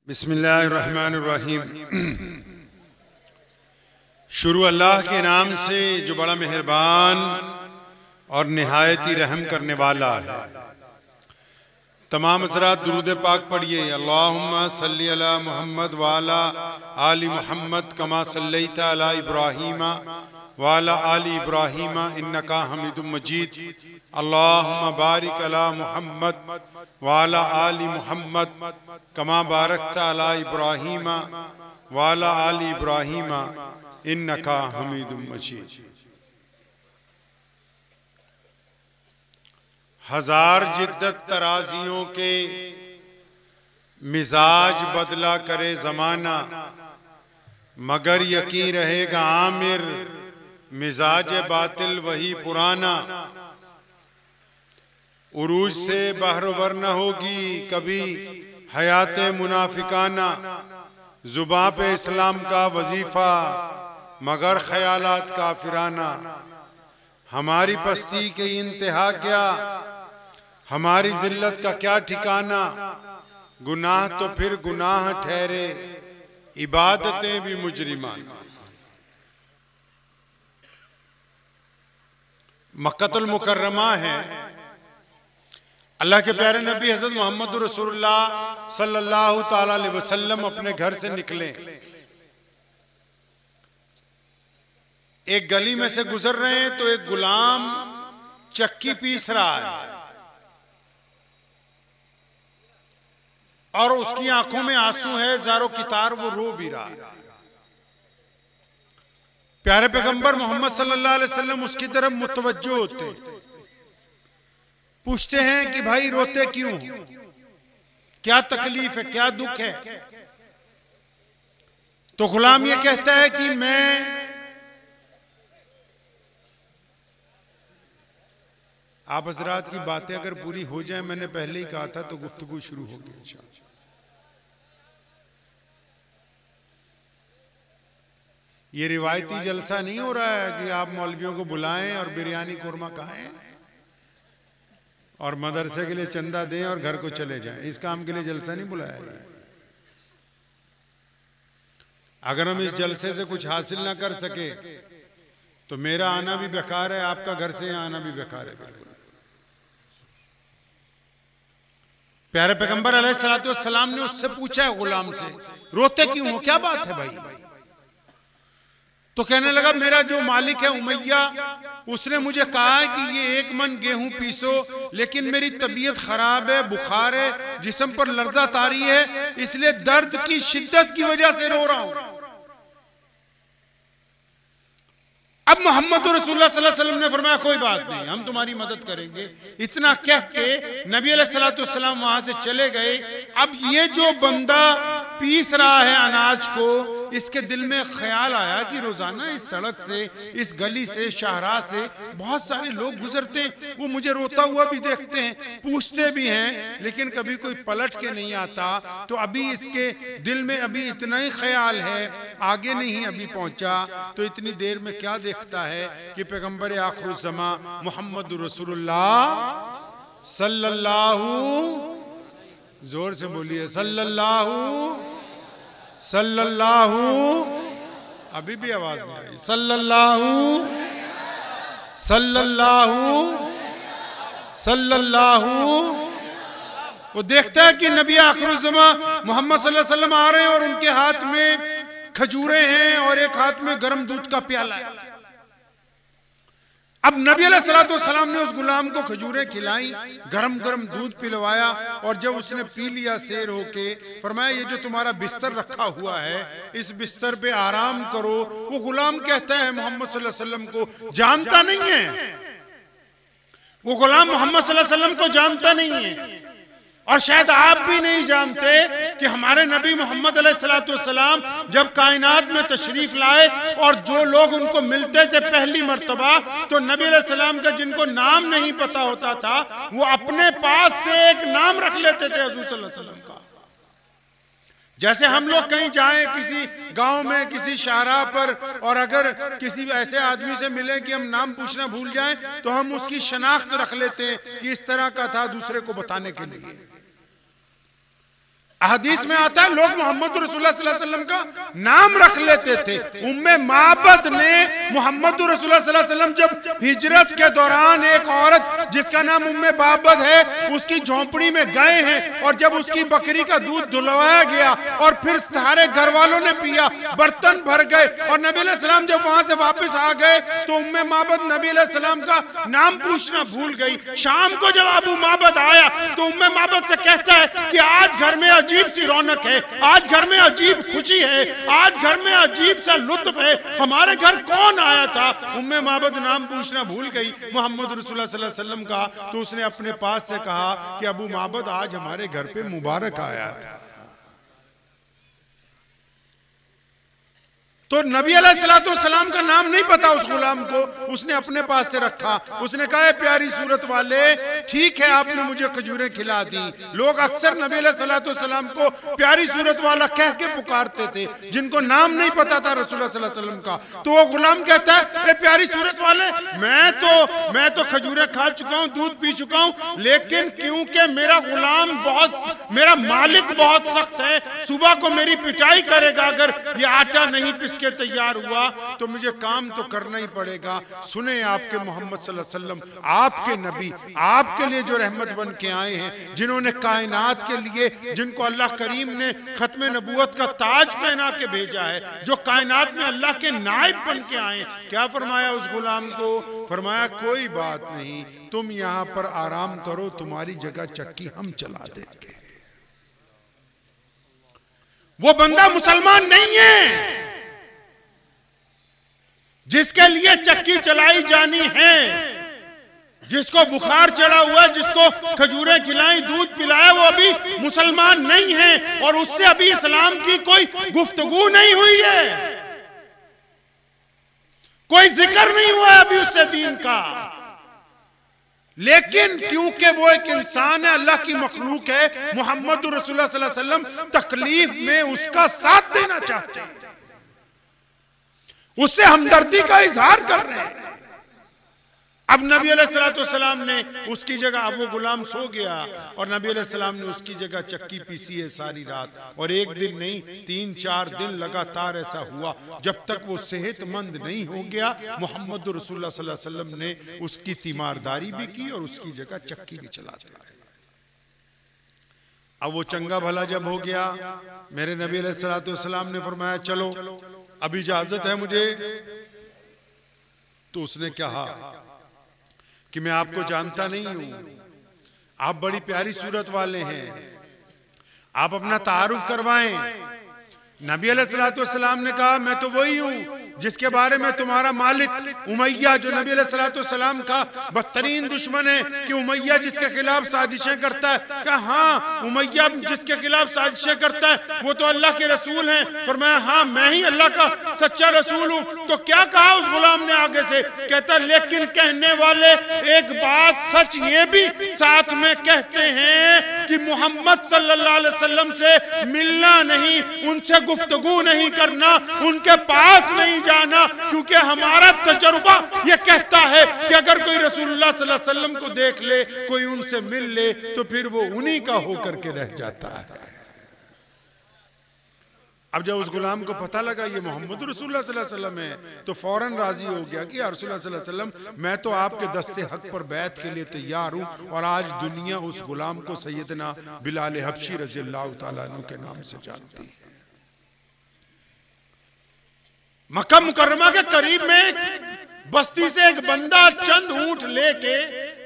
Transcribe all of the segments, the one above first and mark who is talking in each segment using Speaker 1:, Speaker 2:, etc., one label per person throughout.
Speaker 1: बिस्मिल्लाहिर्रहमानिर्रहीम। शुरू अल्लाह के नाम से जो बड़ा मेहरबान और निहायती रहम करने वाला है। तमाम हज़रात दुरूद पाक पढ़िए। अल्लाहुम्मा सल्ली अला मुहम्मद व अला आलि मुहम्मद कमा सल्लैता अला इब्राहीम व अला आलि इब्राहीम इन्नका हमीदुम मजीद। अल्लाहुम्मा बारिक अला मुहम्मद व अला आलि मुहम्मद कमा बारकता अला इब्राहीम व अला आलि इब्राहीम इन्नका हमीदुम मजीद। हजार जिद्दत तराजियों के मिजाज बदला करे जमाना, मगर यकीन रहेगा आमिर मिजाज बातिल वही पुराना। उरूज से बहरवर न होगी कभी हयात मुनाफिकाना, जुबां पे इस्लाम का वजीफा मगर ख्यालात काफिराना। हमारी पस्ती की इंतहा क्या, हमारी जिल्लत का क्या ठिकाना। गुनाह तो फिर गुनाह ठहरे, इबादतें भी मुजरिमाना। मक्कतुल मुकर्रमा है। अल्लाह के प्यारे नबी हज़रत मोहम्मद रसूलुल्लाह सल्लल्लाहु ताला अलैहि वसल्लम अपने घर से निकले। एक गली में से गुजर रहे हैं तो एक गुलाम चक्की पीस रहा है और उसकी आंखों में आंसू है, ज़ारो कितार, वो रो भी रहा है। प्यारे पैगंबर मोहम्मद सल्लल्लाहु अलैहि वसल्लम उसकी तरफ मुतवज्जो होते हैं, पूछते हैं कि भाई रोते क्यों, क्या तकलीफ है, क्या दुख है। तो गुलाम ये कहता है कि मैं, आप हजरात की बातें अगर पूरी हो जाए, मैंने पहले ही कहा था, तो गुफ्तगू शुरू होगी इंशाअल्लाह। ये रिवायती जलसा नहीं हो रहा है कि आप मौलवियों को बुलाएं और बिरयानी कुरमा खाएं और मदरसे के लिए चंदा दें और घर को चले जाएं। इस काम के लिए जलसा नहीं बुलाया है। अगर हम इस जलसे से कुछ हासिल ना कर सके तो मेरा आना भी बेकार है, आपका घर से आना भी बेकार है। बिल्कुल। प्यारे पैगंबर अलैहिस्सलातु वस्सलाम ने उससे पूछा है, गुलाम से, रोते क्यों हो, क्या बात है भाई। तो कहने लगा, मेरा जो मालिक है उमैया, उसने मुझे कहा है कि ये 1 मन गेहूं पीसो, लेकिन मेरी तबीयत खराब है, बुखार है, जिस्म पर लर्जा तारी है, इसलिए दर्द की शिद्दत की वजह से रो रहा हूं। अब मोहम्मद रसूलुल्लाह सल्लल्लाहु अलैहि वसल्लम ने फरमाया, कोई बात नहीं, हम तुम्हारी मदद करेंगे। इतना कह के नबी अलैहिस्सलातु वस्सलाम वहां से चले गए। अब ये जो बंदा पीस रहा है अनाज को, इसके दिल में ख्याल आया कि रोजाना इस सड़क से, इस गली से, शाहराह से बहुत सारे लोग गुजरते हैं, वो मुझे रोता हुआ भी देखते हैं, पूछते भी हैं, लेकिन कभी कोई पलट के नहीं आता। तो अभी इसके दिल में अभी इतना ही ख्याल है, आगे नहीं अभी पहुंचा। तो इतनी देर में क्या देखता है कि पैगंबर आखिरुज़्ज़मा मोहम्मद रसूलुल्लाह सल्लल्लाहु, जोर से बोलिए, सल्लल्लाहु, अभी भी आवाज नहीं आई, सल्लल्लाहु। वो देखता है कि नबी आखिरुज़्ज़मा मोहम्मद सल्लल्लाहु अलैहि वसल्लम आ रहे हैं और उनके हाथ में खजूरें हैं और एक हाथ में गर्म दूध का प्याला है। अब नबी अलैहिस्सलाम ने उस गुलाम को खजूरें खिलाई, गरम गरम दूध पिलवाया, और जब उसने पी लिया सैर होके, फरमाया, ये जो तुम्हारा बिस्तर रखा हुआ है, इस बिस्तर पे आराम करो। वो गुलाम कहता है मोहम्मद सल्लल्लाहु अलैहि वसल्लम को जानता नहीं है, वो गुलाम मोहम्मद सल्लल्लाहु अलैहि वसल्लम को जानता नहीं है, और शायद आप भी नहीं जानते कि हमारे नबी मोहम्मद अलैहिस्सलातु वस्सलाम जब कायनात में तशरीफ लाए और जो लोग उनको मिलते थे पहली मर्तबा, तो नबी अलैहिस्सलाम का जिनको नाम नहीं पता होता था, वो अपने पास से एक नाम रख लेते थे हुजूर सल्लल्लाहु अलैहि वसल्लम का। जैसे हम लोग कहीं जाएं किसी गांव में, किसी शाहराह पर, और अगर किसी ऐसे आदमी से मिले कि हम नाम पूछना भूल जाएं, तो हम उसकी शनाख्त रख लेते हैं कि इस तरह का था, दूसरे को बताने के लिए। हदीस में आता है लोग मोहम्मद रसूलुल्लाह सल्लल्लाहु अलैहि वसल्लम का नाम रख लेते थे। उम्मे माबद ने मोहम्मद रसूलुल्लाह सल्लल्लाहु अलैहि वसल्लम जब हिजरत के दौरान एक औरत जिसका नाम उम्मे माबद है उसकी झोंपड़ी में गए हैं और जब उसकी बकरी का दूध धुलवाया गया और फिर सारे घर वालों ने पिया, बर्तन भर गए और नबी अलैहि सलाम जब वहां से वापस आ गए तो उम्मे माबद नबी अलैहि सलाम का नाम पूछना भूल गई। शाम को जब अबू माबद आया तो उम्मे माबद से कहता है कि आज घर में अजीब सी रौनक है, आज घर में अजीब खुशी है, आज घर में अजीब सा लुत्फ है, हमारे घर कौन आया था? उम्मे माबद नाम पूछना भूल गई मोहम्मद रसूलुल्लाह सल्लल्लाहु अलैहि वसल्लम का। तो उसने अपने पास से कहा कि अबू माबद आज हमारे घर पे मुबारक आया था। तो नबी अलैहिस्सलाम का नाम नहीं पता उस गुलाम को, उसने अपने पास से रखा। उसने कहा प्यारी सूरत वाले, ठीक है आपने मुझे खजूरें खिला दी। लोग अक्सर नबी अलैहिस्सलाम को प्यारी सूरत वाला कह के पुकारते थे जिनको नाम नहीं पता था रसूलुल्लाह सल्लल्लाहु अलैहि वसल्लम का। तो वो गुलाम कहता है प्यारी सूरत वाले, मैं तो खजूरें खा चुका हूँ, दूध पी चुका हूँ, लेकिन क्योंकि मेरा मालिक बहुत सख्त है, सुबह को मेरी पिटाई करेगा अगर ये आटा नहीं पिस के तैयार हुआ तो मुझे काम तो करना ही पड़ेगा। सुने आपके मोहम्मद सल्लल्लाहु अलैहि वसल्लम, आपके नबी आपके लिए जो रहमत बन के आए हैं, जिन्होंने कायनात के लिए, जिनको अल्लाह करीम ने खत्म नबूवत का ताज पहना के भेजा है, जो कायनात में अल्लाह के नायब बन के आए, क्या फरमाया उस गुलाम को? फरमाया कोई बात नहीं, तुम यहां पर आराम करो, तुम्हारी जगह चक्की हम चला देंगे। वो बंदा मुसलमान नहीं है जिसके लिए चक्की चलाई जानी है, जिसको बुखार चढ़ा हुआ, जिसको खजूरें खिलाई, दूध पिलाया, वो अभी मुसलमान नहीं है और उससे अभी इस्लाम की कोई गुफ्तगू नहीं हुई है, कोई जिक्र नहीं हुआ अभी उससे दीन का। लेकिन क्योंकि वो एक इंसान है, अल्लाह की मखलूक है, मोहम्मद रसूलुल्लाह सल्लल्लाहु अलैहि वसल्लम तकलीफ में उसका साथ देना चाहते हैं, उससे हमदर्दी का इजहार कर रहे हैं। अब नबी अलैहिस्सलाम ने उसकी जगह, अब वो गुलाम सो गया और नबी अलैहिस्सलाम ने उसकी जगह चक्की पीसी है सारी रात, और एक दिन नहीं 3-4 दिन लगातार ऐसा हुआ जब तक वो सेहतमंद नहीं हो गया। मोहम्मद रसूलुल्लाह सल्लल्लाहु अलैहि वसल्लम ने उसकी तीमारदारी भी की और उसकी जगह चक्की भी चलाते रहे। अब वो चंगा भला जब हो गया, मेरे नबी अलैहिस्सलाम ने फरमाया चलो अब इजाजत है मुझे। तो उसने कहा कि मैं आपको जानता नहीं हूं, आप बड़ी प्यारी सूरत वाले हैं, आप अपना तारुफ करवाएं। नबी अलैहिस्सलाम ने कहा मैं तो वही हूं जिसके बारे में तुम्हारा मालिक उमैया, जो नबी अलैहिस्सलाम का बदतरीन दुश्मन है, कि उमैया जिसके खिलाफ साजिशें करता है। कहा हाँ, उमैया जिसके खिलाफ साजिशें करता है वो तो अल्लाह के रसूल हैं। फरमाया हाँ, मैं ही अल्लाह का सच्चा रसूल हूं। तो क्या कहा उस गुलाम ने आगे से? कहता लेकिन कहने वाले एक बात सच ये भी साथ में कहते हैं कि मोहम्मद सल्लल्लाहु अलैहि वसल्लम से मिलना नहीं, उनसे गुफ्तगू नहीं करना, उनके पास नहीं जाना, क्योंकि हमारा तजुर्बा यह कहता है कि अगर कोई रसूलुल्लाह सल्लल्लाहु अलैहि वसल्लम को देख ले, कोई उनसे मिल ले, तो फिर वो उन्हीं का होकर के रह जाता है। अब जब उस गुलाम को पता लगा ये मोहम्मद रसूलुल्लाह सल्लल्लाहु अलैहि वसल्लम है, तो फौरन राजी हो गया कि या रसूलुल्लाह सल्लल्लाहु अलैहि वसल्लम, मैं तो आपके दस्ते हक पर बैत के लिए तैयार हूं, और आज दुनिया उस गुलाम को सैयदना बिलाल हबशी रज़ियल्लाहु ताला अन्हु के नाम से जानती है। मक्का मुकर्रमा के करीब में एक बस्ती से एक बंदा चंद ऊंट लेके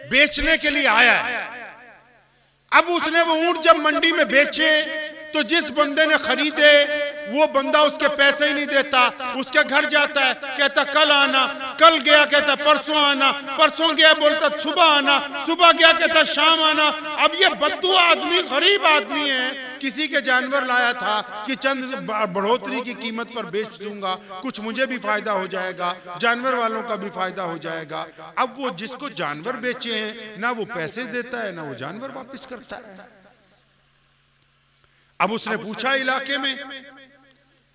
Speaker 1: बेचने के लिए आया है। अब उसने वो ऊंट जब मंडी में बेचे तो जिस बंदे ने खरीदे वो बंदा उसके पैसे ही नहीं देता, उसके घर जाता है, कहता कल आना, कल गया कहता परसों आना, परसों गया बोलता सुबह आना, सुबह गया कहता शाम आना। अब ये बद्दू आदमी, गरीब आदमी है, किसी के जानवर लाया था कि चंद बढ़ोतरी की कीमत पर बेच दूंगा, कुछ मुझे भी फायदा हो जाएगा, जानवर वालों का भी फायदा हो जाएगा। अब वो जिसको जानवर बेचे हैं ना वो पैसे देता है ना वो जानवर वापस करता है। अब उसने पूछा इलाके में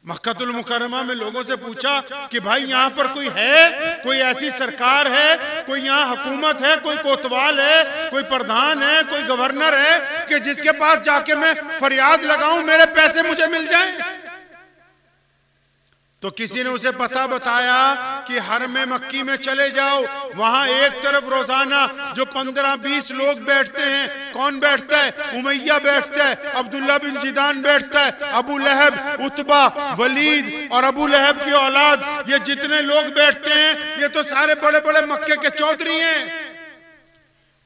Speaker 1: मक्कातुल मुकर्रमा में लोगों से पूछा कि भाई यहाँ पर कोई है, कोई ऐसी सरकार है, कोई यहाँ हुकूमत है, कोई कोतवाल है, कोई प्रधान है, कोई गवर्नर है कि जिसके पास जाके मैं फरियाद लगाऊं मेरे पैसे मुझे मिल जाएं? तो किसी ने उसे पता बताया कि हरमे मक्की में चले जाओ, वहां एक तरफ रोजाना जो 15-20 लोग बैठते हैं। कौन बैठता है? उमैया बैठता है, अब्दुल्ला बिन जिदान बैठता है, अबू लहब, उतबा, वलीद और अबू लहब की औलाद, ये जितने लोग बैठते हैं ये तो सारे बड़े बड़े मक्के के चौधरी हैं।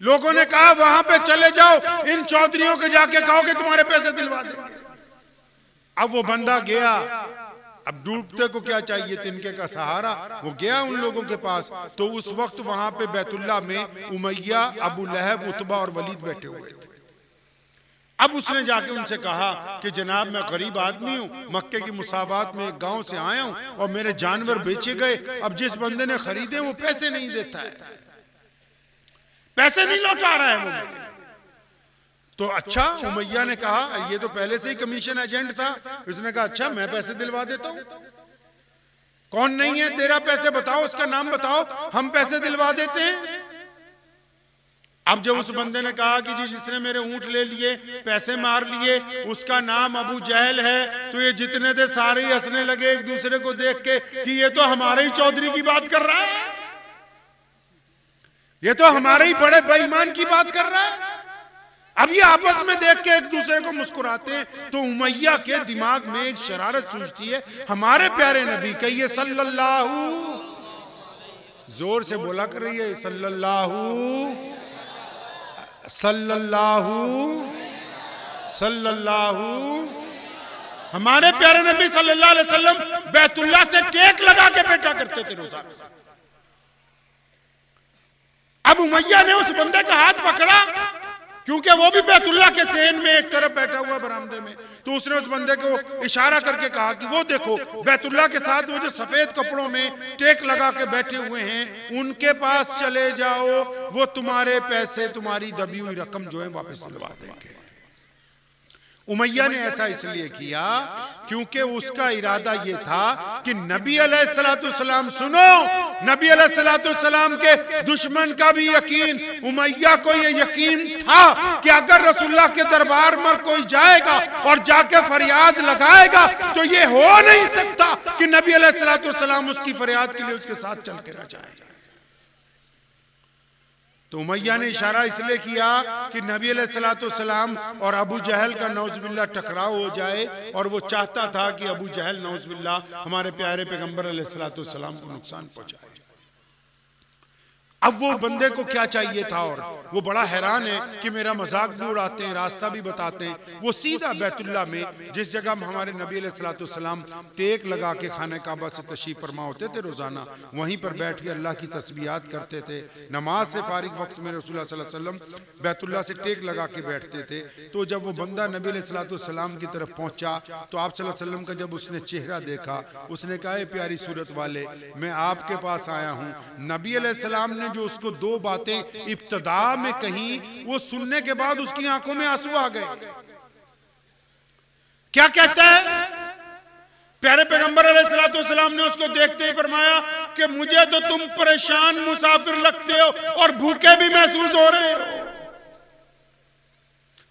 Speaker 1: लोगों ने कहा वहां पे चले जाओ, इन चौधरियों के जाके कहो कि तुम्हारे पैसे दिलवा देंगे। अब वो बंदा गया, अब डूबते को क्या चाहिए, तिनके का सहारा। वो गया उन लोगों के पास, तो उस वक्त वहां पे बैतुल्ला में उमैया, अबू लहब, उतबा और वलीद बैठे हुए थे। अब उसने जाके उनसे कहा कि जनाब मैं गरीब आदमी हूं, मक्के की मुसाबात में एक गांव से आया हूं और मेरे जानवर बेचे गए। अब जिस बंदे ने खरीदे वो पैसे नहीं देता है, पैसे नहीं लौटा रहा है वो मेरे। तो अच्छा, उमैया ने कहा, ये तो पहले से ही कमीशन एजेंट था, उसने कहा अच्छा मैं पैसे दिलवा देता हूं। कौन नहीं है तेरा पैसे बताओ, उसका नाम बताओ, हम पैसे दिलवा देते हैं। अब जब उस बंदे ने कहा कि जी जिसने मेरे ऊंट ले लिए, पैसे मार लिए, उसका नाम अबू जहल है, तो ये जितने थे सारे ही हंसने लगे एक दूसरे को देख के कि ये तो हमारे ही चौधरी की बात कर रहा है, ये तो हमारे ही बड़े बेईमान की बात कर रहा है। अब ये आपस में देख के एक दूसरे को मुस्कुराते हैं। तो उमैया के दिमाग में एक शरारत सूझती है, हमारे प्यारे नबी कहिए सल्लल्लाहु, जोर से बोला कर रही है, सल्लल्लाहु सल्लल्लाहु सल्लल्लाहु, हमारे प्यारे नबी सल्लल्लाहु अलैहि वसल्लम बैतुल्ला से टेक लगा के बैठा करते थे रोजाना। अब उमैया ने उस बंदे का हाथ पकड़ा, क्योंकि वो भी बैतुल्ला के सेन में एक तरफ बैठा हुआ बरामदे में। तो उसने उस बंदे को इशारा करके कहा कि वो देखो बैतुल्ला के साथ वो जो सफेद कपड़ों में टेक लगा के बैठे हुए हैं, उनके पास चले जाओ, वो तुम्हारे पैसे, तुम्हारी दबी हुई रकम जो है वापस दिलवा देंगे। उमैया ने ऐसा इसलिए किया क्योंकि उसका इरादा यह था कि नबी अलैहिस्सलाम, सुनो, नबी अलैहिस्सलाम के दुश्मन का भी यकीन, उमैया को यह यकीन था कि अगर रसूलुल्लाह के दरबार में कोई जाएगा और जाके फरियाद लगाएगा तो ये हो नहीं सकता कि नबी अलैहिस्सलाम उसकी फरियाद के लिए उसके साथ चल के न जाएगा। तो उमैया ने इशारा इसलिए किया कि नबी अलैहिस्सलाम और अबू जहल का नौज़ुबिल्लाह टकराव हो जाए, और वो चाहता था कि अबू जहल नौज़ुबिल्लाह हमारे प्यारे पैगंबर अलैहिस्सलाम को नुकसान पहुंचाए। अब वो बंदे को क्या चाहिए था, और वो बड़ा हैरान है कि मेरा मजाक भी उड़ाते हैं, रास्ता भी बताते हैं। वो सीधा बैतुल्ला में, जिस जगह हमारे नबी अलैहिस्सलाम टेक लगा के खाने काबा से तशरीफ फरमा होते थे रोजाना, वहीं पर बैठ के अल्लाह की तस्बीहात करते थे। नमाज से फारिग वक्त में रसूलुल्लाह सल्लल्लाहु अलैहि वसल्लम बैतुल्ला से टेक लगा के बैठते थे। तो जब वो बंदा नबी अलैहिस्सलाम की तरफ पहुंचा तो आप सल्लल्लाहु अलैहि वसल्लम का जब उसने चेहरा देखा, उसने कहा, प्यारी सूरत वाले, मैं आपके पास आया हूँ। नबी अलैहिस्सलाम ने जो उसको दो बातें इब्तिदा में कही, वो सुनने के बाद उसकी आंखों में आंसू आ गए। क्या कहता है? प्यारे पैगंबर अलैहिस्सलाम ने उसको देखते ही फरमाया कि मुझे तो तुम परेशान मुसाफिर लगते हो और भूखे भी महसूस हो रहे हो।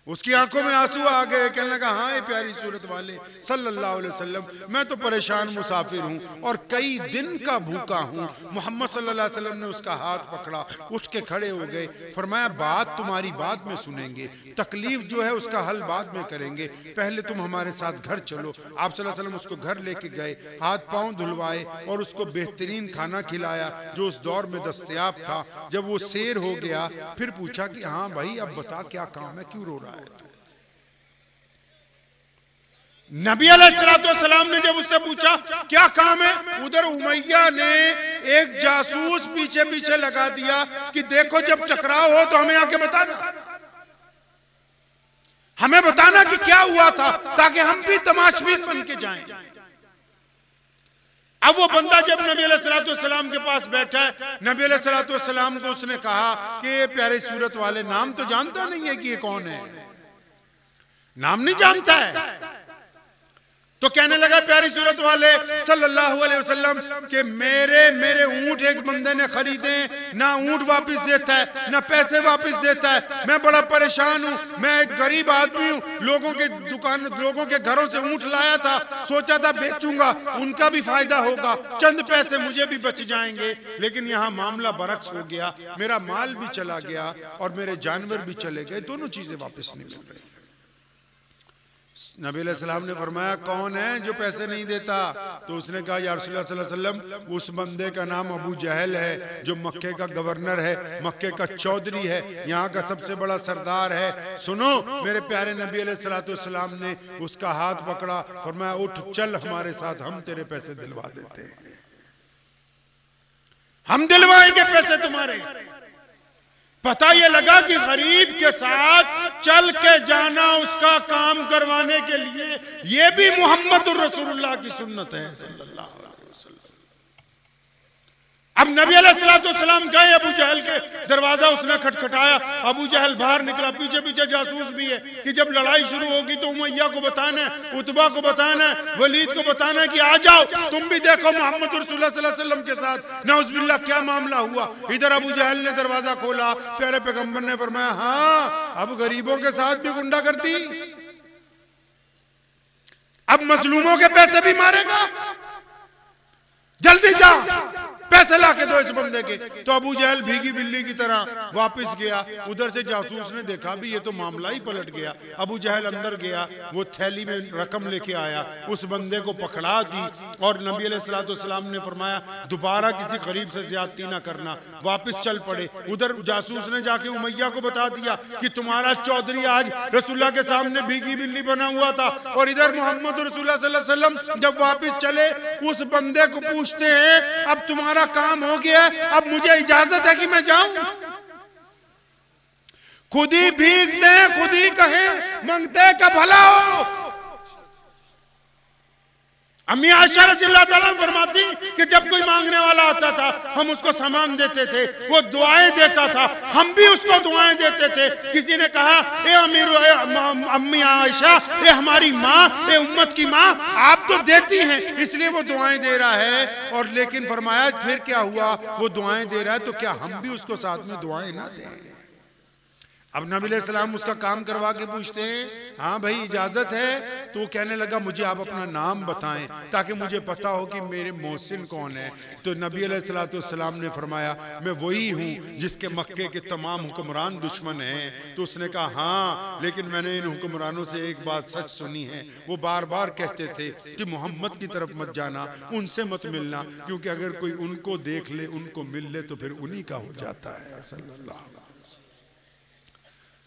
Speaker 1: उसकी आंखों में आंसू आ गए। कहने लगा, हाँ ये प्यारी सूरत वाले सल्लल्लाहु अलैहि वसल्लम, मैं तो परेशान मुसाफिर हूँ और कई दिन का भूखा हूँ। मोहम्मद सल्लल्लाहु अलैहि वसल्लम ने उसका हाथ पकड़ा, उठ के खड़े हो गए, फरमाया बात तुम्हारी बाद में सुनेंगे, तकलीफ जो है उसका हल बाद में करेंगे, पहले तुम हमारे साथ घर चलो। आप सल्लल्लाहु अलैहि वसल्लम उसको घर लेके गए, हाथ पाँव धुलवाए और उसको बेहतरीन खाना खिलाया जो उस दौर में दस्तयाब था। जब वो सैर हो गया फिर पूछा कि हाँ भाई अब बता क्या काम है, क्यों रो रहा है? नबी अलैहिस्सलाम ने जब उससे पूछा क्या काम है, उधर उमैया ने एक जासूस पीछे पीछे लगा दिया कि देखो जब टकराव हो तो हमें आके बताना, हमें बताना कि क्या हुआ था, ताकि हम भी तमाशबीन बन के जाएं। अब वो बंदा जब नबी अलैहिस्सलाम के पास बैठा है, नबी अलैहिस्सलाम को उसने कहा कि ये प्यारे सूरत वाले, नाम तो जानता नहीं है कि ये कौन है, नाम नहीं जानता है। तो कहने लगा, प्यारे प्यारी सूरत वाले सल्लल्लाहु अलैहि वसल्लम के मेरे ऊंट एक बंदे ने खरीदे, ना ऊंट वापस देता है ना पैसे वापस देता है। मैं बड़ा परेशान हूँ, मैं एक गरीब आदमी हूँ, लोगों के घरों से ऊंट लाया था, सोचा था बेचूंगा, उनका भी फायदा होगा, चंद पैसे मुझे भी बच जाएंगे। लेकिन यहाँ मामला बरक्स हो गया, मेरा माल भी चला गया और मेरे जानवर भी चले गए, दोनों चीजें वापस नहीं मिल रही। नबी अलैहिस्सलाम ने फरमाया कौन है जो पैसे नहीं देता? तो उसने कहा या रसूलुल्लाह सल्लल्लाहु अलैहि वसल्लम उस बंदे का नाम अबू जहल है, जो मक्के का गवर्नर है, मक्के का चौधरी है, यहाँ का सबसे बड़ा सरदार है। सुनो मेरे प्यारे नबी अलैहिस्सलाम ने उसका हाथ पकड़ा, फरमाया उठ चल हमारे साथ, हम तेरे पैसे दिलवा देते हैं, हम दिलवाएंगे पैसे तुम्हारे। पता ये लगा कि गरीब के साथ चल के जाना, उसका काम करवाने के लिए, ये भी मोहम्मद रसूलुल्लाह की सुन्नत है सल्लल्लाहु अलैहि वसल्लम। अब नबी अलैहिस्सलाम गए अबू जहल के दरवाजा, उसने खटखटाया, अबू जहल बाहर निकला, पीछे पीछे जासूस भी है कि जब लड़ाई शुरू होगी तो उमैया को बताना है, उतबा को बताना है, वलीद को बताना है कि आ जाओ तुम भी देखो मोहम्मद रसूलुल्लाह सल्लल्लाहु अलैहि वसल्लम के साथ नऊज़ुबिल्लाह क्या मामला हुआ। इधर अबू जहल ने दरवाजा खोला, प्यारे पैगंबर ने फरमाया हाँ अब गरीबों के साथ भी गुंडा करती, अब मजलूमों के पैसे भी मारेगा, जल्दी जा पैसे ला के दो इस बंदे के। तो अबू जहल भीगी बिल्ली की तरह वापस गया। उधर से जासूस ने देखा भी ये तो मामला ही पलट गया। अबू जहल अंदर गया, वो थैली में रकम लेके आया, उस बंदे को पकड़ा दी और नबी अलैहिस्सलाम ने फरमाया दोबारा किसी गरीब से ज्यादती ना करना, वापस चल पड़े। उधर जासूस ने जाके उमैया को बता दिया कि तुम्हारा चौधरी आज रसूलुल्लाह के सामने भीगी बिल्ली बना हुआ था। और इधर मोहम्मद रसूलुल्लाह सल्लल्लाहु अलैहि वसल्लम जब वापस चले, उस बंदे को पूछते हैं अब तुम्हारा काम हो गया, अब मुझे इजाजत है कि मैं जाऊं? खुद ही भीगते हैं, खुद ही कहें मांगते का भला हो। अम्मी आयशा रज़ियल्लाहु ताला फरमाती कि जब कोई मांगने वाला आता था हम उसको सामान देते थे, वो दुआएं देता था, हम भी उसको दुआएं देते थे। किसी ने कहा ए अमीर अम्मी आयशा, ए हमारी माँ, ए उम्मत की माँ, आप तो देती हैं इसलिए वो दुआएं दे रहा है। और लेकिन फरमाया फिर क्या हुआ, वो दुआएं दे रहा है तो क्या हम भी उसको साथ में दुआएं ना दें? अब नबी अलैहिस्सलाम उसका काम करवा के पूछते हैं हाँ भाई इजाजत है? तो वो कहने लगा मुझे आप अपना नाम बताएं ताकि मुझे पता हो कि मेरे मोहसिन कौन है। तो नबी अलैहिस्सलाम ने फरमाया मैं वही हूँ जिसके मक्के के तमाम हुक्मरान दुश्मन हैं। तो उसने कहा हाँ, लेकिन मैंने इन हुक्मरानों से एक बात सच सुनी है, वो बार बार कहते थे कि मोहम्मद की तरफ मत जाना, उनसे मत मिलना, क्योंकि अगर कोई उनको देख ले, उनको मिल ले तो फिर उन्हीं का हो जाता है सल्लल्लाहु।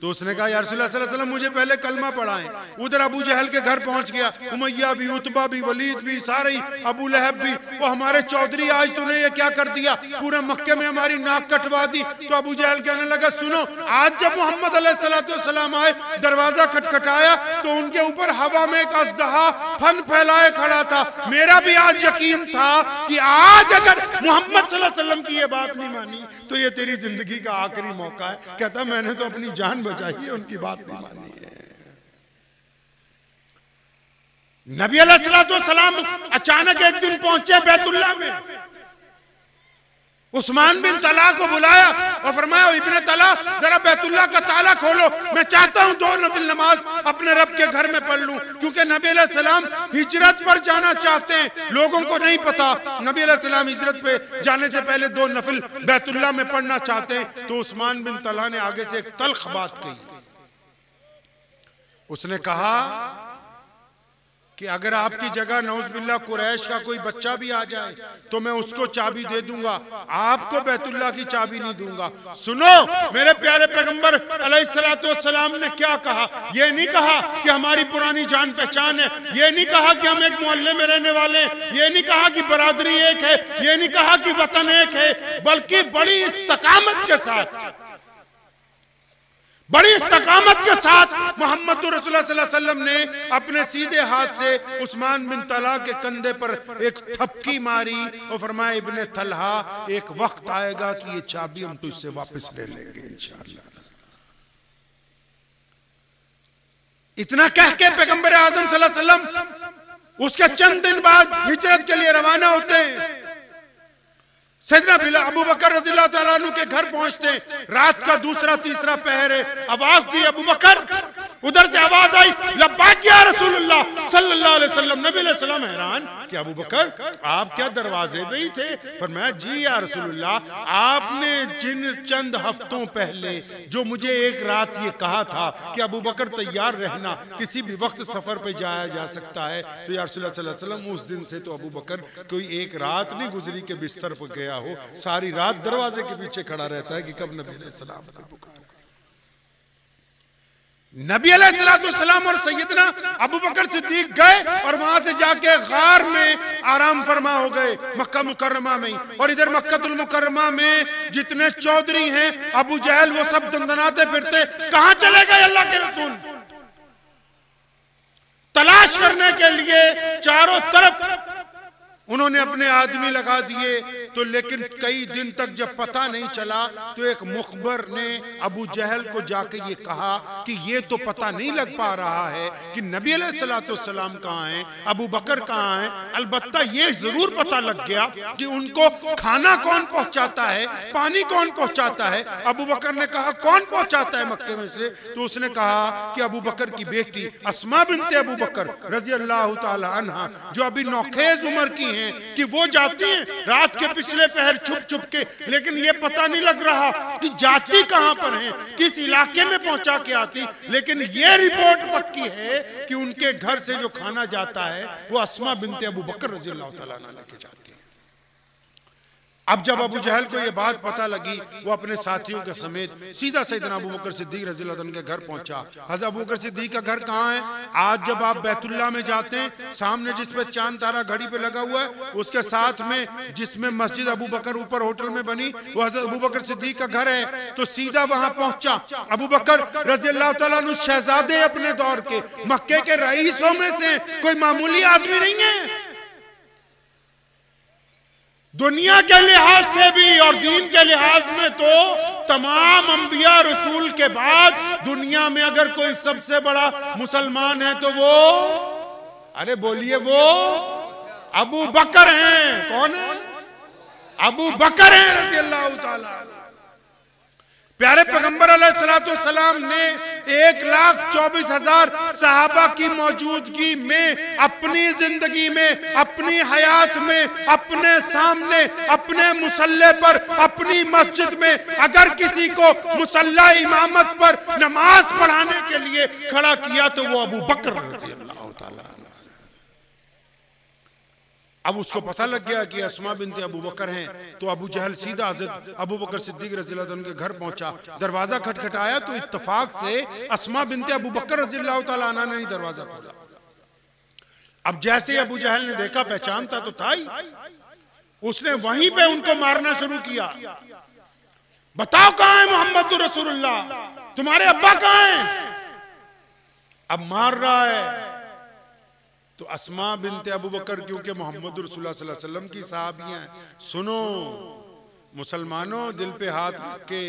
Speaker 1: तो उसने कहा या रसूलुल्लाह सल्लल्लाहु अलैहि वसल्लम मुझे पहले कलमा पढ़ाएं। उधर अबू जहल के घर पहुंच गया, उमैया भी, उतबा भी, वलीद भी, सारे ही, अबू लहब भी, वो हमारे चौधरी आज तूने ये क्या कर दिया, पूरे मक्के में हमारी नाक कटवा दी। तो अबू जहल कहने लगा सुनो, आज जब मोहम्मद अलैहिस्सलाम आए, दरवाजा खटखटाया तो उनके ऊपर हवा में एक अज़दहा फन फैलाए खड़ा था। मेरा भी आज यकीन था कि आज अगर मोहम्मद सल्लल्लाहु अलैहि वसल्लम की ये बात नहीं मानी तो ये तेरी जिंदगी का आखिरी मौका है। कहता मैंने तो अपनी जान बचाइए, उनकी बात नहीं मानी है। नबी अलैहिस्सलाम अचानक एक दिन पहुंचे बैतुल्लाह में, उस्मान बिन तला को बुलाया और फरमाया इब्ने तला जरा बैतुल्लाह का ताला खोलो, मैं चाहता हूं 2 नफिल नमाज अपने रब के घर में पढ़ लूं, क्योंकि नबी अलैहिस्सलाम हिजरत पर जाना चाहते हैं। लोगों को नहीं पता नबी अलैहिस्सलाम हिजरत पे जाने से पहले 2 नफिल बैतुल्लाह में पढ़ना चाहते हैं। तो उस्मान बिन तला ने आगे से एक तल्ख बात कही, उसने कहा कि अगर आपकी जगह नौज़ुबिल्लाह कुरैश का कोई बच्चा भी आ जाए तो मैं उसको चाबी दे दूंगा, आपको बैतुल्लाह की चाबी नहीं दूंगा। सुनो मेरे प्यारे पैगंबर अलैहिस्सलाम ने क्या कहा, ये नहीं कहा कि हमारी पुरानी जान पहचान है, ये नहीं कहा कि हम एक मोहल्ले में रहने वाले हैं, ये नहीं कहा कि बरादरी एक है, ये नहीं कहा कि वतन एक है, बल्कि बड़ी इस्तकामत के साथ, बड़ी इस्तकामत के साथ मोहम्मद रसूलुल्लाह सल्लल्लाहु अलैहि वसल्लम ने अपने सीधे हाथ से उस्मान बिन तला के कंधे पर एक थपकी मारी और फरमाया इब्ने तलहा एक वक्त आएगा कि ये चाबी हम तुझसे वापस ले लेंगे इंशाअल्लाह। इतना कह के पैगंबर आज़म सल्लल्लाहु अलैहि वसल्लम उसके चंद दिन बाद हिजरत के लिए रवाना होते हैं। सैयदना बिलाल अबू बकर रज़ियल्लाहु ताला अन्हु के घर पहुंचते हैं। रात का दूसरा तीसरा पहर है। आवाज दी अबू बकर, उधर से आवाज आई लब्बैक या रसूलुल्लाह सल्लल्लाहु अलैहि वसल्लम। नबी अलैहि सलाम हैरान कि अबू बकर आप क्या दरवाजे पे ही थे? फरमाया जी या रसूलुल्लाह, आपने जिन चंद हफ्तों पहले जो मुझे एक रात ये कहा था कि अबू बकर तैयार रहना, किसी भी वक्त सफर पे जाया जा सकता है, तो या रसूलुल्लाह सल्लल्लाहु अलैहि वसल्लम उस दिन से तो अबू बकर कोई एक रात नहीं गुजरी के बिस्तर पर गया हो, सारी रात दरवाजे के पीछे खड़ा रहता है कि कब नबी अलैहिस्सलाम को पुकारे। नबी अलैहिस्सलाम और सैयदना अबू बकर सिद्दीक गए और वहां से जाके गार में आराम फरमा हो गए, मक्का मुकर्रमा में। और इधर मक्कातुल मुकर्रमा में जितने चौधरी हैं अबू जहल, वो सब दंदनाते फिरते, कहां चले गए अल्लाह के रसूल? तलाश करने के लिए चारों तरफ उन्होंने अपने आदमी लगा दिए, तो लेकिन कई दिन तक जब पता नहीं चला तो एक मुखबर ने अबू जहल को जाके ये कहा कि ये तो पता नहीं लग पा रहा है कि नबी अलैहिस्सलाम कहाँ हैं, अबू बकर कहाँ हैं। अलबत्ता ये जरूर पता लग गया कि उनको खाना कौन पहुंचाता है, पानी कौन पहुंचाता है। अबू बकर ने कहा कौन पहुंचाता है मक्के में से? तो उसने कहा कि अबू बकर की बेटी अस्मा बिन्ते अबू बकर रज़ी अल्लाह ताला अन्हा, जो अभी नौखेज उम्र की कि वो जाती हैं रात के पिछले पहर छुप छुप के, लेकिन ये पता नहीं लग रहा कि जाती कहां पर हैं, किस इलाके में पहुंचा के आती। लेकिन ये रिपोर्ट पक्की है कि उनके घर से जो खाना जाता है वो अस्मा बिन्ते अबू बकर रज़ियल्लाहु ताला अन्हा लेके जाती है। अब जब अबू जहल को ये बात पता लगी, वो अपने साथियों के समेत सीधा सैयदना अबू बकर सिद्दीक रज़ियल्लाहु अन्हु के घर पहुंचा। हज़रत अबू बकर सिद्दीक का घर कहाँ है? आज जब आप बैतुल्लाह में जाते हैं, सामने जिसपे चांद तारा घड़ी पे लगा हुआ है, उसके साथ में जिसमें मस्जिद अबू बकर ऊपर होटल में बनी, वो हज़रत अबू बकर सिद्दीक का घर है। तो सीधा वहां पहुंचा। अबू बकर रज़ियल्लाहु ताला अन्हु शहजादे अपने दौर के, मक्के के रईसों में से कोई मामूली आदमी नहीं है। दुनिया के लिहाज से भी और दीन के लिहाज में तो तमाम अंबिया रसूल के बाद दुनिया में अगर कोई सबसे बड़ा मुसलमान है तो वो, अरे बोलिए, वो अबू बकर हैं। कौन है? अबू बकर हैं रज़ियल्लाहु ताला। प्यारे पैगंबर अलैहिस्सलाम ने 1,24,000 सहाबा की मौजूदगी में अपनी जिंदगी में, अपनी हयात में, अपने सामने, अपने मुसल्ले पर, अपनी मस्जिद में अगर किसी को मुसल्ला इमामत पर नमाज पढ़ाने के लिए खड़ा किया तो वो अबू बकर रज़ियल्लाहु ताला। अब उसको पता लग गया कि अस्मा बिन्ते अबू बकर हैं, तो अबू जहल सीधा हज़रत अबू बकर सिद्दीक रज़ियल्लाहु अन्हु के घर पहुंचा। दरवाजा खटखटाया तो इत्तेफाक से अस्मा बिन्ते अबू बकर रज़ियल्लाहु ताला अन्हा ने दरवाजा खोला। अब जैसे अबू जहल ने देखा, पहचानता तो था ही, उसने वहीं पे उनको मारना शुरू किया। बताओ कहां है मोहम्मद रसूलुल्लाह, तुम्हारे अब्बा कहां हैं? अब मार रहा है। तो अस्मा बिन्ते अबू बकर, क्योंकि मोहम्मद रसूलुल्लाह सल्लल्लाहु अलैहि वसल्लम की साहबियां हैं, सुनो मुसलमानों, दिल पे हाथ रख के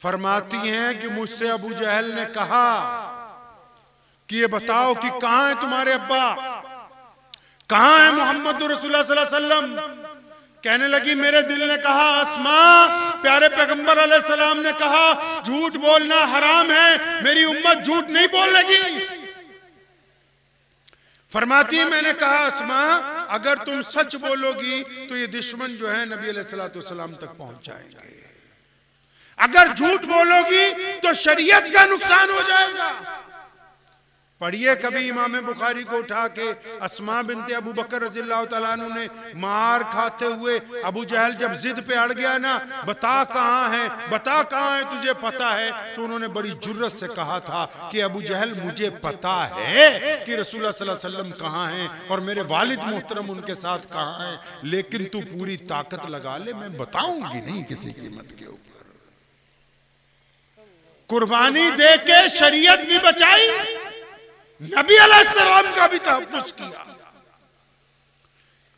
Speaker 1: फरमाती हैं कि मुझसे अबू जहल ने कहा कि ये बताओ कि कहां है तुम्हारे अब्बा, कहां है मोहम्मद रसूलुल्लाह सल्लल्लाहु अलैहि वसल्लम? कहने लगी मेरे दिल ने कहा अस्मा, प्यारे पैगंबर अलैहिस्सलाम ने कहा झूठ बोलना हराम है, मेरी उम्मत झूठ नहीं बोलेगी। फरमाती है मैंने कहा अस्मा, अगर तुम सच बोलोगी तो ये दुश्मन जो है नबी अलैहिस्सलाम तक पहुंच जाएंगे, अगर झूठ बोलोगी तो शरीयत का नुकसान हो जाएगा। पढ़िए कभी इमाम बुखारी को उठा के अस्मा बिन्ते अबू बकर रज़ियल्लाहु ताला अन्हु ने मार खाते हुए, अबू जहल जब जिद पे अड़ गया ना, बता कहां है, बता कहां है, तुझे पता है? तो उन्होंने बड़ी जुर्रत से कहा था कि अबू जहल मुझे पता है कि रसूलुल्लाह सल्लल्लाहु अलैहि वसल्लम कहां हैं और मेरे वालिद मोहतरम उनके साथ कहां हैं, लेकिन तू पूरी ताकत लगा ले, मैं बताऊंगी नहीं किसी कीमत के ऊपर। कुर्बानी दे के शरीयत भी बचाई, नबी अलैहिस्सलाम का भी तहफ्फुज़ किया।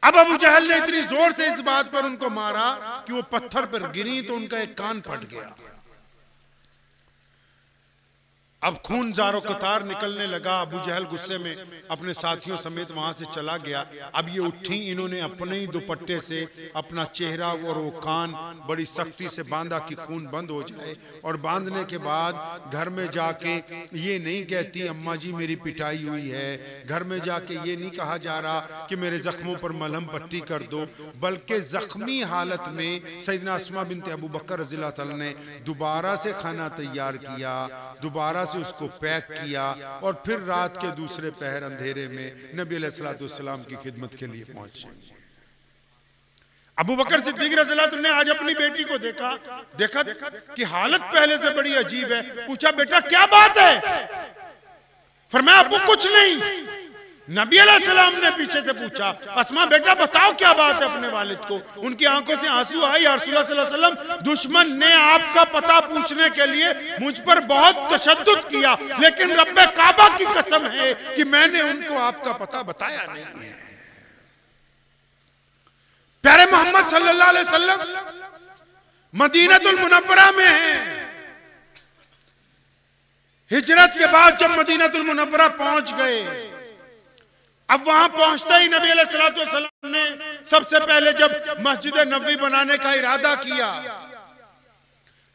Speaker 1: अब अबू जहल ने इतनी जोर से इस बात पर उनको मारा कि वो पत्थर पर गिरी तो उनका एक कान फट गया। अब खून ज़ारो कतार निकलने लगा। अबू जहल गुस्से में अपने साथियों समेत वहां से चला गया। अब ये उठी, इन्होंने अपने ही दुपट्टे से अपना चेहरा और वो कान बड़ी सख्ती से बांधा कि खून बंद हो जाए। और बांधने के बाद घर में जाके ये नहीं कहती अम्मा जी मेरी पिटाई हुई है, घर में जाके ये नहीं कहा जा रहा कि मेरे जख्मों पर मलहम पट्टी कर दो, बल्कि जख्मी हालत में सैयदना अस्मा बिनते अबू बकर रज़ियल्लाहु अन्हा ने दोबारा से खाना तैयार किया, दोबारा से उसको पैक किया और फिर रात के दूसरे पहर अंधेरे में नबी अलैहिस्सलातु वस्सलाम की खिदमत के लिए पहुंचे। अबू बकर सिद्दीक रज़ियल्लाहु अन्हु ने आज अपनी बेटी को देखा कि हालत पहले से बड़ी अजीब है। पूछा बेटा क्या बात है? फरमाया अबू कुछ नहीं। नबी अलैहिस्सलाम ने पीछे से पूछा अस्मा बेटा बताओ क्या बात है अपने वालिद को। उनकी आंखों से आंसू आए। या रसूलुल्लाह सल्लल्लाहु अलैहि वसल्लम दुश्मन ने आपका पता पूछने के लिए मुझ पर बहुत तशद्दुद किया, लेकिन रब्बे काबा की कसम है कि मैंने उनको आपका पता बताया नहीं है। प्यारे मोहम्मद सल्लल्लाहु अलैहि वसल्लम मदीनतुल मुनव्वरा में हैं। हिजरत के बाद जब मदीनतुल मुनव्वरा पहुंच गए, अब वहां पहुंचते ही नबी अलैहिस्सलातु वस्सलाम ने सबसे पहले जब मस्जिद नबवी बनाने का इरादा किया,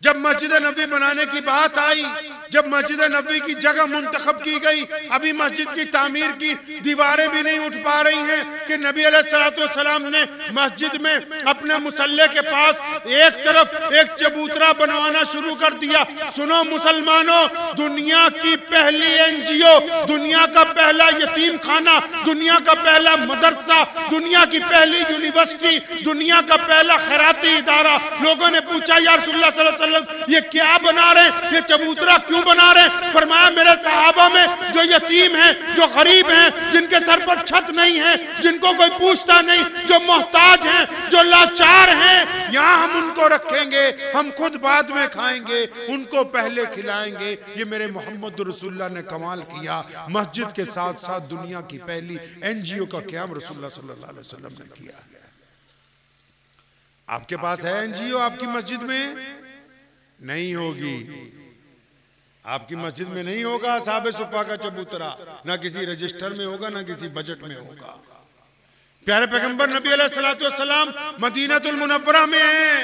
Speaker 1: जब मस्जिद नबवी बनाने की बात आई, जब मस्जिद नबवी की जगह मुंतखब की गई, अभी मस्जिद की तामीर की दीवारें भी नहीं उठ पा रही हैं कि नबी अलैहिस्सलातु वस्सलाम ने मस्जिद में अपने मुसल्ले के पास एक तरफ एक चबूतरा बनवाना शुरू कर दिया। सुनो मुसलमानों, दुनिया की पहली एनजीओ, दुनिया का पहला यतीम खाना, दुनिया का पहला मदरसा, दुनिया की पहली यूनिवर्सिटी, दुनिया का पहला खैराती इदारा। लोगों ने पूछा या रसूलुल्लाह सल्लल्लाहु अलैहि वसल्लम ये क्या बना रहे हैं, ये चबूतरा क्यों बना रहे हैं? फरमाया मेरे सहाबा में जो यतीम हैं, जो गरीब हैं, जिनके सर पर छत नहीं है, जिनको कोई पूछता नहीं, जो मोहताज हैं, जो लाचार हैं, यहाँ हम उनको रखेंगे, हम खुद बाद में खाएंगे, उनको पहले खिलाएंगे। ये मेरे मोहम्मद रसूलुल्लाह ने कमाल किया। मस्जिद के साथ साथ दुनिया की पहली एनजीओ का क़याम रसूलुल्लाह सल्लल्लाहु अलैहि वसल्लम ने किया है। आपके पास है एनजीओ? आपकी मस्जिद में नहीं होगी, आपकी मस्जिद में नहीं होगा साहब सुफ़ा का चबूतरा, ना किसी रजिस्टर में होगा, ना किसी बजट में होगा। प्यारे पैगंबर नबी अलैहिस्सलातु वस्सलाम मदीनतुल मुनव्वरा में हैं।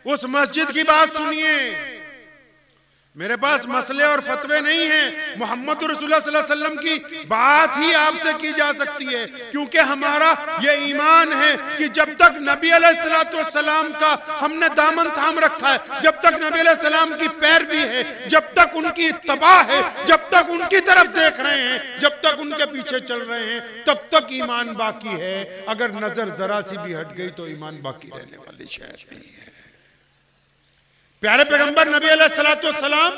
Speaker 1: उस मस्जिद की बात सुनिए। मेरे पास मसले और फतवे नहीं हैं, मोहम्मद रसूलुल्लाह सल्लल्लाहु अलैहि वसल्लम की बात ही आपसे की जा सकती है, क्योंकि हमारा ये ईमान है कि जब तक नबी अलैहिस्सलातु वस्सलाम का हमने दामन थाम रखा है, जब तक नबी अलैहिस्सलाम की पैरवी है, जब तक उनकी इत्तबा है, जब तक उनकी तरफ देख रहे हैं, जब तक उनके पीछे चल रहे हैं, तब तक ईमान बाकी है। अगर नजर जरा सी भी हट गई तो ईमान बाकी रहने वाली शय नहीं है। प्यारे पैगंबर नबी अलैहिस्सलातु वस्सलाम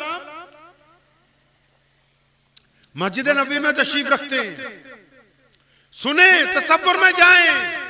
Speaker 1: मस्जिद नबवी में तशरीफ रखते हैं। सुने, तसव्वुर में जाएं।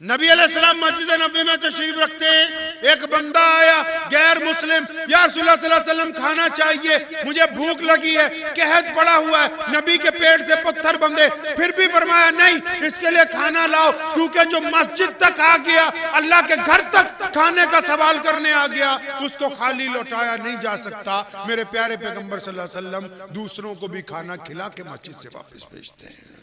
Speaker 1: नबी अलैहिस्सलाम मस्जिद नबवी में तशरीफ रखते हैं। एक बंदा आया गैर मुस्लिम, या रसूलुल्लाह सल्लल्लाहु अलैहि वसल्लम खाना चाहिए, मुझे भूख लगी है, कहत पड़ा हुआ है, नबी के पेट से पत्थर बंधे, फिर भी फरमाया नहीं, इसके लिए खाना लाओ, क्योंकि जो मस्जिद तक आ गया, अल्लाह के घर तक खाने का सवाल करने आ गया, उसको खाली लौटाया नहीं जा सकता। मेरे प्यारे पैगंबर सल्लल्लाहु अलैहि वसल्लम दूसरों को भी खाना खिला के मस्जिद से वापस भेजते हैं।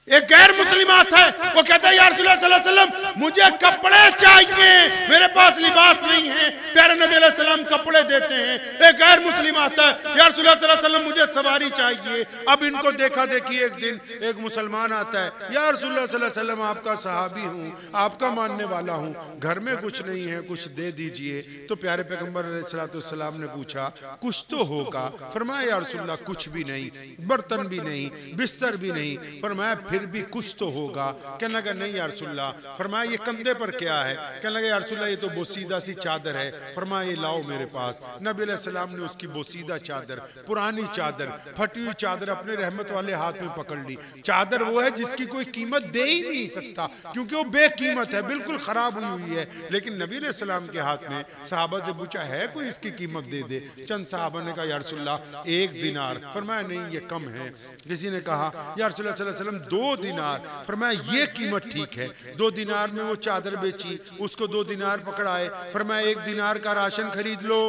Speaker 1: एक गैर मुस्लिम आता है, वो कहता है या रसूलुल्लाह सल्लल्लाहु अलैहि वसल्लम मुझे कपड़े चाहिए, मेरे पास लिबास नहीं है। प्यारे नबी अलैहि सल्लम कपड़े देते हैं। एक गैर मुस्लिम आता है, या रसूलुल्लाह सल्लल्लाहु अलैहि वसल्लम मुझे सवारी चाहिए। अब इनको देखा देखी एक दिन एक मुसलमान आता है, या रसूलुल्लाह सल्लल्लाहु अलैहि वसल्लम आपका सहाबी हूँ, आपका मानने वाला हूँ, घर में कुछ नहीं है, कुछ दे दीजिए। तो प्यारे पैगंबर अलैहिस्सलातु वस्सलाम ने पूछा कुछ तो होगा? फरमाया या रसूलुल्लाह कुछ भी नहीं, बर्तन भी नहीं, बिस्तर भी नहीं। फरमाया फिर भी कुछ तो होगा। कहने लगा नहीं या रसूलुल्लाह। फरमाया ये कंधे पर क्या है? कहने लगा या रसूलुल्लाह ये तो बोसीदा सी चादर है। फरमाया ये लाओ मेरे पास। नबी अलैहि सलाम ने उसकी बोसीदा चादर, पुरानी चादर, फटी हुई चादर अपने रहमत वाले हाथ में पकड़ ली। चादर वो है जिसकी कोई कीमत दे ही नहीं सकता, क्योंकि वो बेकीमत है, बिल्कुल खराब हुई हुई है। लेकिन नबी अलैहि सलाम के हाथ में, सहाबा से पूछा है कोई इसकी कीमत दे दे? चंद सहाबा ने कहा या रसूलुल्लाह 1 दिनार। फरमाया नहीं ये कम है। किसी ने कहा या रसूलुल्लाह सल्लल्लाहु अलैहि वसल्लम 2 दिनार। फरमाया ये कीमत ठीक है। 2 दिनार में वो चादर बेची, उसको 2 दिनार पकड़ाए। फरमाया 1 दिनार का राशन खरीद लो।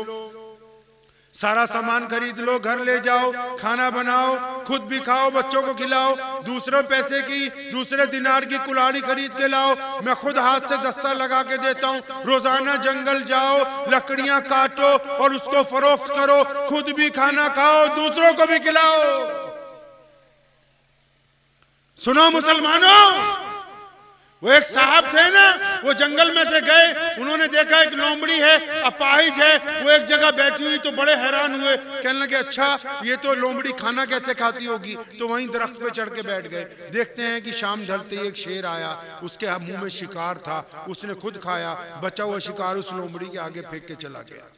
Speaker 1: सारा सामान खरीद लो, घर ले जाओ, खाना बनाओ, खुद भी खाओ, बच्चों को खिलाओ, दूसरों पैसे की, दूसरे दिनार की कुल्हाड़ी खरीद के लाओ, मैं खुद हाथ से दस्ता लगा के देता हूं। रोजाना जंगल जाओ, लकड़ियां काटो और उसको फरोख्त करो, खुद भी खाना खाओ, दूसरों को भी खिलाओ। सुनो मुसलमानों, वो एक साहब थे ना, वो जंगल में से गए, उन्होंने देखा एक लोमड़ी है, अपाहिज है, वो एक जगह बैठी हुई, तो बड़े हैरान हुए, कहने लगे अच्छा ये तो लोमड़ी खाना कैसे खाती होगी, तो वहीं दरख्त पे चढ़ के बैठ गए। देखते हैं कि शाम ढलते ही एक शेर आया, उसके मुंह में शिकार था, उसने खुद खाया, बचा हुआ शिकार उस लोमड़ी के आगे फेंक के चला गया।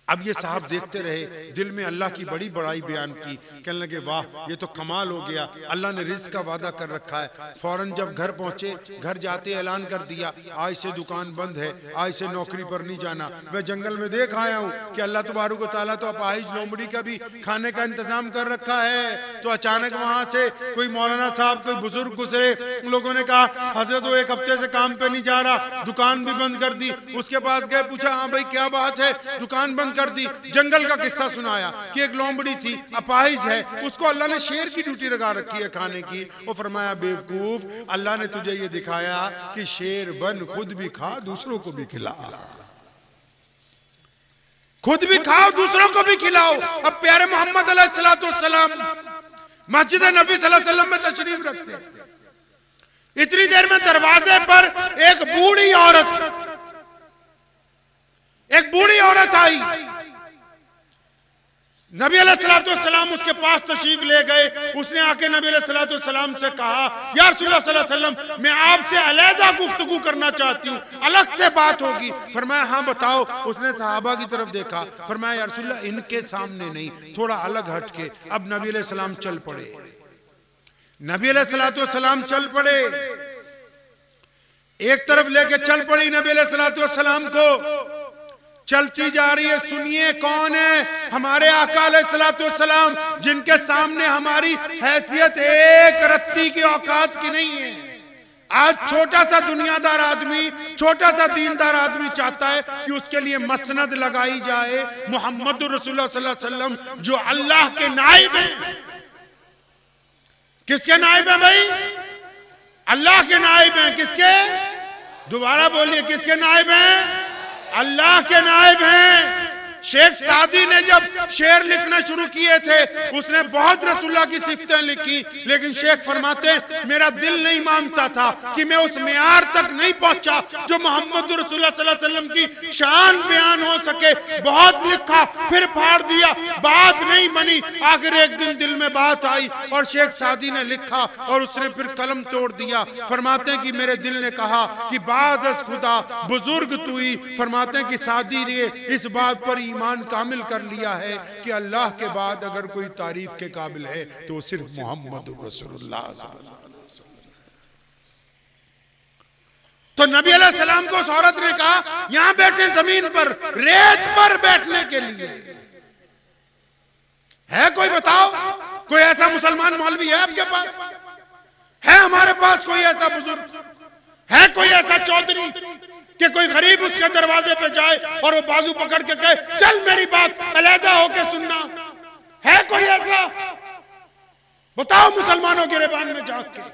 Speaker 1: अब ये साहब देखते रहे, दिल में अल्लाह की बड़ी बड़ाई बयान की, कहने लगे वाह ये तो कमाल हो गया, अल्लाह ने रिज़्क़ का वादा कर रखा है। फौरन जब घर पहुंचे, घर जाते ऐलान कर दिया आज से दुकान बंद है, आज से नौकरी पर नहीं जाना। मैं जंगल में देख आया हूँ कि अल्लाह तबारक व तआला तो अपाहिज लोमड़ी का भी खाने का इंतजाम कर रखा है। तो अचानक वहां से कोई मौलाना साहब, कोई बुजुर्ग गुजरे, लोगों ने कहा हजरत वो एक हफ्ते से काम पे नहीं जा रहा, दुकान भी बंद कर दी। उसके पास गए, पूछा हाँ भाई क्या बात है, दुकान बंद कर दी। जंगल का किस्सा सुनाया कि एक लोमड़ी थी, अपाहिज है, उसको अल्लाह ने शेर की ड्यूटी लगा रखी है खाने की। वो फरमाया बेवकूफ, अल्लाह ने तुझे ये दिखाया कि शेर बन, खुद भी खा, दूसरों को भी खिला, खुद भी खाओ, दूसरों को भी खिलाओ। अब प्यारे मोहम्मद अलैहिस्सलाम मस्जिद नबी सल्लल्लाहु अलैहि वसल्लम में तशरीफ रखते हैं। इतनी देर में दरवाजे पर एक बूढ़ी औरत आई। नबी अलैहिस्सलाम उसके पास तशरीफ ले गए। उसने आके नबी अलैहिस्सलाम से कहा या रसूलुल्लाह सल्लल्लाहु अलैहि वसल्लम, मैं आपसे अलहदा गुफ्तगू करना चाहती हूँ, अलग से बात होगी। फरमाया हाँ बताओ। उसने सहाबा की तरफ देखा, फरमाया या रसूलुल्लाह इनके सामने नहीं, थोड़ा अलग हटके। अब नबी अलैहिस्सलाम चल पड़े, नबी अलैहिस्सलाम चल पड़े, एक तरफ लेके चल पड़ी नबी अलैहिस्सलाम को, चलती जा रही है। सुनिए कौन है हमारे आका अलैहिस्सलाम, जिनके सामने हमारी हैसियत एक रत्ती की औकात की नहीं है। आज छोटा सा दुनियादार आदमी, छोटा सा दीनदार आदमी चाहता है कि उसके लिए मसनद लगाई जाए मोहम्मद रसूलुल्लाह सल्लल्लाहु अलैहि वसल्लम, जो अल्लाह के नाइब हैं। किसके नाइब हैं भाई? अल्लाह के नाइब हैं। किसके? दोबारा बोलिए, किसके नाइब हैं? अल्लाह के नाइब हैं। शेख सादी ने जब शेर लिखना शुरू किए थे, उसने बहुत रसूलुल्लाह की सिफतें लिखी, लेकिन शेख फरमाते हैं मेरा दिल नहीं मानता था कि मैं उस मेयार तक नहीं पहुंचा जो मोहम्मद रसूलुल्लाह सल्लल्लाहु अलैहि वसल्लम की शान बयान हो सके। बहुत लिखा, फिर फाड़ दिया, बात नहीं बनी। आखिर एक दिन दिल में बात आई और शेख सादी ने लिखा और उसने फिर कलम तोड़ दिया। फरमाते हैं कि मेरे दिल ने कहा कि बाद अज़ खुदा बुजुर्ग तू ही। फरमाते हैं कि सादी ने इस बात पर ईमान कामिल कर लिया है कि अल्लाह के बाद अगर कोई तारीफ के काबिल है तो सिर्फ मोहम्मद रसूलुल्लाह सल्लल्लाहु अलैहि वसल्लम। तो नबी अलैहि सलाम को उस औरत ने कहा यहां बैठे जमीन पर, रेत पर बैठने के लिए है कोई? बताओ, कोई ऐसा मुसलमान मौलवी है आपके पास? है हमारे पास कोई ऐसा बुजुर्ग? है कोई ऐसा चौधरी कि कोई गरीब उसके दरवाजे पे जाए और वो बाजू पकड़ के कहे चल मेरी बात अलहदा होके सुनना? है कोई ऐसा? बताओ मुसलमानों के गिरबान में जाग के।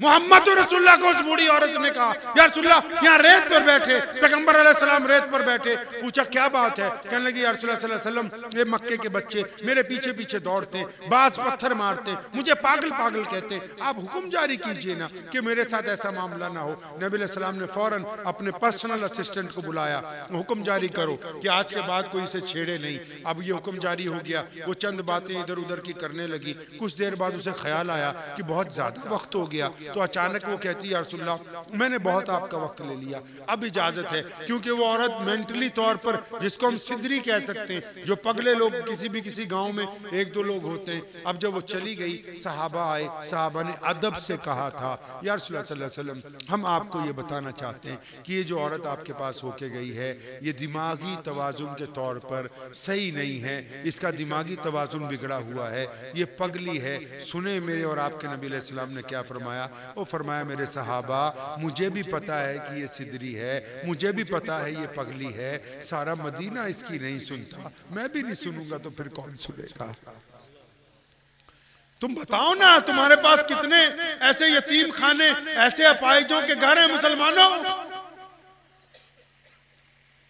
Speaker 1: मोहम्मद रसूलुल्लाह को उस बूढ़ी औरत ने कहा या रसूलुल्लाह यहाँ रेत पर बैठे, पैगंबर अलैहिस्सलाम रेत पर बैठे। पूछा क्या बात है? कहने लगी या रसूलुल्लाह सल्लल्लाहु अलैहि वसल्लम, ये मक्के के बच्चे मेरे पीछे पीछे दौड़ते, बाज पत्थर मारते, मुझे पागल पागल कहते, आप हुक्म जारी कीजिए ना कि मेरे साथ ऐसा मामला ना हो। नबी अलैहिस्सलाम ने फौरन अपने पर्सनल असिस्टेंट को बुलाया, हुक्म जारी करो कि आज के बाद कोई इसे छेड़े नहीं। अब ये हुक्म जारी हो गया। वो चंद बातें इधर उधर की करने लगी। कुछ देर बाद उसे ख्याल आया कि बहुत ज्यादा वक्त हो गया, तो अचानक वो कहती है या रसूलल्लाह मैंने बहुत आपका वक्त ले लिया, अब इजाजत है। क्योंकि वो औरत मेंटली तौर पर, जिसको हम सिदरी कह सकते हैं, जो पगले लोग किसी गांव में एक दो लोग होते हैं। अब जब वो चली गई, सहाबा आए, सहाबा ने अदब से कहा था या रसूलुल्लाह सल्लल्लाहु अलैहि वसल्लम, हम आपको ये बताना चाहते हैं कि ये जो औरत आपके पास होके गई है, ये दिमागी तवाजुन के तौर पर सही नहीं है, इसका दिमागी तवाजुन बिगड़ा हुआ है, ये पगली है। सुने मेरे और आपके नबी अलैहि सलाम ने क्या फरमाया वो फरमाया मेरे सहाबा, मुझे भी पता है कि ये सिदरी है, मुझे भी पता है ये पगली है, सारा मदीना इसकी नहीं सुनता, मैं भी नहीं सुनूंगा तो फिर कौन सुनेगा? तुम बताओ ना, तुम्हारे पास कितने ऐसे यतीम खाने, ऐसे अपाहिजों के घर हैं मुसलमानों,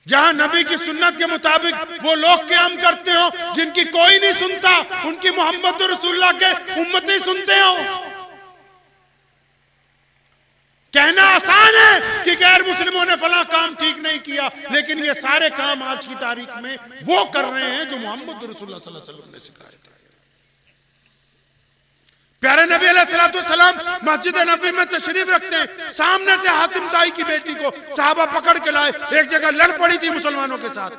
Speaker 1: जहां नबी की सुन्नत के मुताबिक वो लोग क़याम करते हो जिनकी कोई नहीं सुनता, उनकी मोहम्मद रसूलुल्लाह के उम्मती सुनते हो। कहना आसान है कि गैर मुस्लिमों ने फला काम ठीक नहीं किया, लेकिन ये सारे काम आज की तारीख में वो कर रहे हैं जो मोहम्मद रसूलुल्लाह सल्लल्लाहु अलैहि वसल्लम ने सिखाए थे। प्यारे नबी अलैहिस्सलाम मस्जिद नबी में तशरीफ रखते हैं, सामने से हातिम ताई की बेटी को सहाबा पकड़ के लाए, एक जगह लड़ पड़ी थी मुसलमानों के साथ,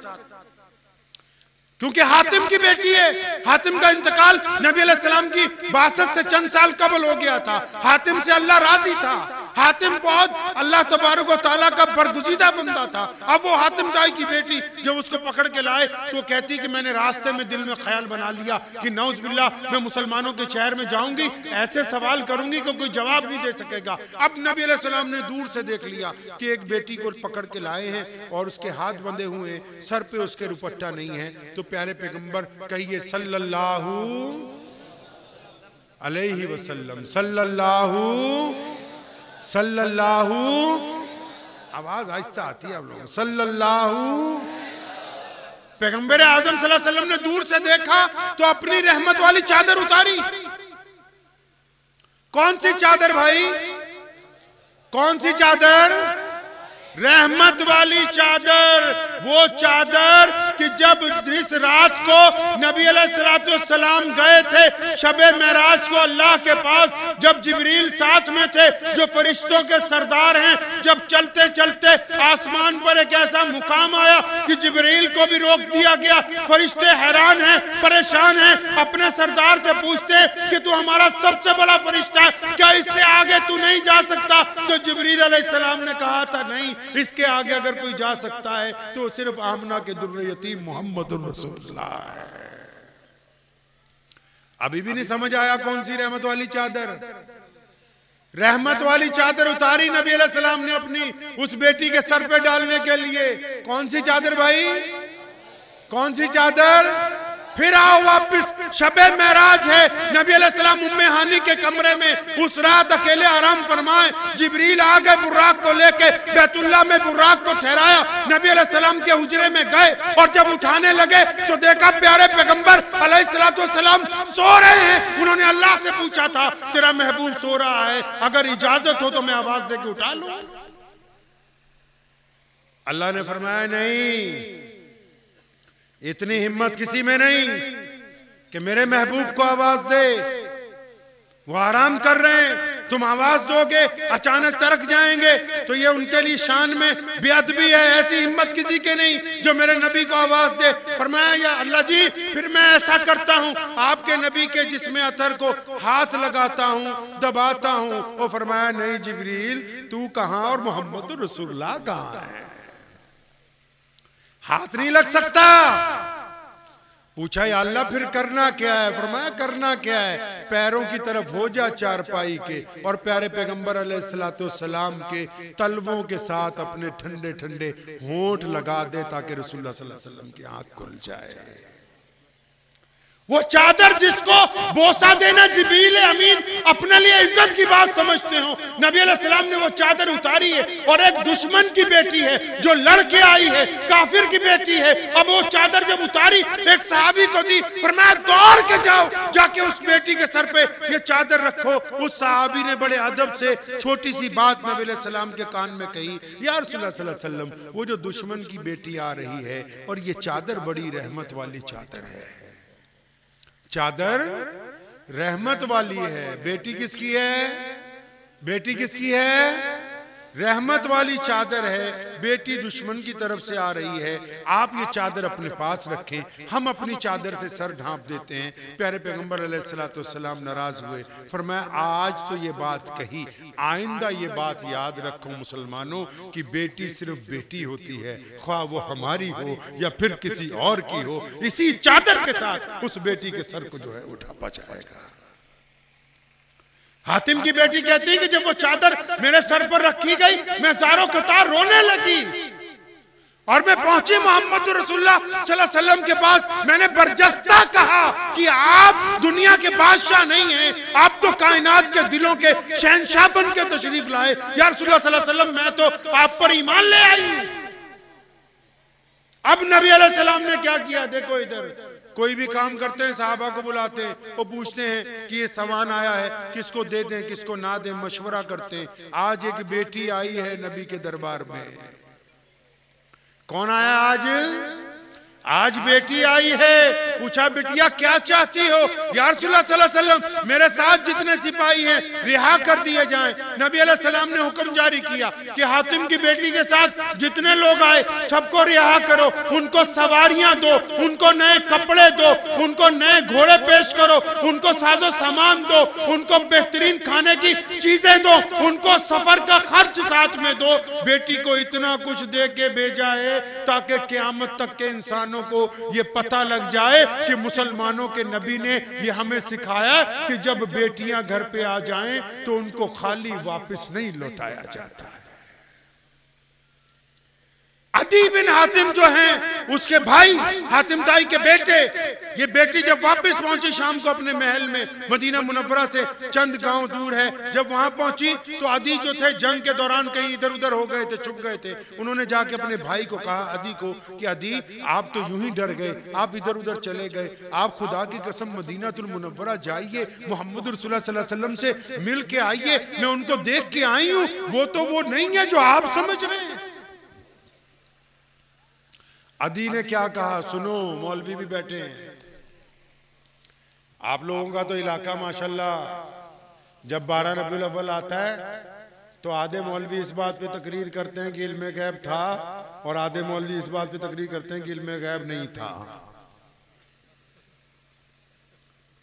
Speaker 1: क्योंकि हातिम की बेटी है। हातिम का इंतकाल नबी अलैहिस्सलाम की बासत से चंद साल कबल हो गया था। हातिम से अल्लाह राजी था, हातिम बहुत अल्लाह तबारक व तआला का बरगुज़ीदा बंदा था। अब वो हातिम ताई की बेटी जब उसको पकड़ के लाए तो कहती कि मैंने रास्ते में दिल में ख्याल बना लिया कि नौज़ुबिल्लाह मैं मुसलमानों के शहर में जाऊंगी, ऐसे सवाल करूंगी कि कोई जवाब नहीं दे सकेगा। अब नबी अलैहिस्सलाम ने दूर से देख लिया कि एक बेटी को पकड़ के लाए हैं और उसके हाथ बंधे हुए हैं, सर पे उसके दुपट्टा नहीं है। तो प्यारे पैगंबर कहिए सल्लल्लाहु अलैहि वसल्लम, सल्लल्लाहु, आवाज आहिस्ता आती है आप लोगों, सल्लल्लाहु। पैगंबर आजम सल्लल्लाहु अलैहि वसल्लम ने दूर से देखा तो अपनी रहमत वाली चादर उतारी। कौन सी चादर भाई? कौन सी चादर? रहमत वाली चादर। वो चादर कि जब जिस रात को नबी अलैहिस्सलाम गए थे शबे मेराज को अल्लाह के पास, जब जिब्रील साथ में थे जो फरिश्तों के सरदार हैं, जब चलते चलते आसमान पर एक ऐसा मुकाम आया कि जिब्रील को भी रोक दिया गया। फरिश्ते हैरान हैं, परेशान हैं, अपने सरदार से पूछते कि तू हमारा सबसे बड़ा फरिश्ता है, क्या इससे आगे तू नहीं जा सकता? तो जिब्रील अलैहिस्सलाम ने कहा था नहीं, इसके आगे अगर कोई जा सकता है तो सिर्फ आमना के दुर्र यतीम मोहम्मद रसूलुल्लाह है। अभी भी नहीं समझ आया कौन सी रहमत वाली चादर? रहमत वाली चादर उतारी नबी अलैहिस्सलाम ने अपनी उस बेटी के सर पे डालने के लिए। कौन सी चादर भाई? कौन सी चादर? फिर आओ वापस, शबे मेराज है, नबी अलैहिस्सलाम उम्मे हानी के कमरे में उस रात अकेले आराम फरमाए। जिब्रील आ गए बुर्राक को लेके, बैतुल्लाह में बुर्राक को ठहराया, नबी अलैहिस्सलाम के हुजरे में गए और जब उठाने लगे तो देखा प्यारे पैगंबर अलैहिस्सलाम सो रहे हैं। उन्होंने अल्लाह से पूछा था तेरा महबूब सो रहा है, अगर इजाजत हो तो मैं आवाज देके उठा लूं। अल्लाह ने फरमाया नहीं, इतनी हिम्मत किसी में नहीं कि मेरे महबूब को आवाज दे। वो आराम कर रहे हैं, तुम आवाज दोगे अचानक तरक जाएंगे तो ये उनके लिए शान में बेअदबी है। ऐसी हिम्मत किसी के नहीं जो मेरे नबी को आवाज दे। फरमाया या अल्लाह जी, फिर मैं ऐसा करता हूँ, आपके नबी के जिस्म अतर को हाथ लगाता हूँ, दबाता हूँ। वो फरमाया नहीं जिब्रील, तू कहाँ और मोहम्मद रसूलुल्लाह कहाँ है, हाथ नहीं लग सकता। पूछा या अल्लाह फिर करना क्या है? फरमाया करना क्या है, पैरों की तरफ हो जा चारपाई के और प्यारे पैगंबर अलैहिस्सलाम के तलवों के साथ अपने ठंडे ठंडे होंठ लगा दे ताकि रसूलुल्लाह सल्लल्लाहु अलैहि वसल्लम की आंख खुल जाए। वो चादर जिसको बोसा देना जिब्रील अमीन अपने लिए इज्जत की बात समझते हो, नबी अलैहिस्सलाम ने वो चादर उतारी है और एक दुश्मन की बेटी है जो लड़के आई है, काफिर की बेटी है। अब वो चादर जब उतारी एक सहाबी को दी, फरमाया दौड़ के जाओ, जाके उस बेटी के सर पे ये चादर रखो। उस सहाबी ने बड़े अदब से छोटी सी बात नबी अलैहिस्सलाम के कान में कही, या रसूलुल्लाह सल्लल्लाहु अलैहि वसल्लम, वो जो दुश्मन की बेटी आ रही है और ये चादर बड़ी रहमत वाली चादर है, चादर रहमत वाली है। बेटी किसकी है? बेटी किसकी है? रहमत वाली चादर है। बेटी दुश्मन की तरफ से आ रही है, आप ये चादर अपने पास रखें, हम अपनी चादर से सर ढांप देते हैं। प्यारे पैगंबर अलैहिस्सलाम नाराज हुए, फरमाया आज तो ये बात कही, आइंदा ये बात याद रखो मुसलमानों कि बेटी सिर्फ बेटी होती है, ख्वाह वो हमारी हो या फिर किसी और की हो, इसी चादर के साथ उस बेटी के सर को जो है उठापा जाएगा। हातिम की बेटी कहती कि जब वो चादर मेरे सर पर रखी गई, मैं ज़ारो कतार रोने लगी और मैं पहुंची मोहम्मद रसूलुल्लाह सल्लल्लाहु अलैहि वसल्लम के पास। मैंने बरजस्ता कहा कि आप दुनिया के बादशाह नहीं हैं, आप तो कायनात के दिलों के शहंशाह बन के तशरीफ लाए। या रसूलुल्लाह सल्लल्लाहु अलैहि वसल्लम, मैं तो आप पर ईमान ले आई हूं। अब नबी अलैहि सलाम ने क्या किया, देखो इधर कोई भी काम करते हैं, सहाबा को बुलाते हैं, वो पूछते हैं कि ये सामान आया है, किसको दे दें किसको ना दें, मशवरा करते हैं। आज एक बेटी आई है नबी के दरबार में। कौन आया आज बेटी आई है। पूछा, बिटिया क्या चाहती हो? या रसूलुल्लाह सल्लल्लाहु अलैहि वसल्लम, मेरे साथ जितने सिपाही हैं रिहा कर दिए जाएं। नबी अलैहि सलाम ने हुक्म जारी किया कि हातिम की बेटी के साथ जितने लोग आए सबको रिहा करो, उनको सवारियां दो, उनको नए कपड़े दो, उनको नए घोड़े पेश करो, उनको साजो सामान दो, उनको बेहतरीन खाने की चीजें दो, उनको सफर का खर्च साथ में दो। बेटी को इतना कुछ दे के भेजा है ताकि क़यामत तक के इंसान को ये पता लग जाए कि मुसलमानों के नबी ने ये हमें सिखाया कि जब बेटियां घर पे आ जाएं तो उनको खाली वापस नहीं लौटाया जाता है। अदी बिन हातिम जो हैं उसके भाई, हातिम ताई के बेटे, ये बेटी जब वापस पहुंची शाम को अपने महल में, मदीना मुनव्वरा से चंद गांव दूर है, जब वहां पहुंची तो अदी जो थे जंग के दौरान कहीं इधर उधर हो गए थे, छुप गए थे। उन्होंने जाके अपने भाई को कहा, अदी को, कि अदी आप तो यूं ही डर गए, आप इधर उधर चले गए, आप खुदा की कसम मदीनातुल मुनव्वरा जाइए, मोहम्मद रसूलुल्लाह सल्लल्लाहु अलैहि वसल्लम से मिल के आइए, मैं उनको देख के आई हूं, वो तो वो नहीं है जो आप समझ रहे हैं। अदी ने क्या कहा, सुनो, मौलवी भी बैठे हैं, आप लोगों का तो इलाका माशाल्लाह जब 12 रबीउल अव्वल आता है तो आधे मौलवी इस बात पे तकरीर करते हैं कि इल्मे गैब था और आधे मौलवी इस बात पे तकरीर करते हैं कि इल्मे गैब नहीं था।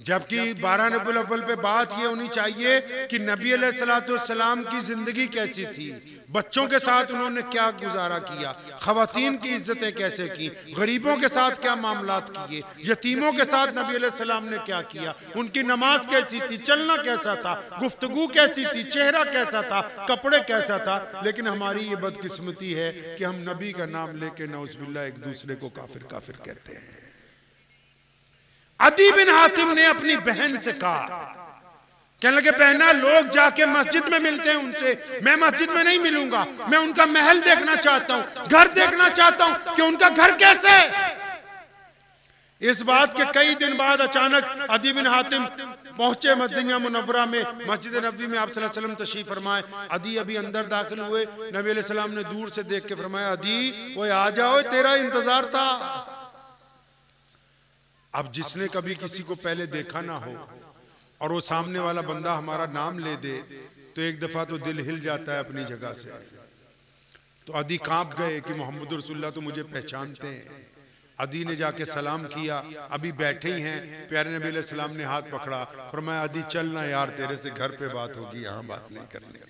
Speaker 1: जबकि 12 रबीउल अव्वल पे बात ये होनी चाहिए कि नबी अलैहिस्सलाम की जिंदगी कैसी थी, बच्चों के साथ उन्होंने क्या गुजारा किया, खवातीन की इज्जतें कैसे की, गरीबों के साथ क्या मामलात किए, यतीमों के साथ नबी अलैहिस्सलाम ने क्या किया, उनकी नमाज कैसी थी, चलना कैसा था, गुफ्तगू कैसी थी, चेहरा कैसा था, कपड़े कैसा था। लेकिन हमारी ये बदकिस्मती है कि हम नबी का नाम लेके नौज़ुबिल्लाह एक दूसरे को काफिर काफिर कहते हैं। अदी बिन हातिम ने अपनी बहन से कहा, कहने लगे, बहना लोग जाके मस्जिद में मिलते हैं उनसे, मैं मस्जिद में नहीं मिलूंगा, मैं उनका महल देखना चाहता हूं, घर देखना चाहता हूं कि उनका घर कैसे है। इस बात के कई दिन बाद अचानक अदी बिन हातिम पहुंचे मदीना मुनव्वरा में, मस्जिद नबवी में आप सल्लल्लाहु अलैहि वसल्लम तशरीफ फरमाए। अदी अभी अंदर दाखिल हुए, नबी अलैहि सलाम ने दूर से देख के फरमाया, अदी वो आ जाओ, तेरा इंतजार था। अब जिसने कभी किसी को पहले देखा ना हो और वो सामने वाला बंदा हमारा नाम ले दे तो एक दफा तो दिल हिल जाता है अपनी जगह से। तो अदी कांप गए कि मोहम्मद रसूलुल्लाह तो मुझे पहचानते हैं। अदी ने जाके सलाम किया, अभी बैठे ही हैं, प्यारे नबी अलैहि सलाम ने हाथ पकड़ा, फरमाया, अदी चलना यार, तेरे से घर पे बात होगी, यहाँ बात नहीं करनी।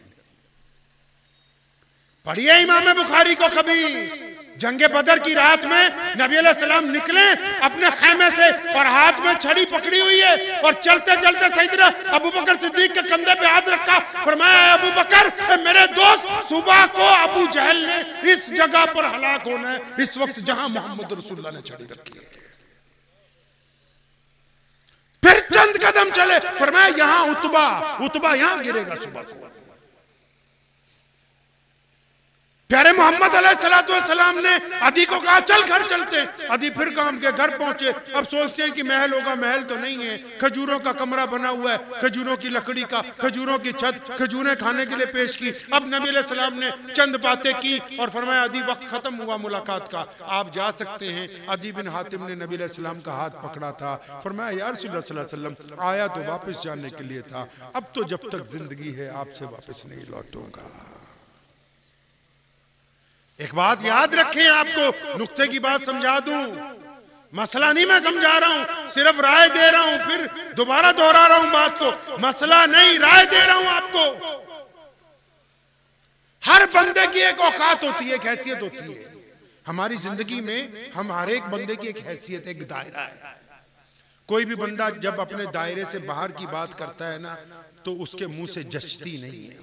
Speaker 1: पढ़िए इमाम बुखारी को, कभी जंगे बदर की रात में नबी अलैहि सलाम निकले अपने खैमे से और हाथ में छड़ी पकड़ी हुई है और चलते चलते सैयदना अबू बकर सिद्दीक के कंधे पे हाथ रखा, फरमाया, अबू बकर मेरे दोस्त, सुबह को अबू जहल ने इस जगह पर हलाक होना है, इस वक्त जहां मोहम्मद रसूलुल्लाह ने छड़ी रखी है। फिर चंद कदम चले, फरमाया, यहां उतबा यहां गिरेगा सुबह को। प्यारे मोहम्मद अलैहिस्सलाम ने अदी को कहा, चल घर चलते। अदी फिर काम के घर पहुंचे। अब सोचते हैं कि महल होगा, महल तो नहीं है, खजूरों का कमरा बना हुआ है, खजूरों की लकड़ी का, खजूरों की छत, खजूरें खाने के लिए पेश की। अब नबी अलैहिस्सलाम ने चंद बातें की और फरमाया, अदी वक्त खत्म हुआ मुलाकात का, आप जा सकते हैं। अदी बिन हातिम ने नबी अलैहिस्सलाम का हाथ पकड़ा था, फरमाया, या रसूलुल्लाह सल्लल्लाहु अलैहि वसल्लम, आया तो वापस जाने के लिए था, अब तो जब तक जिंदगी है आपसे वापस नहीं लौटूंगा। एक बात याद रखें, आपको नुक्ते की बात समझा दूं, मसला नहीं मैं समझा रहा हूं, सिर्फ राय दे रहा हूं, फिर दोबारा दोहरा रहा हूं बात को, मसला नहीं, राय दे रहा हूं आपको। हर बंदे की एक औकात होती है, एक हैसियत होती है। हमारी जिंदगी में हम हर एक बंदे की एक हैसियत, एक दायरा है। कोई भी बंदा जब अपने दायरे से बाहर की बात करता है ना, तो उसके मुंह से जचती नहीं है।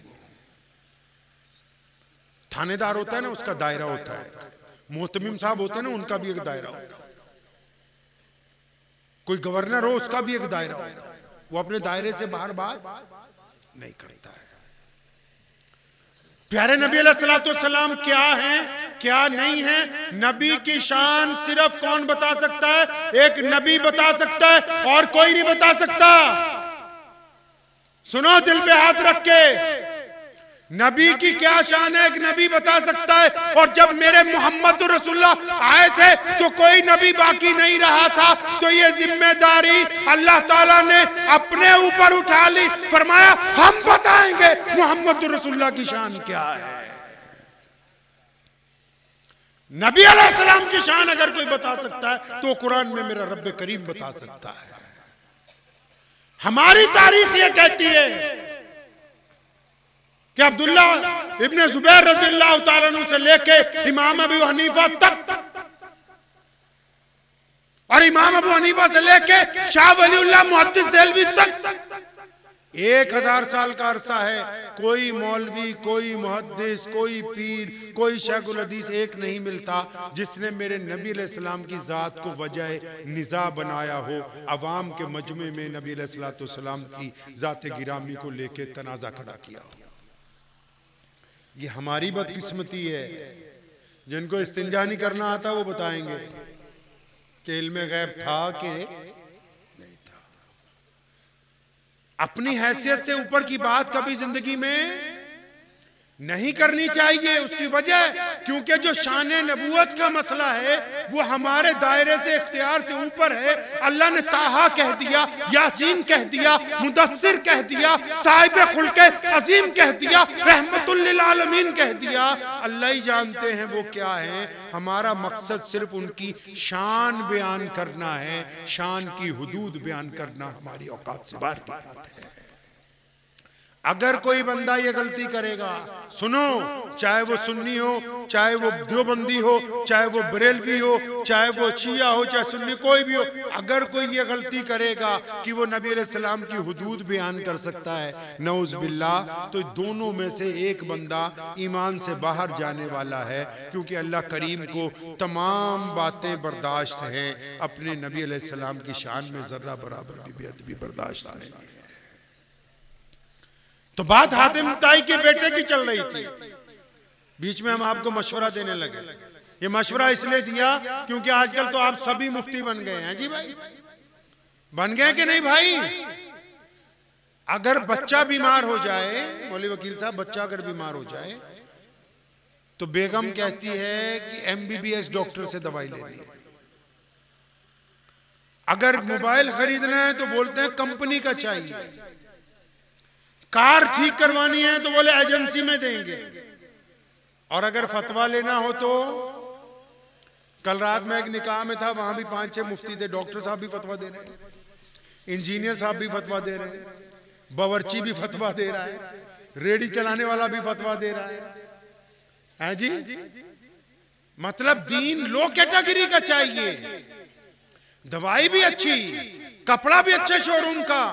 Speaker 1: थानेदार होता है ना, उसका दायरा होता है। मोहतमिम साहब होते हैं ना, उनका भी एक दायरा होता है। कोई गवर्नर हो, उसका भी एक दायरा होता है। वो अपने दायरे से बाहर बात नहीं करता है। प्यारे नबी अलैहिस्सलाम क्या है, क्या नहीं है, नबी की शान सिर्फ कौन बता सकता है? एक नबी बता सकता है, और कोई नहीं बता सकता। सुनो दिल पे हाथ रख के, नबी की क्या शान है, एक नबी बता सकता है। और जब मेरे मोहम्मद रसूलुल्लाह आए थे तो कोई नबी बाकी नहीं रहा था, तो ये जिम्मेदारी अल्लाह ताला ने अपने ऊपर उठा ली। फरमाया हम बताएंगे मोहम्मद रसूलुल्लाह की शान क्या है। नबी अलैहिस्सलाम की शान अगर कोई बता सकता है तो कुरान में मेरा रब्बे करीम बता सकता है। हमारी तारीख ये कहती है कि अब्दुल्ला इब्ने जुबैर रज़ियल्लाहु ताला अन्हु से लेके इमाम अबू हनीफा तक, और इमाम अबू हनीफा से लेके शाह वलीउल्लाह मुहद्दिस देहलवी तक 1000 साल का अरसा है। कोई मौलवी, कोई मुहद्दिस, कोई पीर, कोई शेखुल हदीस एक नहीं मिलता जिसने मेरे नबी अलैहिस्सलाम की जात को वजह निज़ा बनाया हो, अवाम के मजमे में नबी अलैहिस्सलाम की जात गिरामी को लेके तनाज़ा खड़ा किया हो। ये हमारी बदकिस्मती है। जिनको इस्तिंजा नहीं करना आता वो बताएंगे कि इल्मे गैब था कि नहीं था। अपनी हैसियत से ऊपर की बात कभी जिंदगी में नहीं करनी चाहिए। उसकी वजह, क्योंकि जो शान नबूवत का मसला है वो हमारे दायरे से, इख्तियार से ऊपर है। अल्लाह ने ताहा कह दिया, यासीन कह दिया, मुदस्सिर कह दिया, साहिब खुल्के अजीम कह दिया, रहमतुल लिल आलमीन कह दिया। अल्लाह ही जानते हैं वो क्या है। हमारा मकसद सिर्फ उनकी शान बयान करना है, शान की हुदूद बयान करना हमारी औकात से बाहर की बात है। अगर कोई बंदा ये गलती करेगा, सुनो, चाहे वो सुन्नी हो, चाहे वो देवबंदी हो, चाहे वो बरेलवी हो, चाहे वो शिया हो, चाहे सुन्नी, कोई भी हो, अगर कोई ये गलती करेगा कि वो नबी अलैहिस्सलाम की हुदूद बयान कर सकता है, नऊज बिल्लाह, तो दोनों में से एक बंदा ईमान से बाहर जाने वाला है। क्योंकि अल्लाह करीम को तमाम बातें बर्दाश्त हैं, अपने नबी अलैहिस्सलाम की शान में जर्रा बराबर भी बेअदबी बर्दाश्त नहीं है। तो बात हातिम ताई के बेटे की चल रही थी, बीच में हम आपको मशवरा देने लगे। ये मशवरा इसलिए दिया क्योंकि आजकल तो आप सभी मुफ्ती बन गए हैं। जी भाई, बन गए कि नहीं भाई? अगर बच्चा बीमार हो जाए, मौलवी वकील साहब, बच्चा अगर बीमार हो जाए तो बेगम कहती है कि MBBS डॉक्टर से दवाई लेनी है। अगर मोबाइल खरीदना है तो बोलते हैं कंपनी का चाहिए। कार ठीक करवानी है तो बोले एजेंसी में देंगे। और अगर फतवा लेना हो तो, कल रात में एक निकाह में था, वहां भी 5-6 मुफ्ती थे। डॉक्टर साहब भी फतवा दे रहे हैं, इंजीनियर साहब भी फतवा दे रहे हैं, बावर्ची भी फतवा दे रहा है, रेडी चलाने वाला भी फतवा दे रहा है जी। मतलब दीन लो कैटेगरी का चाहिए, दवाई भी अच्छी, कपड़ा भी अच्छे शोरूम का,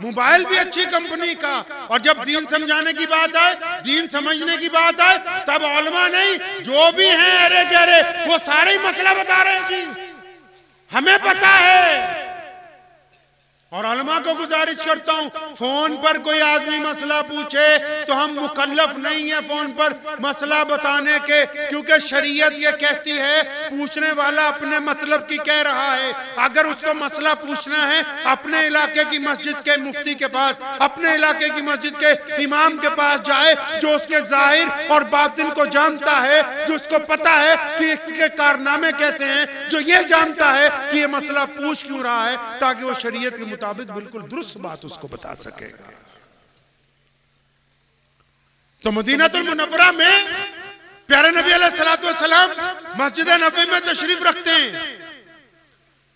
Speaker 1: मोबाइल भी अच्छी कंपनी का। और जब दीन समझाने की बात आए, दीन समझने की बात आए, तब उलमा नहीं, जो भी हैं अरे गहरे, वो सारे ही मसला बता रहे हैं जी, हमें पता है। और उलमा को गुजारिश करता हूं, फोन पर कोई आदमी मसला पूछे तो हम मुकल्लफ नहीं है फोन पर मसला बताने के, क्योंकि शरीयत ये कहती है पूछने वाला अपने मतलब की कह रहा है। अगर उसको मसला पूछना है अपने इलाके की मस्जिद के मुफ्ती के पास, अपने इलाके की मस्जिद के इमाम के पास जाए, जो उसके जाहिर और बातिन को जानता है, जो उसको पता है कि इसके कारनामे कैसे हैं, जो ये जानता है कि ये मसला पूछ क्यों रहा है, ताकि वो शरीयत के मुताबिक बिल्कुल दुरुस्त बात उसको बता सकेगा। तो मदीनातुल मुनव्वरा में प्यारे नबी अलैहिस्सलातु वस्सलाम मस्जिद नबवी में तशरीफ रखते हैं।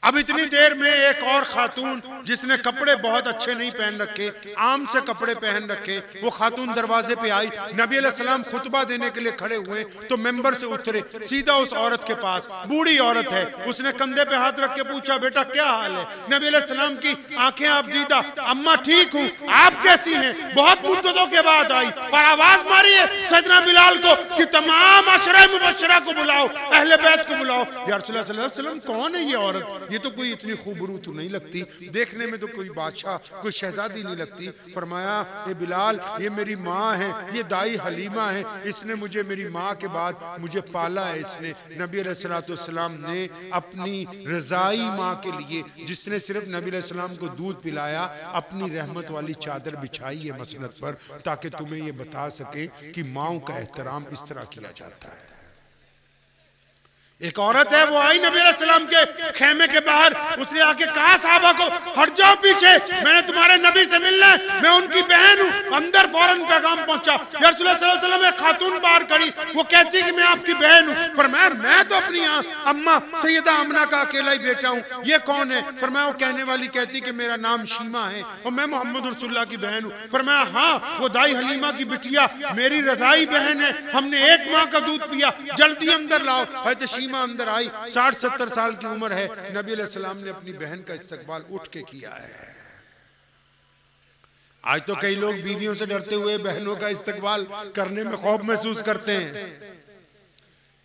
Speaker 1: अब इतनी देर में एक और खातून जिसने कपड़े बहुत अच्छे नहीं पहन रखे, आम से कपड़े पहन रखे, वो खातून दरवाजे पे आई। नबी अलैहिस्सलाम खुतबा देने के लिए खड़े हुए तो मेंबर से उतरे, सीधा उस औरत के पास, बूढ़ी औरत है, उसने कंधे पे हाथ रख के पूछा, बेटा क्या हाल है? नबी अलैहिस्सलाम की आंखें आबदीदा, अम्मा ठीक हूँ, आप कैसी हैं? बहुत मुद्दतों के बाद आई और आवाज मारी है सैयदना बिलाल को कि तमाम अशरा मुबशरा को बुलाओ, अहले बैत को बुलाओ। या रसूलुल्लाह सल्लल्लाहु अलैहि वसल्लम, कौन है ये औरत? ये तो कोई इतनी खूबरू तो नहीं लगती, देखने में तो कोई बादशाह, कोई शहजादी नहीं लगती। फरमाया, ये बिलाल, ये मेरी माँ है, ये दाई हलीमा है, इसने मुझे मेरी माँ के बाद मुझे पाला है। इसने नबी अलैहिस्सलाम ने अपनी रजाई माँ के लिए, जिसने सिर्फ नबी अलैहिस्सलाम को दूध पिलाया, अपनी रहमत वाली चादर बिछाई है मसनद पर, ताकि तुम्हें ये बता सके कि माँओं का एहतराम इस तरह किया जाता है। एक औरत है, वो आई नबी अलैहिस्सलाम के खेमे के बाहर, उसने आके कहा साहबा को, हट जाओ पीछे, मैंने तुम्हारे नबी से मिलना है, मैं उनकी बहन हूँ। अंदर फौरन पैगाम पहुंचा। या रसूलुल्लाह सल्लल्लाहु अलैहि वसल्लम, एक खातून बाहर खड़ी, वो कहती है कि मैं आपकी बहन हूँ। फरमाया, मैं तो अपनी अम्मा सैयदा आमना का अकेला ही बेटा हूँ, ये कौन है? फरमाया, वो कहने वाली कहती कि मेरा नाम शीमा है और मैं मोहम्मद रसूलुल्लाह की बहन हूँ। फरमाया, हाँ, वो दाई हलीमा की बिटिया मेरी रजाई बहन है, हमने एक माँ का दूध पिया, जल्दी अंदर लाओ। हज़रत अंदर आई, 60-70 साल की उम्र है। नबी अलैहिस्सलाम ने अपनी बहन का इस्तकबाल उठ के किया है। आज तो कई लोग बीवियों से डरते हुए बहनों का इस्तकबाल करने में खौफ महसूस करते हैं।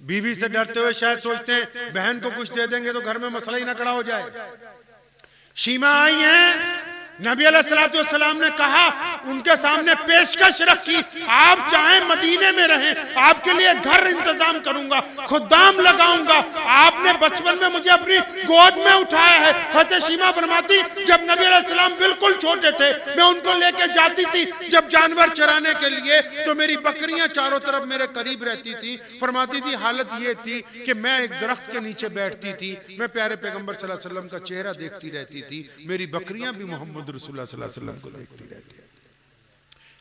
Speaker 1: बीवी से डरते हुए शायद सोचते हैं बहन को कुछ दे देंगे तो घर में मसला ही ना खड़ा हो जाए। शीमा आई है, नबी अलैहिस्सलाम ने कहा, उनके सामने पेशकश रखी, आप चाहे मदीने में रहें, आपके लिए घर इंतजाम करूंगा, खुदाम लगाऊंगा। आपने बचपन में मुझे अपनी गोद में उठाया है। हज़रत शीमा फरमाती, जब नबी अलैहिस्सलाम बिल्कुल छोटे थे, मैं उनको लेके जाती थी जब जानवर चराने के लिए, तो मेरी बकरियां चारों तरफ मेरे करीब रहती थी। फरमाती थी, हालत ये थी कि मैं एक दरख्त के नीचे बैठती थी, मैं प्यारे पैगंबर सल्लल्लाहु अलैहि वसल्लम का चेहरा देखती रहती थी, मेरी बकरियां भी मोहम्मद रसूलुल्लाह सल्लल्लाहु अलैहि वसल्लम को देखती रहती है।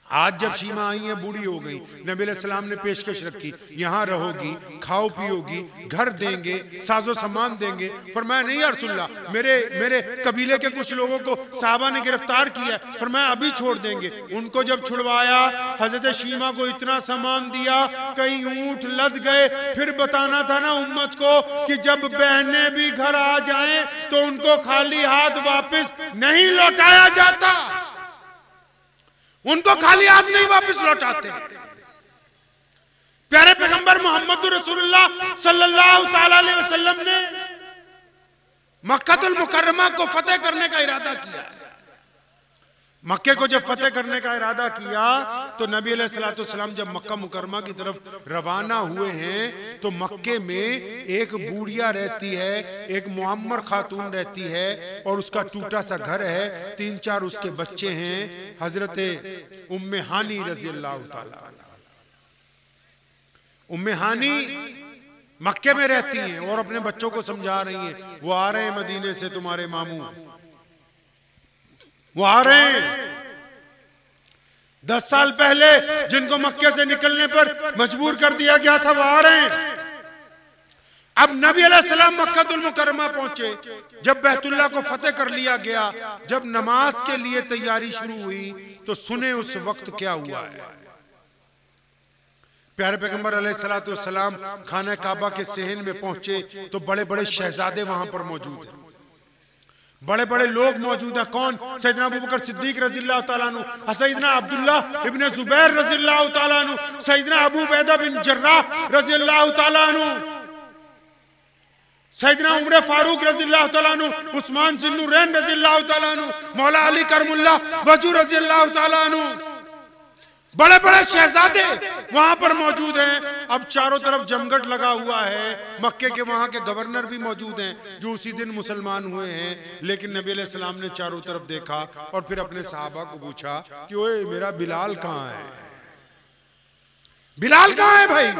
Speaker 1: आज जब शीमा आई है, बूढ़ी हो गई, नबी अलैहिस्सलाम ने पेशकश रखी, यहाँ रहोगी, खाओ पियोगी, घर देंगे, साजो सामान देंगे। फरमाया, नहीं या रसूलुल्लाह, मेरे कबीले के कुछ लोगों को साहबा ने गिरफ्तार किया। फरमाया, अभी छोड़ देंगे। उनको जब छुड़वाया, हजरत शीमा को इतना सामान दिया, कई ऊंट लद गए। फिर बताना था ना उम्मत को कि जब बहनें भी घर आ जाएं तो उनको खाली हाथ वापस नहीं लौटाया जाता, उनको खाली हाथ नहीं वापस लौटाते। प्यारे पैगंबर मोहम्मद रसूलुल्लाह सल्लल्लाहु ताला अलैहि वसल्लम ने मक्कातुल मुकर्रमा को फतेह करने का इरादा किया। मक्के को जब फतेह करने का इरादा किया तो नबी अलैहिस्सलाम जब मक्का मुकर्रमा की तरफ रवाना हुए हैं तो मक्के में एक बूढ़िया रहती है, एक मुअम्मर खातून रहती है और उसका टूटा सा घर है, 3-4 उसके बच्चे हैं। हजरत उम्मे हानी रजी अल्लाह ताला अन्हा, उम्मे हानी मक्के में रहती हैं और अपने बच्चों को समझा रही हैं, वो आ रहे हैं मदीने से तुम्हारे मामू, वो आ रहे हैं। 10 साल पहले जिनको मक्के से निकलने पर मजबूर कर दिया गया था, वो आ रहे हैं। अब नबी अलैहिस्सलाम मक्कातुल मुकर्रमा पहुंचे, जब बैतुल्लाह को फतेह कर लिया गया, जब नमाज के लिए तैयारी शुरू हुई तो सुने उस वक्त क्या हुआ है। प्यारे पैगंबर अलैहिस्सलाम खाना काबा के सहन में पहुंचे तो बड़े बड़े शहजादे वहां पर मौजूद हैं, बड़े बड़े लोग मौजूद हैं। कौन? सैयदना अबू बकर सिद्दीक रज़ियल्लाहु ताला अन्हु, सैयदना अब्दुल्लाह इब्न जुबैर रज़ियल्लाहु ताला अन्हु, सैयदना अबू उबैदा बिन जर्राह रज़ियल्लाहु ताला अन्हु, सैयदना उमर फारूक रज़ियल्लाहु ताला अन्हु, उस्मान ज़ुन्नुरैन रज़ियल्लाहु ताला अन्हु, मौला अली करमुल्लाह वजू रज़ियल्लाहु ताला अन्हु, बड़े बड़े शहजादे वहां पर मौजूद हैं। अब चारों तरफ जमघट लगा हुआ है, मक्के के वहां के गवर्नर भी मौजूद हैं जो उसी दिन मुसलमान हुए हैं। लेकिन नबी अलैहिस्सलाम ने चारों तरफ देखा और फिर अपने सहाबा को पूछा कि ओए मेरा बिलाल कहाँ है, बिलाल कहाँ है भाई?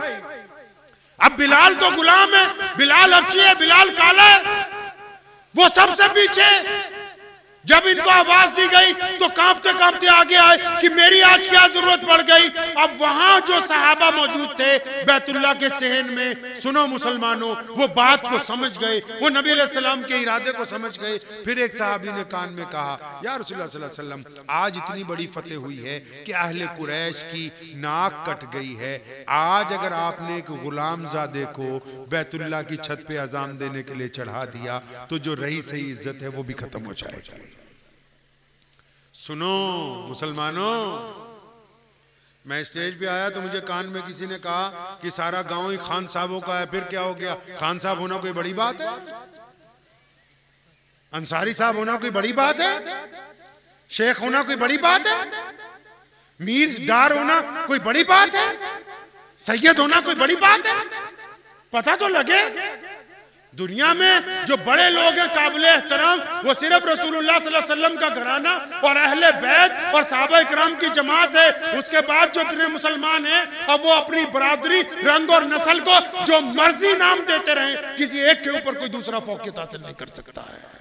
Speaker 1: अब बिलाल तो गुलाम है, बिलाल हबशी है, बिलाल काला है, वो सबसे पीछे जब इनको आवाज दी गई तो कांपते कांपते आगे आए कि मेरी आज क्या जरूरत पड़ गई। अब वहां जो सहाबा मौजूद थे बैतुल्लाह के सहन में, सुनो मुसलमानों, वो बात को समझ गए, वो नबी अलैहि सलाम के इरादे को समझ गए। फिर एक सहाबी ने कान में कहा, या रसूलुल्लाह सल्लल्लाहु अलैहि वसल्लम, आज इतनी बड़ी फतेह हुई है कि अहले कुरैश की नाक कट गई है। आज अगर आपने एक गुलाम ज़ादे को बैतुल्लाह की छत पे अजान देने के लिए चढ़ा दिया तो जो रही सही इज्जत है वो भी खत्म हो जाएगी। सुनो मुसलमानों, मैं स्टेज पे आया तो मुझे कान में किसी ने कहा कि सारा गांव ही खान साहबों का है। फिर क्या हो गया? खान साहब होना कोई बड़ी बात है? अंसारी साहब होना कोई बड़ी बात है? शेख होना कोई बड़ी बात है? मीर डार होना कोई बड़ी बात है? सैयद होना कोई बड़ी बात है? पता तो लगे। दुनिया में जो बड़े लोग हैं काबिले एहतराम, वो सिर्फ रसूलुल्लाह सल्लल्लाहु अलैहि वसल्लम का घराना और अहले बैत और सहाबा इकराम की जमात है। उसके बाद जो इतने मुसलमान हैं, अब वो अपनी बरादरी, रंग और नस्ल को जो मर्जी नाम देते रहे, किसी एक के ऊपर कोई दूसरा फौकियत हासिल नहीं कर सकता है।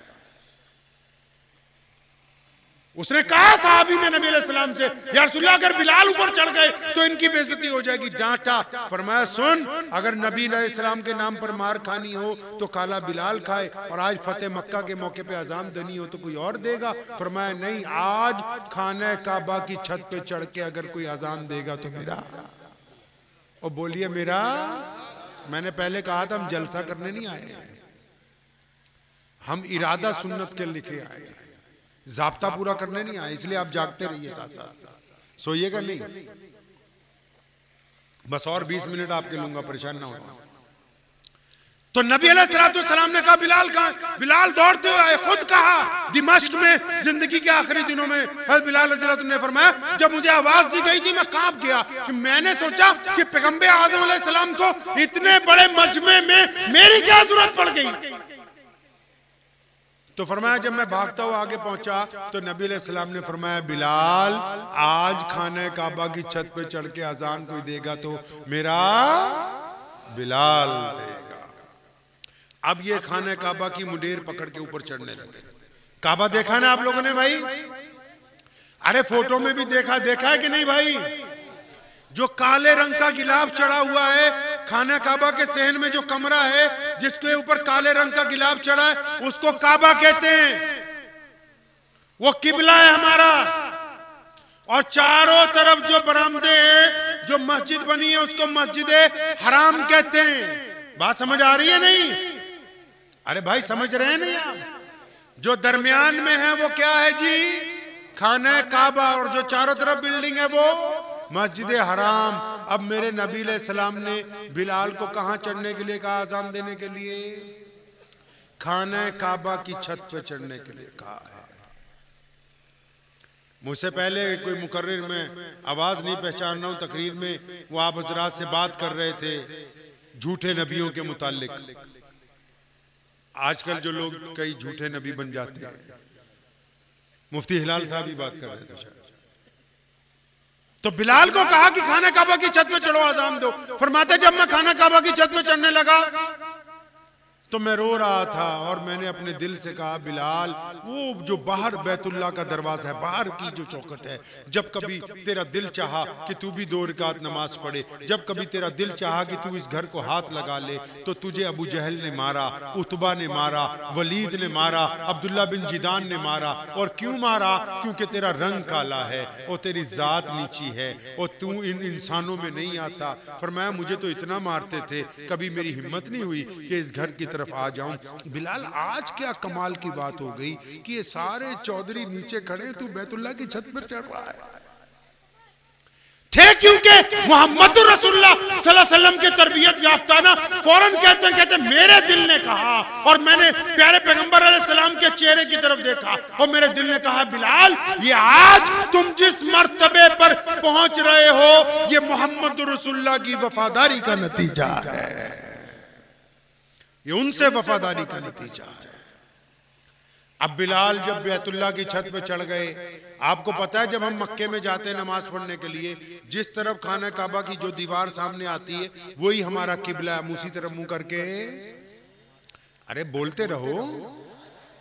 Speaker 1: उसने कहा साहबी ने नबी अलैहि सलाम से, या रसूलल्लाह अगर बिलाल ऊपर चढ़ गए तो इनकी बेइज्जती हो जाएगी। डांटा, फरमाया सुन, अगर नबी अलैहि सलाम के नाम पर मार खानी हो तो काला बिलाल खाए, और आज फतेह मक्का के मौके पे अजान देनी हो तो कोई और देगा। फरमाया नहीं, आज खाना काबा की छत पे चढ़ के अगर कोई अजान देगा तो मेरा। और बोलिए मेरा। मैंने पहले कहा था हम जलसा करने नहीं आए हैं, हम इरादा सुन्नत के लिखे आए हैं, जाब्ता पूरा करने नहीं आए। इसलिए आप जागते रहिए, साथ साथ सोइएगा नहीं। बस और 20 मिनट आपके लूंगा, परेशान ना होगा। तो नबी अलैहिस्सलाम ने कहा बिलाल कहां? बिलाल दौड़ते हुए आए। खुद कहा दिमाश्क में जिंदगी के आखिरी दिनों में हज़रत बिलाल रज़ियल्लाहु ने फरमाया, जब मुझे आवाज दी गई थी मैं कांप गया कि मैंने सोचा कि पैगंबर आज़म अलैहिस्सलाम को इतने बड़े मजमे में मेरी क्या जरूरत पड़ गई। तो फरमाया जब मैं भागता हुआ आगे पहुंचा तो नबी अलैहिस्सलाम ने फरमाया, बिलाल आज खाने काबा की छत पे चढ़ के अजान कोई देगा तो मेरा बिलाल देगा। अब ये खाने काबा की मुंडेर पकड़ के ऊपर चढ़ने लगे। काबा देखा ना आप लोगों ने भाई? अरे फोटो में भी देखा है कि नहीं भाई? जो काले रंग का गिलाफ चढ़ा हुआ है, खाना काबा के सहन में जो कमरा है जिसके ऊपर काले रंग का गिलाफ चढ़ा है, उसको काबा कहते हैं। वो किबला है हमारा। और चारों तरफ जो बरामदे हैं, जो मस्जिद बनी है, उसको मस्जिद हराम कहते हैं। बात समझ आ रही है नहीं? अरे भाई समझ रहे हैं नहीं आप? जो दरमियान में है वो क्या है जी? खाना काबा। और जो चारों तरफ बिल्डिंग है वो मस्जिद हराम। अब मेरे नबी अलैहिस्सलाम ने बिलाल को कहां चढ़ने के लिए कहा? अज़ान देने के लिए खाना काबा की छत पे चढ़ने के लिए कहा है। मुझसे पहले कोई मुकर्रिर, में आवाज नहीं पहचान रहा हूं, तकरीर में वो आप हजरात से बात कर रहे थे झूठे नबियों के मुतालिक। आजकल जो लोग कई झूठे नबी बन जाते हैं, मुफ्ती हिलाल साहब ही बात कर रहे थे। तो बिलाल को कहा कि खाना काबा की छत पे चढ़ो, अजान दो। फरमाते जब मैं खाना काबा की छत पे चढ़ने लगा तो मैं रो रहा था और मैंने अपने दिल से कहा, बिलाल वो जो बाहर बैतुल्लाह का दरवाजा है, बाहर की जो चौखट है, जब कभी तेरा दिल चाहा कि तू भी 2 रकात नमाज पढ़े, जब कभी तेरा दिल चाहा कि तू इस घर को हाथ लगा ले, तो तुझे अबू जहल ने मारा, उतबा ने मारा, वलीद ने मारा, अब्दुल्ला बिन जिदान ने मारा। और क्यों मारा? क्योंकि तेरा रंग काला है और तेरी जात नीची है और तू इन इंसानों में नहीं आता। फरमाया मुझे तो इतना मारते थे, कभी मेरी हिम्मत नहीं हुई कि इस घर की तरफ आ जाऊं। बिलाल आज क्या कमाल की बात हो गई कि ये सारे चौधरी नीचे खड़े, तू बैतुल्लाह की छत पर चढ़ रहा है। थे क्योंकि मोहम्मद रसूलुल्लाह सल्लल्लाहु अलैहि वसल्लम के तरबियत याफ्ता ना फौरन कहते मेरे दिल ने कहा, और मैंने प्यारे पैगंबर अलैहिस्सलाम के चेहरे की तरफ देखा और मेरे दिल ने कहा, बिलाल ये आज तुम जिस मर्तबे पर पहुंच रहे हो, ये मोहम्मद रसूलुल्लाह की वफादारी का नतीजा है। ये उनसे वफादारी का नतीजा है। अब बिलाल जब बैतुल्लाह की छत पे चढ़ गए, आपको पता है जब हम मक्के में जाते हैं नमाज पढ़ने के लिए, जिस तरफ खाना काबा की जो दीवार सामने आती है वही हमारा किबला है। उसी तरफ मुंह करके, अरे बोलते रहो,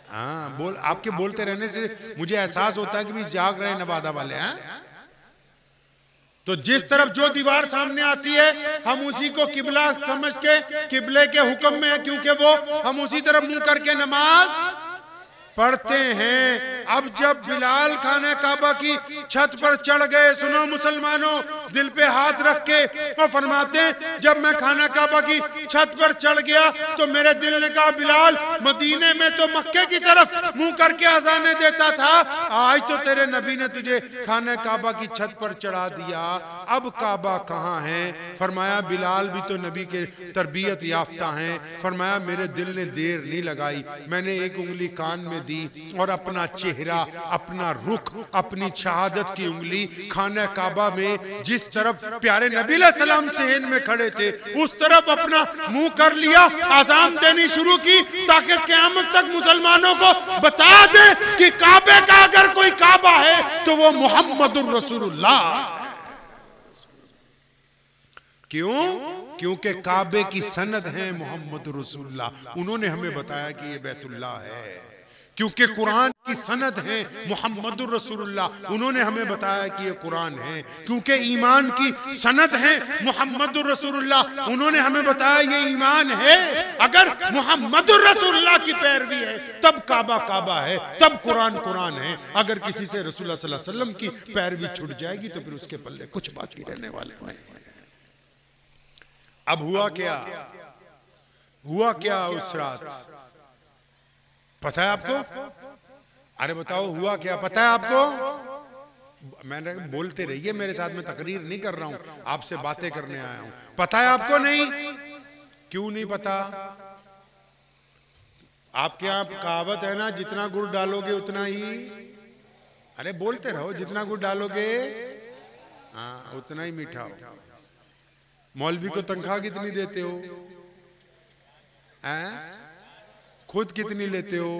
Speaker 1: हाँ, आपके बोलते रहने से मुझे एहसास होता है कि भी जाग रहे नवादा वाले हैं। तो जिस तरफ जो दीवार सामने आती है हम उसी को किबला समझ के किबले के हुक्म में है, क्योंकि वो हम उसी तरफ मुंह करके नमाज पढ़ते हैं। अब जब बिलाल खाने काबा की छत पर चढ़ गए, सुनो मुसलमानों, दिल पे हाथ रख के वो फरमाते हैं, जब मैं खाना काबा की छत पर चढ़ गया तो मेरे दिल ने कहा, बिलाल मदीने में तो मक्के की तरफ मुंह करके अजाने देता था, आज तो तेरे नबी ने तुझे खाने काबा की छत पर चढ़ा दिया, अब काबा कहाँ है? फरमाया बिलाल भी तो नबी के तरबियत याफ्ता हैं। फरमाया मेरे दिल ने देर नहीं लगाई, मैंने एक उंगली कान में दी और अपना चेहरा, अपना रुख, अपनी शहादत की उंगली खाना काबा में जिस तरफ प्यारे नबी सलाम सहन में खड़े थे उस तरफ अपना मुंह कर लिया, आजान देनी शुरू की ताकि क़यामत तक मुसलमानों को बता दे कि काबे का अगर कोई काबा है तो वो मोहम्मदुर रसूलुल्लाह। क्यों? क्योंकि काबे की सनद है मोहम्मद रसूलुल्लाह, उन्होंने हमें बताया कि ये बैतुल्लाह है। क्योंकि कुरान की सनद है मोहम्मद रसूलुल्लाह, उन्होंने हमें बताया कि ये कुरान है। क्योंकि ईमान की सनद है मोहम्मद रसूलुल्लाह, उन्होंने हमें बताया ये ईमान है। अगर मोहम्मद रसूलुल्लाह की पैरवी है तब काबा काबा है, तब कुरान कुरान है। अगर किसी से रसूलुल्लाह सल्लल्लाहु अलैहि वसल्लम की पैरवी छूट जाएगी तो फिर उसके पल्ले कुछ बाकी रहने वाले नहीं। अब हुआ क्या? हुआ क्या उस रात पता है आपको? अरे बताओ हुआ क्या, पता है आपको? मैंने बोलते रहिए मेरे साथ, में तकरीर नहीं कर रहा हूं, आपसे बातें करने आया हूं। पता है आपको? नहीं। क्यों नहीं पता? आपके यहाँ कहावत है ना, जितना गुड़ डालोगे उतना ही, अरे बोलते रहो, जितना गुड़ डालोगे हाँ उतना ही मीठा हो। मौलवी को तनख्वाह कितनी देते हो? खुद कितनी लेते हो?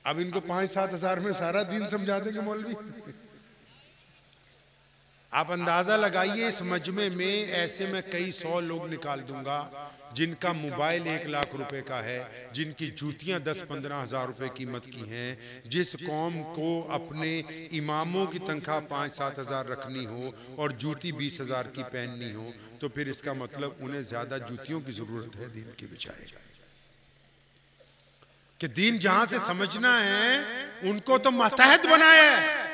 Speaker 1: अब इनको 5-7 हजार में सारा दिन समझा देंगे मौलवी। आप अंदाजा लगाइए, इस मजमे में ऐसे मैं कई 100 लोग निकाल दूंगा जिनका मोबाइल 1 लाख रुपए का है, जिनकी जूतियां 10-15 हजार रुपए कीमत की हैं। जिस कौम को अपने इमामों की तनख्वाह 5-7 हजार रखनी हो और जूती 20 हजार की पहननी हो, तो फिर इसका मतलब उन्हें ज्यादा जूतियों की जरूरत है दीन की बजाय। कि दीन जहां से समझना है उनको तो मातहत बनाया है,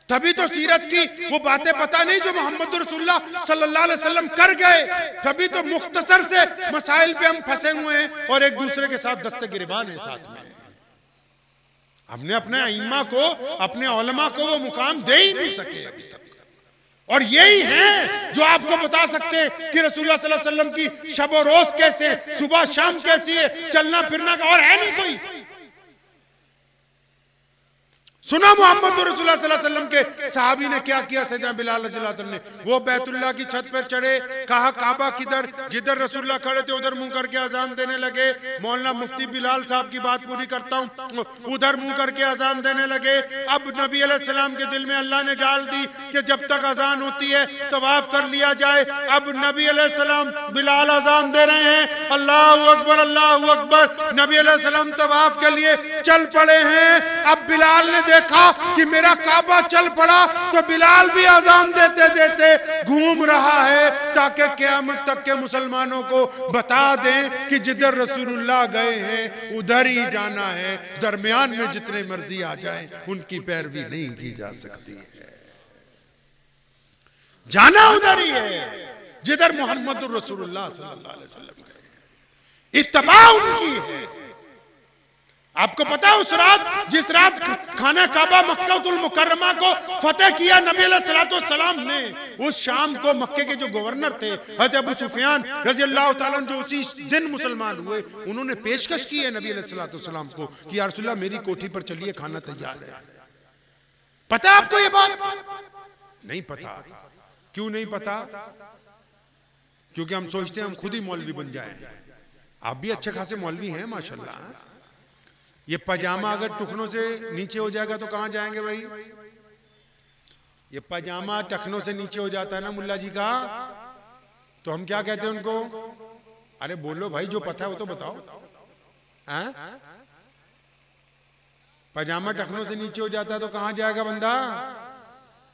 Speaker 1: तभी तो सीरत की वो बातें पता नहीं जो मोहम्मद रसूलुल्लाह सल्लल्लाहु अलैहि वसल्लम कर गए, तभी तो मुख्तसर से मसाइल पे हम फंसे हुए हैं और एक दूसरे के साथ दस्ते गिरबान है साथ में। हमने अपने अइम्मा को, अपने उलमा को वो मुकाम दे ही नहीं सके अभी तक। और यही है जो आपको बता सकते हैं कि रसूलुल्लाह सल्लल्लाहु अलैहि वसल्लम की शब और रोज कैसे, सुबह शाम कैसी है, चलना फिरना का और है नहीं कोई। सुना मोहम्मद रसूलुल्लाह सल्लल्लाहु अलैहि वसल्लम के सहाबी ने क्या किया? सैयदना बिलाल रज़ियल्लाहु अन्हु ने, वो बैतुल्लाह की छत पर चढ़े, कहा काबा किधर? जिधर रसूलुल्लाह खड़े थे उधर मुंह करके अजान देने लगे। मौलाना मुफ्ती बिलाल साहब की बात पूरी करता हूँ, उधर मुंह करके अजान देने लगे। अब नबी अलैहिस्सलाम के दिल में अल्लाह ने डाल दी कि जब तक अजान होती है तवाफ कर लिया जाए। अब नबी अलैहिस्सलाम, बिलाल अजान दे रहे हैं, अल्लाहु अकबर अल्लाहु अकबर, नबी अलैहिस्सलाम तवाफ के लिए चल पड़े हैं। अब बिलाल ने देखा कि मेरा काबा चल पड़ा तो बिलाल भी अजान देते देते घूम रहा है ताकि क़यामत तक के मुसलमानों को बता दें कि जिधर रसूलुल्लाह गए हैं उधर ही जाना है। दरमियान में जितने मर्जी आ जाएं उनकी पैरवी नहीं की जा सकती है, जाना उधर ही है जिधर मोहम्मद रसूलुल्लाह सल्लल्लाहु अलैहि वसल्लम गए, इत्तबा उनकी है। आपको पता है उस रात, जिस रात खाना काबा मक्कातुल मुकर्रमा को फतेह किया नबी अलैहिस्सलातु वस्सलाम ने, उस शाम को मक्के के जो गवर्नर थे हज़रत अबू सुफियान रज़ियल्लाहु ताला जो उसी दिन मुसलमान हुए, उन्होंने पेशकश की है नबी अलैहिस्सलातु वस्सलाम को कि या रसूलल्लाह मेरी कोठी पर चलिए, खाना तैयार है। पता है आपको ये बात? नहीं पता। क्यों नहीं पता? क्योंकि हम सोचते हैं हम खुद ही मौलवी बन जाएं। आप भी अच्छे खासे मौलवी हैं माशाल्लाह। ये पजामा अगर टखनों से नीचे हो जाएगा तो कहां जाएंगे भाई? ये पजामा टखनों से नीचे हो जाता है ना मुल्ला जी का, तो हम क्या कहते हैं उनको? अरे बोलो भाई, जो पता है वो तो बताओ। पजामा टखनों से नीचे हो जाता है तो कहां जाएगा बंदा?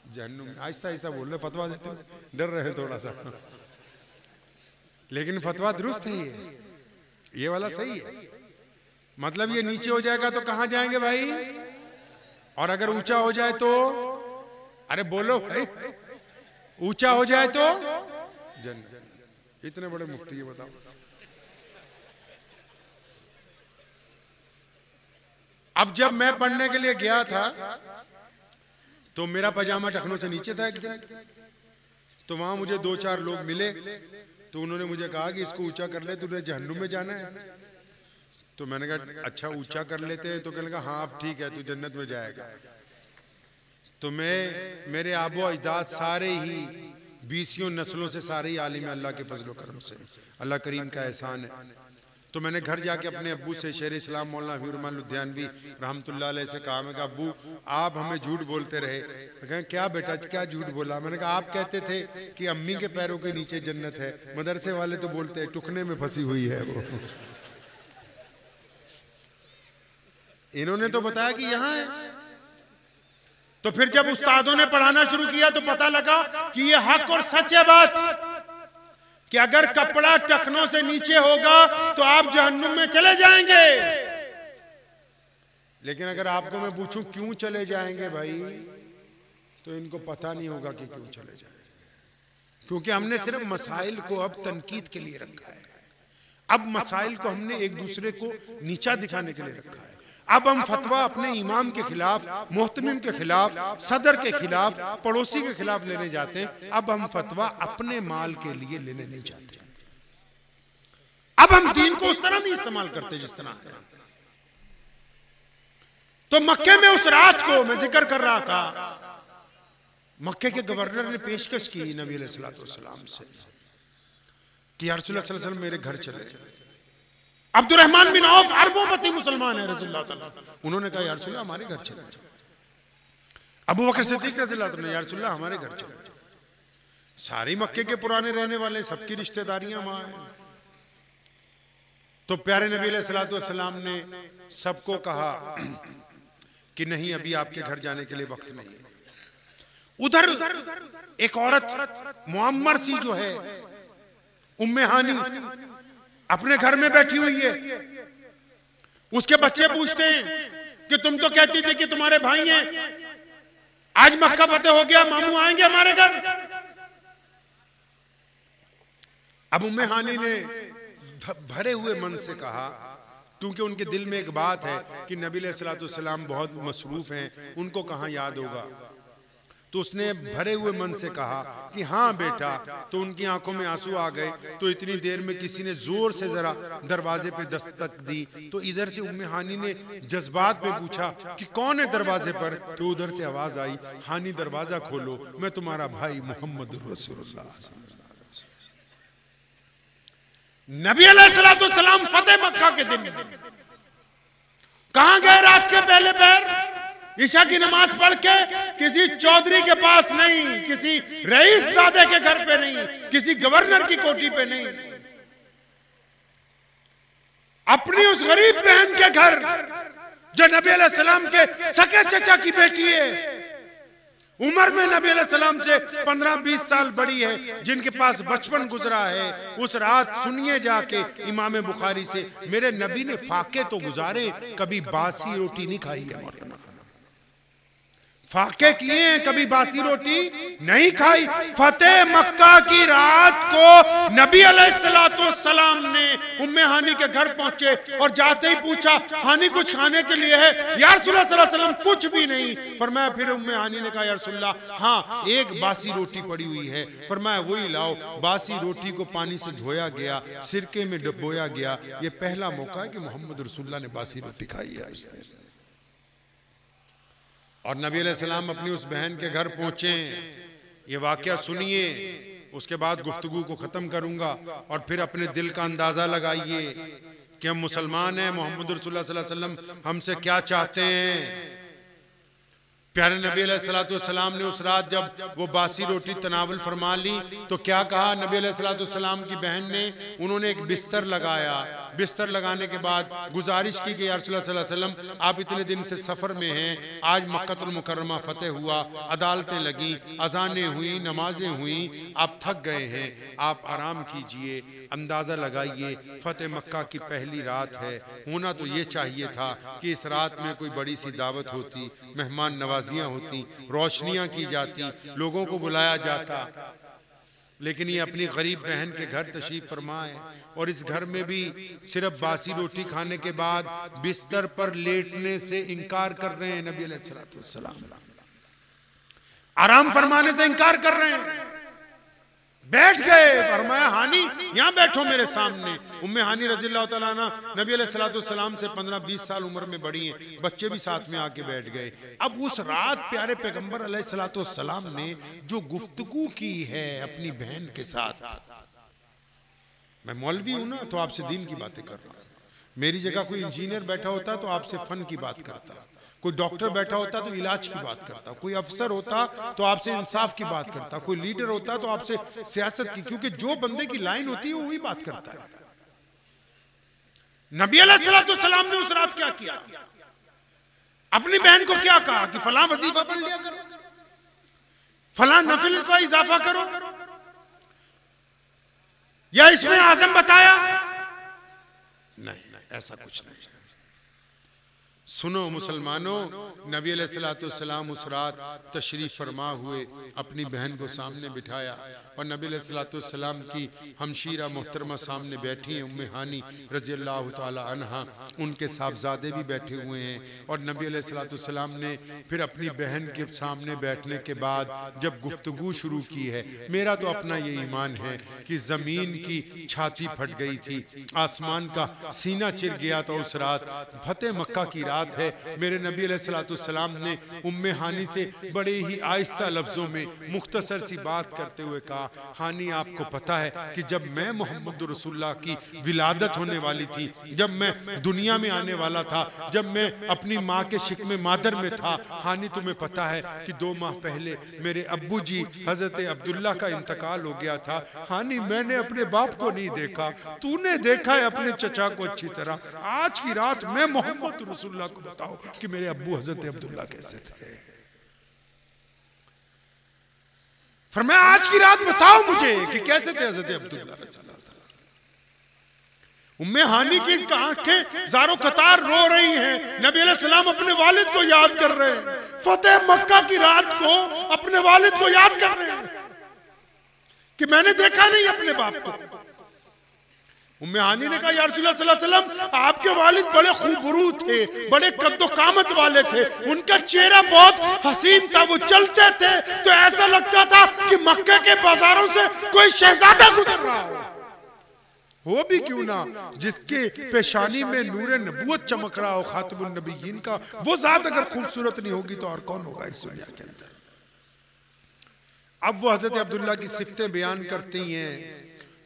Speaker 1: जहन्नुम में। आहिस्ता आहिस्ता बोल रहे, फतवा देते हो, डर रहे थोड़ा सा, लेकिन फतवा दुरुस्त है, ये वाला सही है। मतलब ये नीचे हो जाएगा तो कहां जाएंगे भाई? और अगर ऊंचा हो जाए तो? अरे बोलो भाई, ऊंचा हो जाए तो जन्नत। इतने बड़े मुफ्ती है, बताओ। अब जब मैं पढ़ने के लिए गया था तो मेरा पजामा टखनों से नीचे था एक दिन, तो वहां मुझे 2-4 लोग मिले, तो उन्होंने मुझे कहा कि इसको ऊंचा कर ले, तुझे जहन्नुम में जाना है। तो मैंने कहा अच्छा ऊंचा कर लेते हैं, तो कहने लगा हाँ अब ठीक है, तू जन्नत में जाएगा। तो मेरे आबो अजदाद सारे ही 20 नस्लों से सारे ही आलिम अल्लाह के फजलो करम से, अल्लाह करीम का एहसान है। तो मैंने घर जाके अपने अब्बू से, शेर इस्लाम मौलाना हफीजुर लुधियानवी रहमतुल्लाह अलैह से कहा, मैं कहा अब्बू आप हमें झूठ बोलते रहे। कहें क्या बेटा क्या झूठ बोला? मैंने कहा आप कहते थे कि अम्मी के पैरों के नीचे जन्नत है, मदरसे वाले तो बोलते हैं टुकने में फंसी हुई है वो। इन्होंने तो बताया कि यहाँ है। तो फिर जब उस्तादों ने पढ़ाना शुरू किया तो पता लगा कि ये हक और सच है बात कि अगर कपड़ा टखनों से नीचे होगा तो आप जहन्नुम में चले जाएंगे। लेकिन अगर आपको मैं पूछूं क्यों चले जाएंगे भाई, तो इनको पता नहीं होगा कि क्यों चले जाएंगे, क्योंकि हमने सिर्फ मसाइल को अब तनकीद के लिए रखा है। अब मसाइल को हमने एक दूसरे को नीचा दिखाने के लिए रखा है। अब हम फतवा अपने इमाम के खिलाफ, मोहतमिम के खिलाफ, सदर के खिलाफ, पड़ोसी के खिलाफ लेने जाते हैं। अब हम फतवा अपने माल के लिए लेने नहीं जाते। अब हम दीन को उस तरह नहीं इस्तेमाल करते जिस तरह है। तो मक्के में उस रात को मैं जिक्र कर रहा था, मक्के के गवर्नर ने पेशकश की नबी अलैहिस्सलातु वस्सलाम से कि या रसूलुल्लाह सल्लल्लाहु अलैहि वसल्लम मेरे घर चले। अब्दुर्रहमान बिन औफ अरबोपति मुसलमान है रज़ियल्लाहु ताला, उन्होंने कहा या रसूलल्लाह हमारे घर चले। अबू बकर सिद्दीक रज़ियल्लाहु ताला, या रसूलल्लाह हमारे घर चले। सारी मक्के के पुराने रहने वाले, सबकी रिश्तेदारियां वहां हैं। तो प्यारे नबी अलैहिस्सलातु वस्सलाम ने सबको कहा कि नहीं अभी आपके घर जाने के लिए वक्त नहीं है। उधर एक औरत मुअम्मर सी जो है, उम्मे हानी, अपने घर में बैठी हुई है। उसके बच्चे पूछते हैं कि तुम तो कहती थी कि तुम्हारे भाई हैं, आज मक्का फतेह हो गया, मामू आएंगे हमारे घर। अब उम्मे हानी ने भरे हुए मन से कहा, क्योंकि उनके दिल में एक बात है कि नबी अलैहिस्सलातु वस्सलाम बहुत मसरूफ हैं, उनको कहां याद होगा। तो उसने भरे हुए मन से कहा कि हाँ बेटा। तो उनकी आंखों में आंसू आ गए। तो इतनी देर में किसी ने जोर से जरा दरवाजे पे दस्तक दी। तो इधर से उम्मे हानी ने जज्बात में पूछा कि कौन है दरवाजे पर। तो उधर से आवाज आई, हानी दरवाजा खोलो, मैं तुम्हारा भाई मोहम्मद रसूलुल्लाह। नबी अलैहिस्सलातु वस्सलाम फतेह मक्का के दिन कहां गए? रात के पहले पहर ईशा की नमाज पढ़ के किसी चौधरी के पास नहीं, किसी रईस ज़ादे के घर पे नहीं, किसी गवर्नर की कोठी पे नहीं, अपनी उस गरीब बहन के घर जो नबी अलैहिस्सलाम के सके चचा की बेटी है, उम्र में नबी अलैहिस्सलाम से 15-20 साल बड़ी है, जिनके पास बचपन गुजरा है। उस रात सुनिए जाके इमाम बुखारी से, मेरे नबी ने फाके तो गुजारे, कभी बासी रोटी नहीं खाई है। मौलाना फाके किए हैं, कभी बासी रोटी नहीं खाई। फतेह मक्का की रात को नबी अलैहिस्सलातु वस्सलाम ने उम्मे हानी के घर पहुंचे और जाते ही पूछा, हानी कुछ खाने के लिए है? या रसूलुल्लाह सल्लल्लाहु अलैहि वसल्लम कुछ भी नहीं। फरमाया, फिर उम्मे हानी ने कहा, या रसूलुल्लाह हाँ एक बासी रोटी पड़ी हुई है। फरमाया वही लाओ। बासी रोटी को पानी से धोया गया, सिरके में डुबोया गया। ये पहला मौका है कि मोहम्मद रसूलुल्लाह ने बासी रोटी खाई है। और नबी अलैहिस्सलाम अपनी उस बहन के घर पहुंचे। ये वाकया सुनिए, उसके बाद गुफ्तगू को खत्म करूंगा और फिर अपने दिल का अंदाजा लगाइए कि हम मुसलमान हैं, मोहम्मद रसूलुल्लाह सल्लल्लाहु अलैहि वसल्लम हमसे क्या चाहते हैं। प्यारे नबी अलैहिस्सलाम ने उस रात जब वो बासी रोटी तनावुल फरमा ली तो क्या कहा नबी अलैहिस्सलाम की बहन ने, उन्होंने एक बिस्तर लगाया। बिस्तर लगाने के बाद गुजारिश की कि या रसूलुल्लाह सल्लल्लाहु अलैहि वसल्लम, आप इतने दिन से सफ़र में हैं, आज मक्कातुल मुकर्रमा फतेह हुआ, अदालतें लगी, अजानें हुई, नमाजें हुई, आप थक गए हैं, आप आराम कीजिए, अंदाज़ा लगाइए फतेह मक्का की पहली रात है, होना तो ये चाहिए था कि इस रात में कोई बड़ी सी दावत होती, मेहमान नवाजियाँ होती, रोशनियाँ की जाती, लोगों को बुलाया जाता, लेकिन ये अपनी गरीब बहन के घर तशरीफ फरमाए और इस घर में भी सिर्फ बासी रोटी खाने के बाद बिस्तर पर लेटने से इनकार कर रहे हैं। नबी अलैहिस्सलाम आराम फरमाने से इनकार कर रहे हैं। बैठ गए, फरमाया हानी यहाँ बैठो मेरे सामने। उम्मे हानी रज़ियल्लाहु तआला अन्हा नबी अलैहिस्सलाम से 15-20 साल उम्र में बड़ी हैं, बच्चे भी साथ में आके बैठ गए। अब उस रात प्यारे पैगंबर अलैहिस्सलाम ने जो गुफ्तगू की है अपनी बहन के साथ, मैं मौलवी हूं ना तो आपसे दीन की बातें कर रहा हूं, मेरी जगह कोई इंजीनियर बैठा होता तो आपसे फन की बात करता, कोई डॉक्टर बैठा होता तो इलाज की बात करता, कोई अफसर होता तो आपसे इंसाफ की बात करता, कोई लीडर होता तो आपसे सियासत की, क्योंकि जो बंदे की लाइन होती है वही बात करता है। नबी अलैहिस्सलाम ने उस रात क्या किया? अपनी बहन को क्या कहा कि फलां वजीफा पढ़ लिया करो, फलां नफिल का इजाफा करो, या इसमें आजम बताया? नहीं, ऐसा कुछ नहीं। सुनो मुसलमानों, नबी अलैहिस्सलाम उस रात तशरीफ फरमा हुए, अपनी बहन को सामने बिठाया और नबी अलैहिस्सलाम की हमशीरा मोहतरमा सामने बैठी हैं, उम्मे हानी रज़ियल्लाहु ताला अन्हा, उनके साहबजादे भी बैठे हुए हैं। और नबी अलैहिस्सलाम ने फिर अपनी बहन के सामने बैठने के बाद जब गुफ्तगू शुरू की है, मेरा तो अपना ये ईमान है कि ज़मीन की छाती फट गई थी, आसमान का सीना चिर गया था उस रात, फतेह मक्का की रात है। मेरे नबी अलैहिस्सलाम ने उम्मे हानी से बड़े ही आहिस्ता लफ्जों में मुख्तसर सी बात करते हुए कहा, हानी आपको पता है कि जब मैं मोहम्मद रसूलुल्लाह की विलादत होने वाली थी, जब मैं दुनिया में आने वाला था, जब मैं अपनी माँ के शिकमे मादर में था, हानी तुम्हें पता है कि 2 माह पहले मेरे अब्बू जी हजरत अब्दुल्ला का इंतकाल हो गया था। हानी मैंने अपने बाप को नहीं देखा, तूने देखा है अपने चचा को अच्छी तरह। आज की रात मैं मोहम्मद रसूलुल्लाह को बताओ कि मेरे अब्बू हजरत अब्दुल्ला कैसे थे। फरमाया आज की रात बताओ मुझे कि कैसे थे हजरत अब्दुल्ला। उम्मे हानी की आंखें ज़ारो कतार रो रही हैं। नबी अलैहिस्सलाम अपने वालिद को याद कर रहे हैं, फतेह मक्का की रात को अपने वालिद को याद कर रहे हैं कि मैंने देखा नहीं अपने बाप को। उम्मे हानी ने कहा या रसूलुल्लाह सल्लल्लाहु अलैहि वसल्लम, आपके वालिद बड़े खूबरू थे, बड़े कद्दो कामत वाले थे, उनका चेहरा बहुत हसीन था, वो चलते थे तो ऐसा लगता था कि मक्के के बाजारों से कोई शहजादा गुजर रहा हो भी क्यों ना, जिसके पेशानी में नूरे नबूवत चमक रहा हो, खातिमुन नबिय्यीन का वो जात अगर खूबसूरत नहीं होगी तो और कौन होगा इस दुनिया के अंदर। अब वो हजरत अब्दुल्ला की सिफतें बयान करती हैं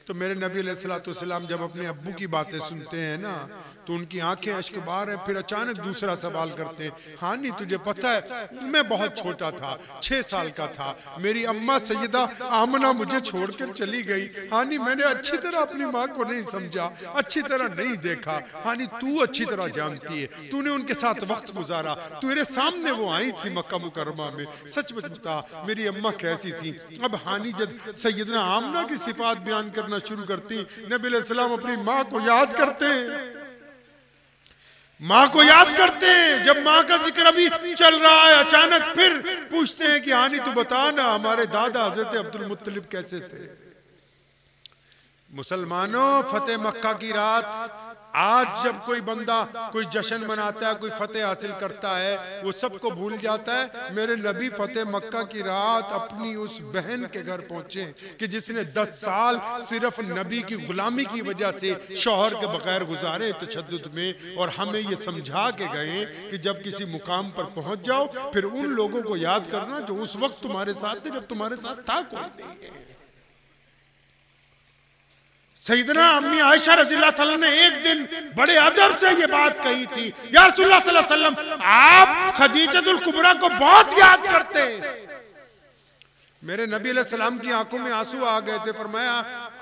Speaker 1: तो मेरे नबी अलैहिस्सलाम जब अपने अब्बू की बातें सुनते हैं ना तो उनकी आंखें अश्क बार हैं। फिर अचानक दूसरा सवाल करते हैं, हानी तुझे पता है मैं बहुत छोटा था, 6 साल का था, मेरी अम्मा सैयदा आमना मुझे छोड़कर चली गई। हानी मैंने अच्छी तरह अपनी माँ को नहीं समझा, अच्छी तरह नहीं देखा। हानी तू अच्छी तरह जानती है, तूने उनके साथ वक्त गुजारा, तेरे सामने वो आई थी मक्का मुकर्रमा में, सच बता मेरी अम्मा कैसी थी। अब हानी जब सैयदना आमना की सिफात बयान करना शुरू करती, नबी अलैहिस्सलाम अपनी माँ को याद करते हैं, माँ को याद करते हैं। जब माँ का जिक्र अभी चल रहा है अचानक फिर पूछते हैं कि हानी तू बता ना हमारे दादा हजरत अब्दुल मुत्तलिब कैसे थे। मुसलमानों, फतेह मक्का की रात, आज जब कोई बंदा कोई जश्न मनाता है, कोई फतेह हासिल करता है, वो सबको भूल जाता है। मेरे नबी फतेह मक्का की रात अपनी उस बहन के घर पहुंचे कि जिसने 10 साल सिर्फ नबी की गुलामी की वजह से शौहर के बगैर गुजारे तशद्दुद में, और हमें ये समझा के गए कि जब किसी मुकाम पर पहुंच जाओ फिर उन लोगों को याद करना जो उस वक्त तुम्हारे साथ थे जब तुम्हारे साथ था कोई नहीं है। सैयदना अम्मी आयशा रज़ियल्लाहु ताला ने एक दिन बड़े अदब से ये बात कही थी, या रसूलुल्लाह सल्लल्लाहु अलैहि वसल्लम, आप खदीजतुल कुबरा को बहुत याद करते। मेरे नबी अलैहिस्सलाम की आंखों में आंसू आ गए थे। फरमाया,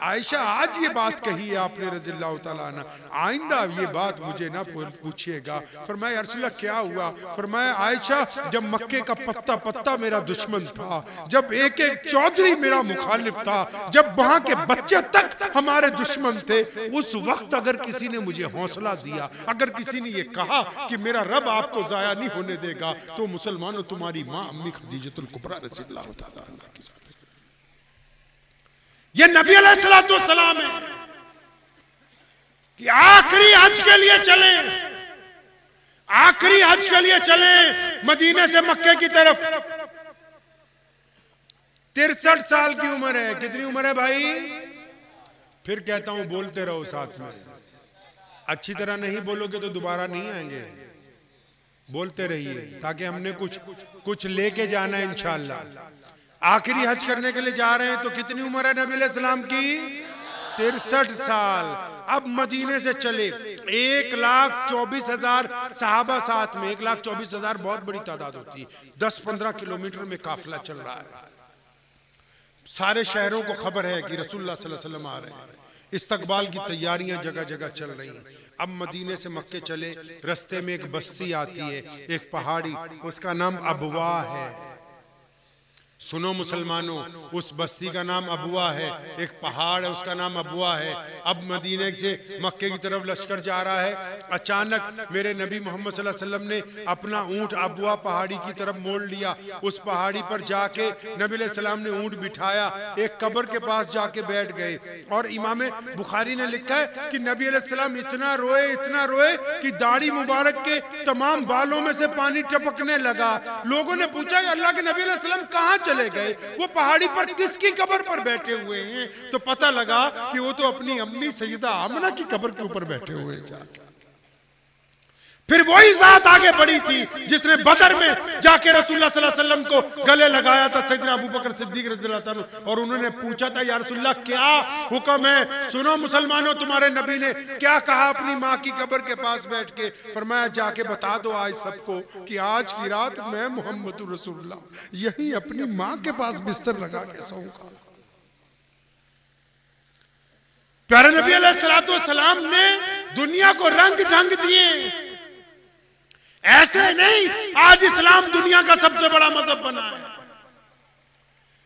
Speaker 1: आयशा आज ये बात कही है आपने रज़ियल्लाहु ताला अन्हा, आइंदा ये बात मुझे ना पूछिएगा। फरमाया, या रसूलल्लाह क्या हुआ? फरमाया, आयशा जब मक्के का पत्ता पत्ता मेरा दुश्मन था, जब एक एक चौधरी मेरा मुखालिफ था, जब वहां के बच्चे तक हमारे दुश्मन थे, उस वक्त अगर किसी ने मुझे हौसला दिया, अगर किसी ने ये कहा कि मेरा रब आपको जाया नहीं होने देगा, तो मुसलमानों तुम्हारी मां अम्मी खदीजतुल कुबरा रज़ियल्लाहु ताला अन्हा के साथ। ये नबी अलैहिस्सलातु वस्सलाम है कि आखिरी हज के लिए चले, आखिरी हज के लिए चले मदीने से मक्के की तरफ। 63 साल की उम्र है। कितनी उम्र है भाई? फिर कहता हूं बोलते रहो साथ में, अच्छी तरह नहीं बोलोगे तो दोबारा नहीं आएंगे। बोलते रहिए ताकि हमने कुछ लेके जाना है इंशाअल्लाह। आखिरी हज करने के लिए जा रहे हैं। तो कितनी उम्र है नबी अलैहिस्सलाम की? 63 साल। अब मदीने से चले, 1,24,000 सहाबा साथ में। 1,24,000 बहुत बड़ी तादाद होती है। 10-15 किलोमीटर में काफिला चल रहा है। सारे शहरों को खबर है कि रसूलुल्लाह सल्लल्लाहु अलैहि वसल्लम आ रहे हैं। इस्तकबाल की तैयारियां जगह जगह चल रही हैं। अब मदीने से मक्के चले, रस्ते में एक बस्ती आती है, एक पहाड़ी, उसका नाम अबवा है। सुनो मुसलमानों, उस बस्ती का नाम अबवा है। एक पहाड़ है, उसका नाम अबवा है। अब मदीने से मक्के की तरफ लश्कर जा रहा है। अचानक मेरे नबी मोहम्मद सल्लल्लाहु अलैहि वसल्लम ने अपना ऊंट अबवा पहाड़ी की तरफ मोड़ लिया। उस पहाड़ी पर जाके नबी अलैहि सलाम ने ऊंट बिठाया, एक कब्र के पास जाके बैठ गए। और इमाम बुखारी ने लिखा है कि नबी अलैहि सलाम इतना रोए कि दाढ़ी मुबारक के तमाम बालों में से पानी टपकने लगा। लोगों ने पूछा, अल्लाह के नबी अलैहि सलाम कहां चले गए? वो पहाड़ी पर किसकी कब्र पर बैठे हुए हैं? तो पता लगा कि वो तो अपनी अम्मी सैयदा आमना की कब्र के ऊपर बैठे हुए हैं जाके। फिर वही जात आगे बढ़ी थी जिसने बदर में जाके रसूलुल्लाह सल्लल्लाहु अलैहि वसल्लम को गले लगाया था, सैयदना अबू बकर सिद्दीक रज़ियल्लाहु अन्हु। और उन्होंने पूछा था, या रसूलुल्लाह क्या हुक्म है? सुनो मुसलमानों, तुम्हारे नबी ने क्या कहा अपनी माँ की कब्र के पास बैठ के? फरमाया, जाके बता दो आज सबको कि आज की रात मैं मोहम्मद रसूलुल्लाह यही अपनी माँ के पास बिस्तर लगा के सोऊंगा। प्यारे नबी अलैहिस्सलातु वस्सलाम ने दुनिया को रंग ढंग दिए। ऐसे नहीं, आज इस्लाम दुनिया का सबसे बड़ा मजहब बना है।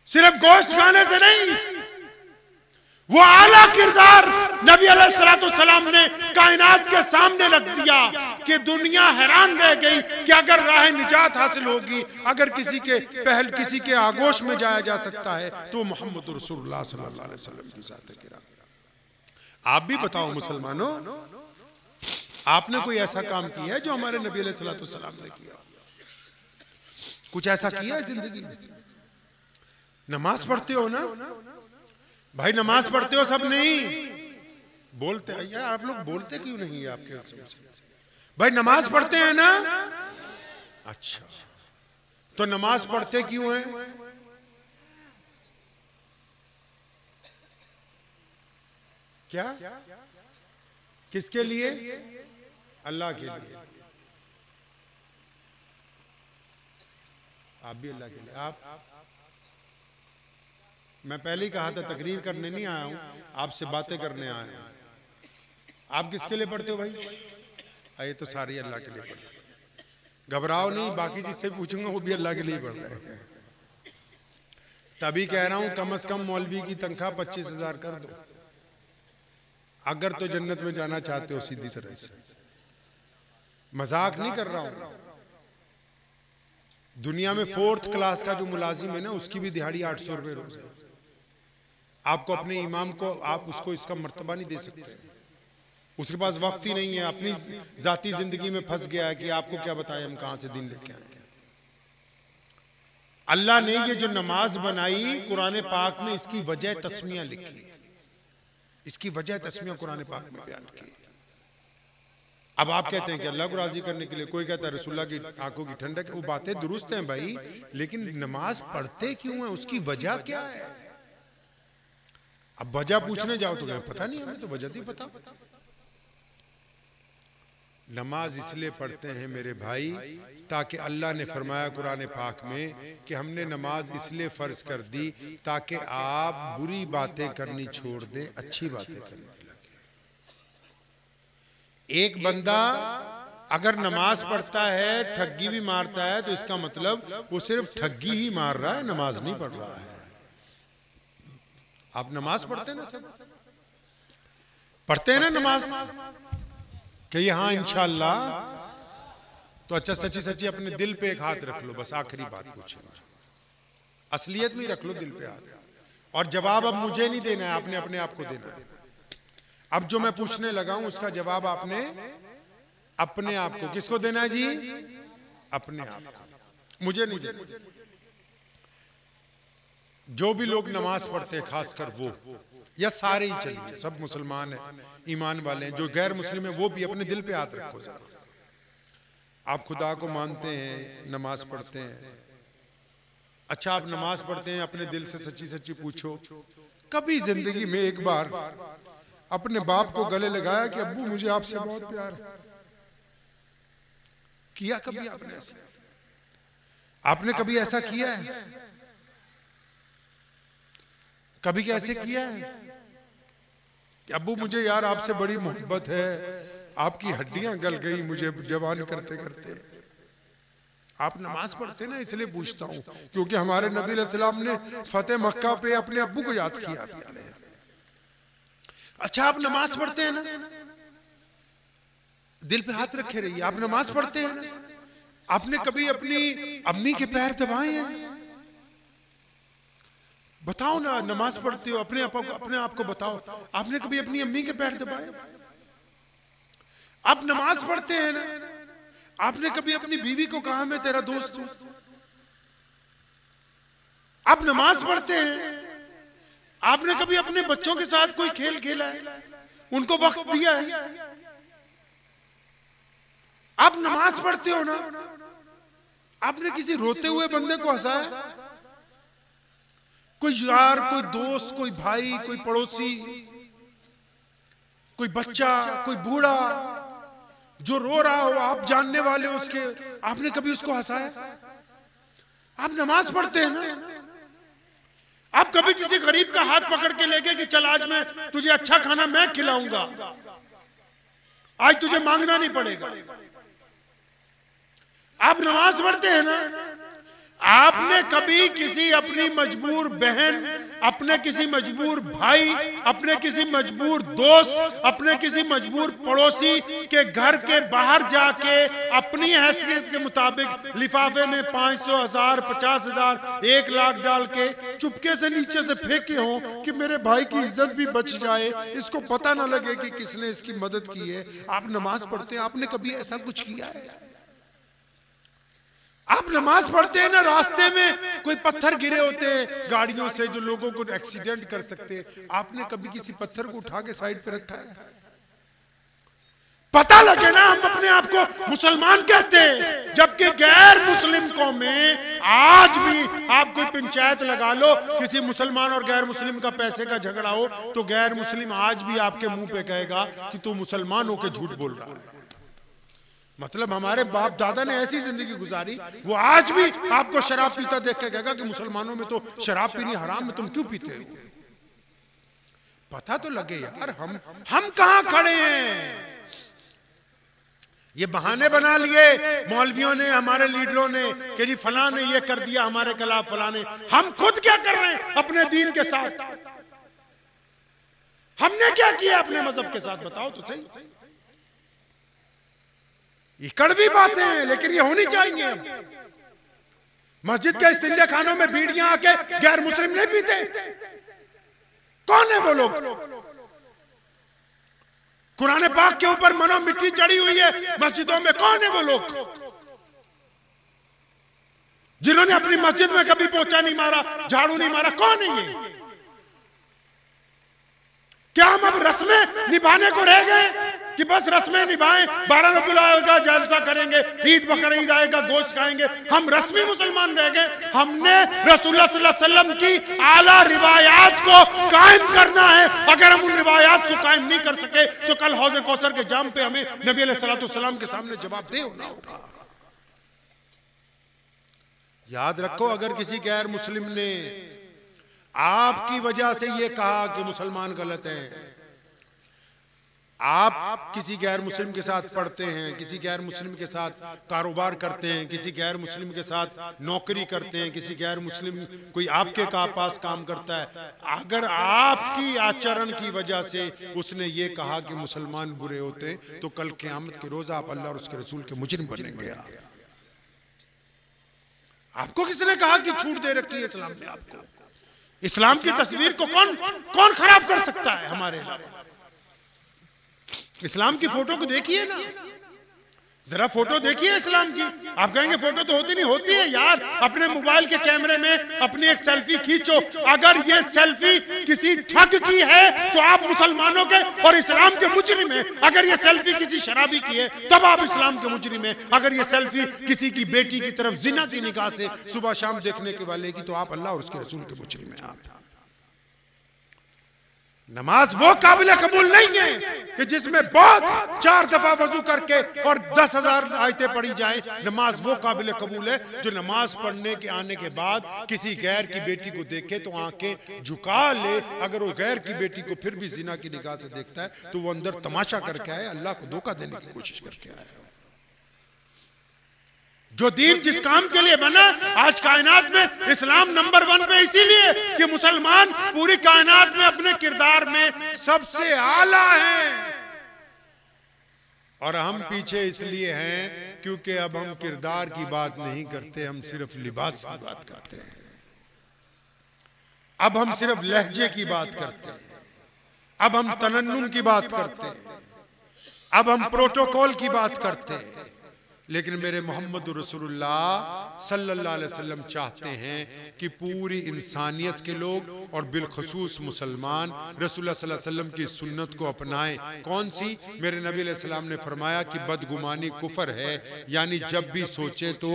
Speaker 1: सिर्फ गोश्त खाने से नहीं, वो आला किरदार नबी अलैहिस्सलाम ने कायनात के सामने रख दिया कि दुनिया हैरान रह गई कि अगर राह निजात हासिल होगी, अगर किसी के पहल किसी के आगोश में जाया जा सकता है तो मोहम्मद रसूलुल्लाह सल्लल्लाहु अलैहि वसल्लम की ज़ात किराम। आप भी बताओ मुसलमानों, आपने कोई ऐसा काम किया है जो हमारे नबी अलैहिस्सलाम ने किया? कुछ ऐसा किया है जिंदगी में? नमाज पढ़ते हो ना भाई? नमाज पढ़ते हो सब? नहीं बोलते यार, आप लोग बोलते क्यों नहीं है? आपके भाई नमाज पढ़ते हैं ना? अच्छा, तो नमाज पढ़ते क्यों हैं? क्या? किसके लिए? अल्लाह के लिए। आप भी अल्लाह के लिए। आप मैं पहले ही कहा था तकरीर करने नहीं आया हूं, आपसे बातें करने आया हूं। आप किसके लिए पढ़ते हो भाई? ये तो सारी अल्लाह के लिए पढ़ते। घबराओ नहीं, बाकी जिससे पूछूंगा वो भी अल्लाह के लिए पढ़ रहे हैं। तभी कह रहा हूं कम से कम मौलवी की तनख्वाह 25,000 कर दो, अगर तो जन्नत में जाना चाहते हो सीधी तरह से। मजाक नहीं कर रहा हूं। दुनिया में 4th क्लास का जो मुलाजिम है ना, उसकी भी दिहाड़ी 800 रुपए रोज है। आपको अपने इमाम को आप उसको इसका मर्तबा नहीं दे सकते। उसके पास वक्त ही नहीं है, अपनी जाती जिंदगी में फंस गया है कि आपको क्या बताएं हम कहां से दिन लेके आएंगे। अल्लाह ने ये जो नमाज बनाई कुरान पाक में, इसकी वजह तस्मिया लिखी है, इसकी वजह तस्मिया कुरान पाक में बयान की। अब आप कहते हैं कि अल्लाह को राजी करने के लिए, कोई कहता है रसूलुल्लाह की आंखों की ठंडक। वो बातें दुरुस्त हैं भाई, लेकिन नमाज पढ़ते क्यों है? उसकी वजह क्या है? अब वजह पूछने जाओ तो कहें पता नहीं, हमें तो वजह नहीं पता। नमाज इसलिए पढ़ते हैं मेरे भाई, ताकि अल्लाह ने फरमाया कुरान पाक में कि हमने नमाज इसलिए फर्ज कर दी ताकि आप बुरी बातें करनी छोड़ दें, अच्छी बातें करने लगे। एक बंदा अगर नमाज पढ़ता है, ठगी भी मारता है, तो इसका मतलब वो सिर्फ ठगी ही मार रहा है, नमाज नहीं पढ़ रहा है। आप नमाज पढ़ते हैं ना, सब पढ़ते हैं ना नमाज, कि हाँ इंशाअल्लाह। तो अच्छा सच्ची सच्ची अपने दिल पे एक हाथ रख लो, बस आखिरी बात पूछूंगा, असलियत में रख लो दिल पे हाथ, और जवाब अब मुझे नहीं देना है, आपने अपने आप को देना है। अब जो मैं पूछने लगा हूं उसका जवाब आपने अपने आप को, किसको देना है जी? अपने आप को, मुझे नहीं देना। जो भी लोग नमाज पढ़ते हैं, खासकर वो, या सारे ही चलिए, सब मुसलमान हैं, ईमान वाले हैं, जो गैर मुस्लिम है वो भी अपने दिल पे हाथ रखो जरा। आप खुदा को मानते हैं, नमाज पढ़ते हैं, अच्छा आप नमाज पढ़ते हैं, अपने दिल से सच्ची सच्ची पूछो, कभी जिंदगी में एक बार अपने बाप को गले लगाया कि अब्बू मुझे आपसे बहुत प्यार है? किया कभी आपने ऐसा? आपने कभी ऐसा किया है? कभी कैसे किया है कि अब्बू मुझे यार आपसे बड़ी मोहब्बत है, आपकी हड्डियां गल गई मुझे जवान करते करते? आप नमाज पढ़ते ना, इसलिए पूछता हूं, क्योंकि हमारे नबी अलैहिस्सलाम ने फतेह मक्का पे अपने अब्बू को याद किया। अच्छा आप नमाज पढ़ते हैं ना, दिल पे हाथ रखे रहिए। आप नमाज पढ़ते हैं ना, आपने कभी अपनी अम्मी के पैर दबाए हैं? बताओ ना, नमाज पढ़ते हो, अपने आप को बताओ, आपने कभी अपनी अम्मी के पैर दबाए? आप नमाज पढ़ते हैं ना, आपने कभी अपनी बीवी को कहा मैं तेरा दोस्त हूं? आप नमाज पढ़ते हैं, आपने कभी अपने बच्चों के साथ कोई खेल खेला है, उनको वक्त दिया है? आप नमाज पढ़ते हो ना, आपने किसी रोते हुए बंदे को हंसाया? कोई यार, कोई दोस्त, कोई भाई, कोई पड़ोसी, कोई बच्चा, कोई बूढ़ा जो रो रहा हो, आप जानने वाले उसके, आपने कभी उसको हंसाया? आप नमाज पढ़ते हैं ना, आप कभी किसी गरीब का हाथ पकड़ के ले गए कि चल आज मैं तुझे अच्छा खाना मैं खिलाऊंगा, आज तुझे मांगना नहीं पड़ेगा? आप नमाज पढ़ते हैं ना, आपने कभी किसी अपनी मजबूर बहन, अपने किसी मजबूर भाई, अपने किसी मजबूर दोस्त, अपने किसी मजबूर पड़ोसी के घर के बाहर जाके अपनी हैसियत के मुताबिक लिफाफे में 500, 1000, 50,000, 1 लाख डाल के चुपके से नीचे से फेंके हो कि मेरे भाई की इज्जत भी बच जाए, इसको पता ना लगे कि किसने इसकी मदद की है? आप नमाज पढ़ते हैं, आपने कभी ऐसा कुछ किया है? आप नमाज पढ़ते हैं ना, रास्ते में कोई पत्थर गिरे होते हैं गाड़ियों से जो लोगों को एक्सीडेंट कर सकते हैं, आपने कभी किसी पत्थर को उठा के साइड पे रखा है? पता लगे ना, हम अपने आप को मुसलमान कहते हैं, जबकि गैर मुस्लिम कौमें आज भी, आप कोई पंचायत लगा लो, किसी मुसलमान और गैर मुस्लिम का पैसे का झगड़ा हो, तो गैर मुस्लिम आज भी आपके मुंह पे कहेगा कि तू मुसलमान होकर झूठ बोल रहा है। मतलब हमारे बाप दादा ने ऐसी जिंदगी गुजारी, वो आज भी आपको शराब पीता देख के कहेगा कि मुसलमानों में तो शराब पीनी हराम है, तुम क्यों पीते हो? पता तो लगे यार, हम कहां खड़े हैं? ये बहाने बना लिए मौलवियों ने, हमारे लीडरों ने कि जी फलां ने ये कर दिया हमारे खिलाफ, फलां ने। हम खुद क्या कर रहे हैं अपने दीन के साथ? हमने क्या किया अपने मजहब के साथ? बताओ तो सही। ये कड़वी बातें हैं, लेकिन ये होनी चाहिए। मस्जिद के इस्तिंजा खानों में बीड़ियां आके गैर मुस्लिम नहीं पीते? कौन है वो लोग? कुरान पाक के ऊपर मनो मिट्टी चढ़ी हुई है मस्जिदों में, कौन है वो लोग जिन्होंने अपनी मस्जिद में कभी पोछा नहीं मारा, झाड़ू नहीं मारा? कौन है ये? क्या हम अब रस्में निभाने को रह गए कि बस रस्में निभाएं, 12 रबीउल अव्वल का जलसा करेंगे, ईद बकर ईद आएगा गोश्त खाएंगे, हम रस्मी मुसलमान रह गए। हमने रसूलुल्लाह सल्लल्लाहु अलैहि वसल्लम की आला रिवायात को कायम करना है। अगर हम उन रिवायात को कायम नहीं कर सके तो कल हौज़े कौसर के जाम पे हमें नबी अलैहिस्सलातु वस्सलाम के सामने जवाबदेह होना होगा। याद रखो, अगर किसी गैर मुस्लिम ने आपकी वजह से ये कहा कि मुसलमान गलत हैं, आप किसी गैर मुस्लिम के साथ पढ़ते हैं, किसी गैर मुस्लिम के साथ कारोबार करते हैं, किसी गैर मुस्लिम के साथ नौकरी करते हैं, किसी गैर मुस्लिम कोई आपके पास काम करता है, अगर आपकी आचरण की वजह से उसने ये कहा कि मुसलमान बुरे होते, तो कल क़यामत के रोज आप अल्लाह और उसके रसूल के मुजरिम बनेंगे। आपको किसने कहा कि छूट दे रखी है इस्लाम ने? आपको इस्लाम की तस्वीर को कौन खराब कर सकता है हमारे अलावा? इस्लाम की फोटो को देखिए ना, जरा फोटो देखिए इस्लाम की। आप कहेंगे फोटो तो होती नहीं, होती है यार। अपने मोबाइल के कैमरे में अपनी एक सेल्फी खींचो, अगर ये सेल्फी किसी ठग की है तो आप मुसलमानों के और इस्लाम के मुजरिम हैं। अगर ये सेल्फी किसी शराबी की है तब आप इस्लाम के मुजरिम हैं। अगर ये सेल्फी किसी की बेटी की तरफ जिना की निगाह से सुबह शाम देखने के वाले की, तो आप अल्लाह और उसके रसूल के मुजरिम हैं। आप नमाज वो काबिल कबूल नहीं है कि जिसमें बहुत 4 दफा वजू करके और 10,000 आयतें पढ़ी जाए। नमाज वो काबिल कबूल है जो नमाज पढ़ने के आने के बाद किसी गैर की बेटी को देखे तो आंखें झुका ले। अगर वो गैर की बेटी को फिर भी जिना की निगाह से देखता है तो वो अंदर तमाशा करके आए, अल्लाह को धोखा देने की कोशिश करके आए। जो दीन जिस काम के लिए बना, आज कायनात में इस्लाम नंबर 1 पे इसीलिए कि मुसलमान पूरी कायनात में अपने किरदार में सबसे आला हैं, और हम पीछे इसलिए हैं क्योंकि अब हम किरदार की बात नहीं करते, हम सिर्फ लिबास की बात करते हैं। अब हम सिर्फ लहजे की बात करते हैं, अब हम तनन्नुम की बात करते हैं, अब हम प्रोटोकॉल की बात करते हैं। लेकिन मेरे मोहम्मद रसूलुल्लाह सल्लल्लाहु अलैहि वसल्लम चाहते हैं कि पूरी इंसानियत के लोग और बिलखुसूस मुसलमान रसूलुल्लाह सल्लल्लाहु अलैहि वसल्लम की सुन्नत को अपनाएं। कौन सी? मेरे नबी अलैहि सलाम ने फरमाया कि बदगुमानी कुफर है, यानी जब भी सोचे तो,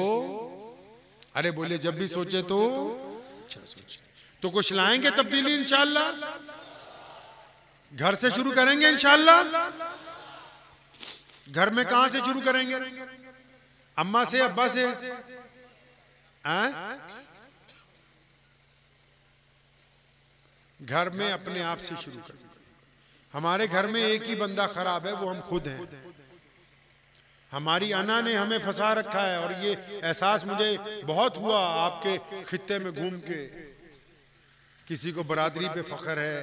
Speaker 1: अरे बोले जब भी सोचे तो कुछ लाएंगे तब्दीली इंशाअल्लाह। घर से शुरू करेंगे इंशाअल्लाह। घर में कहां से शुरू करेंगे? अम्मा से, अब्बा से? घर में अपने आप से शुरू करेंगे। हमारे घर में एक ही बंदा खराब है, वो हम खुद हैं। हमारी अना ने हमें फंसा रखा है, और ये एहसास मुझे बहुत हुआ आपके खित्ते में घूम के। किसी को बरादरी पे फख्र है,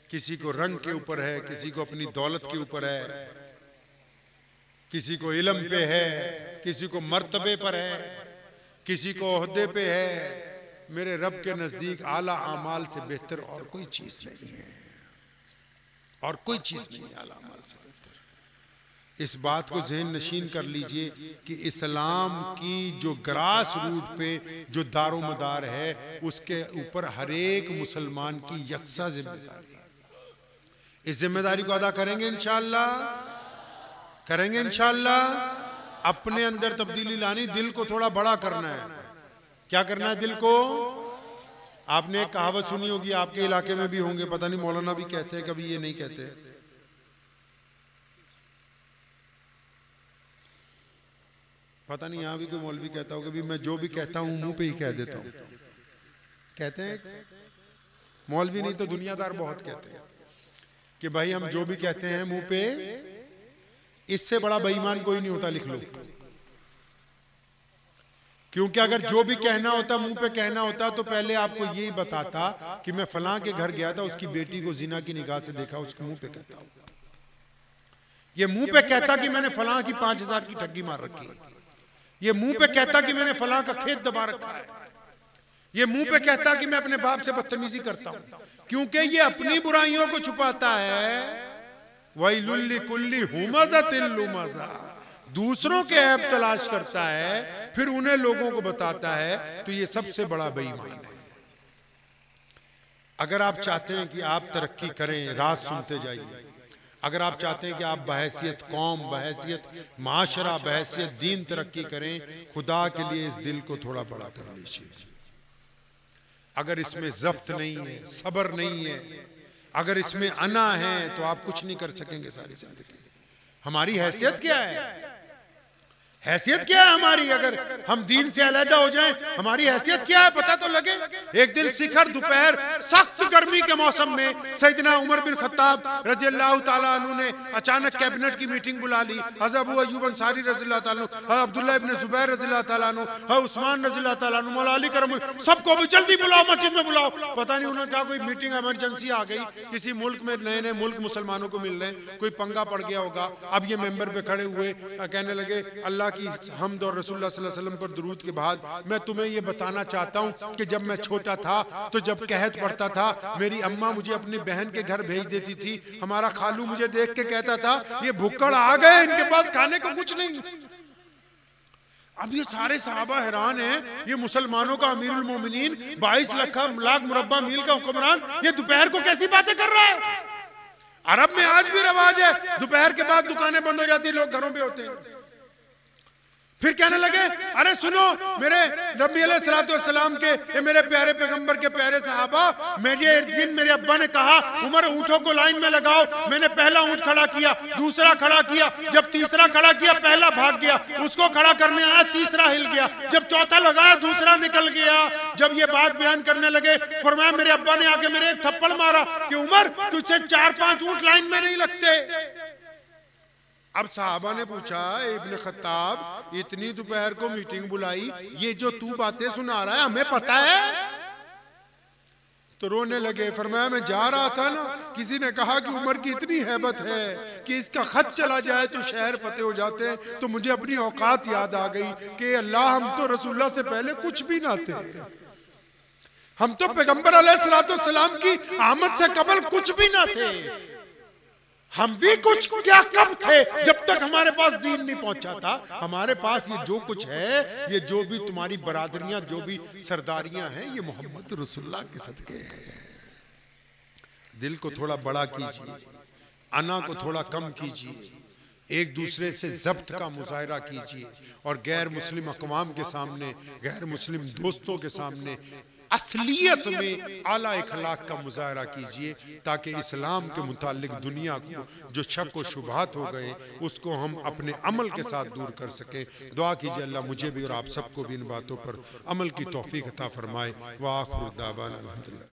Speaker 1: किसी को रंग के ऊपर है, किसी को अपनी दौलत के ऊपर है, किसी को इल्म पे है, किसी को मर्तबे पर है, किसी को ओहदे पे है। मेरे रब के नजदीक आला आमाल से बेहतर और कोई चीज नहीं है, और कोई चीज नहीं है आला आमाल से बेहतर। इस बात को ज़हन नशीन कर लीजिए कि इस्लाम की जो ग्रास रूट पे जो दारोमदार है, उसके ऊपर हर एक मुसलमान की यकसा जिम्मेदारी है। इस जिम्मेदारी को अदा करेंगे इंशाअल्लाह, करेंगे इंशाअल्लाह। अपने अंदर तब्दीली लानी, दिल को थोड़ा बड़ा करना है। क्या करना है दिल को? आपने एक कहावत सुनी होगी, आपके इलाके में भी होंगे, पता नहीं मौलाना भी कहते हैं, कभी ये नहीं कहते। पता नहीं यहां भी कोई मौलवी कहता होगा, मैं जो भी कहता हूं मुंह पे ही कह देता हूं। कहते हैं मौलवी नहीं तो दुनियादार बहुत कहते हैं कि भाई हम जो भी कहते हैं मुंह पे, इससे बड़ा बेईमान कोई नहीं होता, लिख लो। क्योंकि अगर जो भी कहना होता मुंह पे कहना होता तो पहले आपको यही बताता कि मैं फलां के घर गया था, उसकी बेटी को जिना की निगाह से देखा, उसके मुंह पे कहता हूं। ये मुंह पे कहता कि मैंने फलां की 5,000 की ठगी मार रखी है, ये मुंह पे कहता कि मैंने फलां का खेत दबा रखा है, ये मुंह पे कहता कि मैं अपने बाप से बदतमीजी करता हूं। क्योंकि ये अपनी बुराइयों को छुपाता है। वैलुल कुल्ली हुमज़तिल लुमज़ा, दूसरों के ऐब तलाश करता है, फिर उन्हें लोगों को बताता है, तो ये सबसे बड़ा बेईमान है। अगर आप चाहते हैं कि आप तरक्की करें, राज सुनते जाइए। अगर आप चाहते हैं कि आप बहैसियत कौम, बहैसियत माशरा, बहैसियत दीन तरक्की करें, खुदा के लिए इस दिल को थोड़ा बड़ा कर लीजिए। अगर इसमें ज़ब्त नहीं है, सब्र नहीं है, अगर इसमें अना है, तो आप कुछ नहीं कर सकेंगे सारी जिंदगी। हमारी हैसियत क्या है? हैसियत क्या है हमारी? अगर हम दीन से अलहदा हो जाएं, हमारी हैसियत क्या है पता तो लगे। एक दिन शिखर दोपहर सख्त गर्मी के मौसम में सैयदना उमर बिन खत्ताब रज़ी अल्लाह ताला अन्हु ने अचानक कैबिनेट की मीटिंग बुला ली। हज़रत अबू अय्यूब अंसारी रज़ी अल्लाह ताला अन्हु, हज़रत अब्दुल्लाह इब्न ज़ुबैर रज़ी अल्लाह ताला अन्हु, हज़रत उस्मान रज़ी अल्लाह ताला अन्हु, मौला अली करम, सबको भी जल्दी बुलाओ, मस्जिद में बुलाओ। पता नहीं उन्होंने कहा कोई मीटिंग इमरजेंसी आ गई, किसी मुल्क में नए नए मुल्क मुसलमानों को मिल रहे हैं, कोई पंगा पड़ गया होगा। अब ये मेंबर पे खड़े हुए कहने लगे, अल्लाह की हमद और रसूलुल्लाह सल्लल्लाहु अलैहि वसल्लम पर दुरूद के बाद मैं तुम्हें ये बताना चाहता हूँ कि जब मैं छोटा था तो जब कहत पड़ता था, मेरी अम्मा मुझे अपनी बहन के घर भेज देती थी। हमारा खालू मुझे देख के कहता था, ये भुक्कड़ आ गए, इनके पास खाने को कुछ नहीं। अब ये सारे सहाबा हैरान हैं, ये मुसलमानों का अमीरुल मोमिनीन, 22 लाख मुरब्बा मील का हुक्मरान, ये दोपहर को कैसी बातें कर रहा है। अरब में आज भी रवाज है, दोपहर के बाद दुकानें बंद हो जाती, लोग घरों पे होते हैं। फिर कहने लगे, अरे सुनो मेरे नबी अलैहिस्सलाम के, ये मेरे प्यारे पैगंबर के प्यारे सहाबा, मुझे एक दिन मेरे अब्बा ने कहा, उमर ऊंटों को लाइन में लगाओ। मैंने पहला ऊंट खड़ा किया, दूसरा खड़ा किया, जब तीसरा खड़ा किया पहला भाग गया, उसको खड़ा करने आया तीसरा हिल गया, जब चौथा लगाया दूसरा निकल गया। जब ये बात बयान करने लगे, फरमाया मेरे अब्बा ने आके मेरे एक थप्पड़ मारा कि उमर तुझसे 4-5 ऊंट लाइन में नहीं लगते। अब साहबा ने पूछा, इब्न खत्ताब इतनी दोपहर को मीटिंग बुलाई, ये जो तू बातें सुना रहा है हमें पता है? तो रोने लगे। फरमाया मैं जा रहा था ना, किसी ने कहा कि उमर की इतनी हैबत है कि इसका खत चला जाए तो शहर फतेह हो जाते हैं, तो मुझे अपनी औकात याद आ गई कि अल्लाह हम तो रसूलुल्लाह से पहले कुछ भी ना थे, हम तो पैगंबर अलैहिस्सलाम की आमद से कबल कुछ भी ना थे, हम भी कुछ क्या कब थे जब तक हमारे पास दीन नहीं पहुंचा था। हमारे पास ये जो कुछ है, ये जो भी तुम्हारी बरादरियां, जो भी सरदारियां हैं, ये मोहम्मद रसूलुल्लाह के सदके हैं। दिल को थोड़ा बड़ा कीजिए, अना को थोड़ा कम कीजिए, एक दूसरे से ज़ब्त का मुजाहिरा कीजिए और गैर मुस्लिम अक़वाम के सामने, गैर मुस्लिम दोस्तों के सामने असलियत में आला इखलाक का मुजाहरा कीजिए, ताकि इस्लाम के मुतालिक दुनिया को जो शक व शुबहात हो गए उसको हम अपने अमल के साथ दूर कर सकें। दुआ कीजिए अल्लाह मुझे भी और आप सबको भी इन बातों पर अमल की तौफीक अता फरमाए। व आखिर दावाना अल्हम्दुलिल्लाह।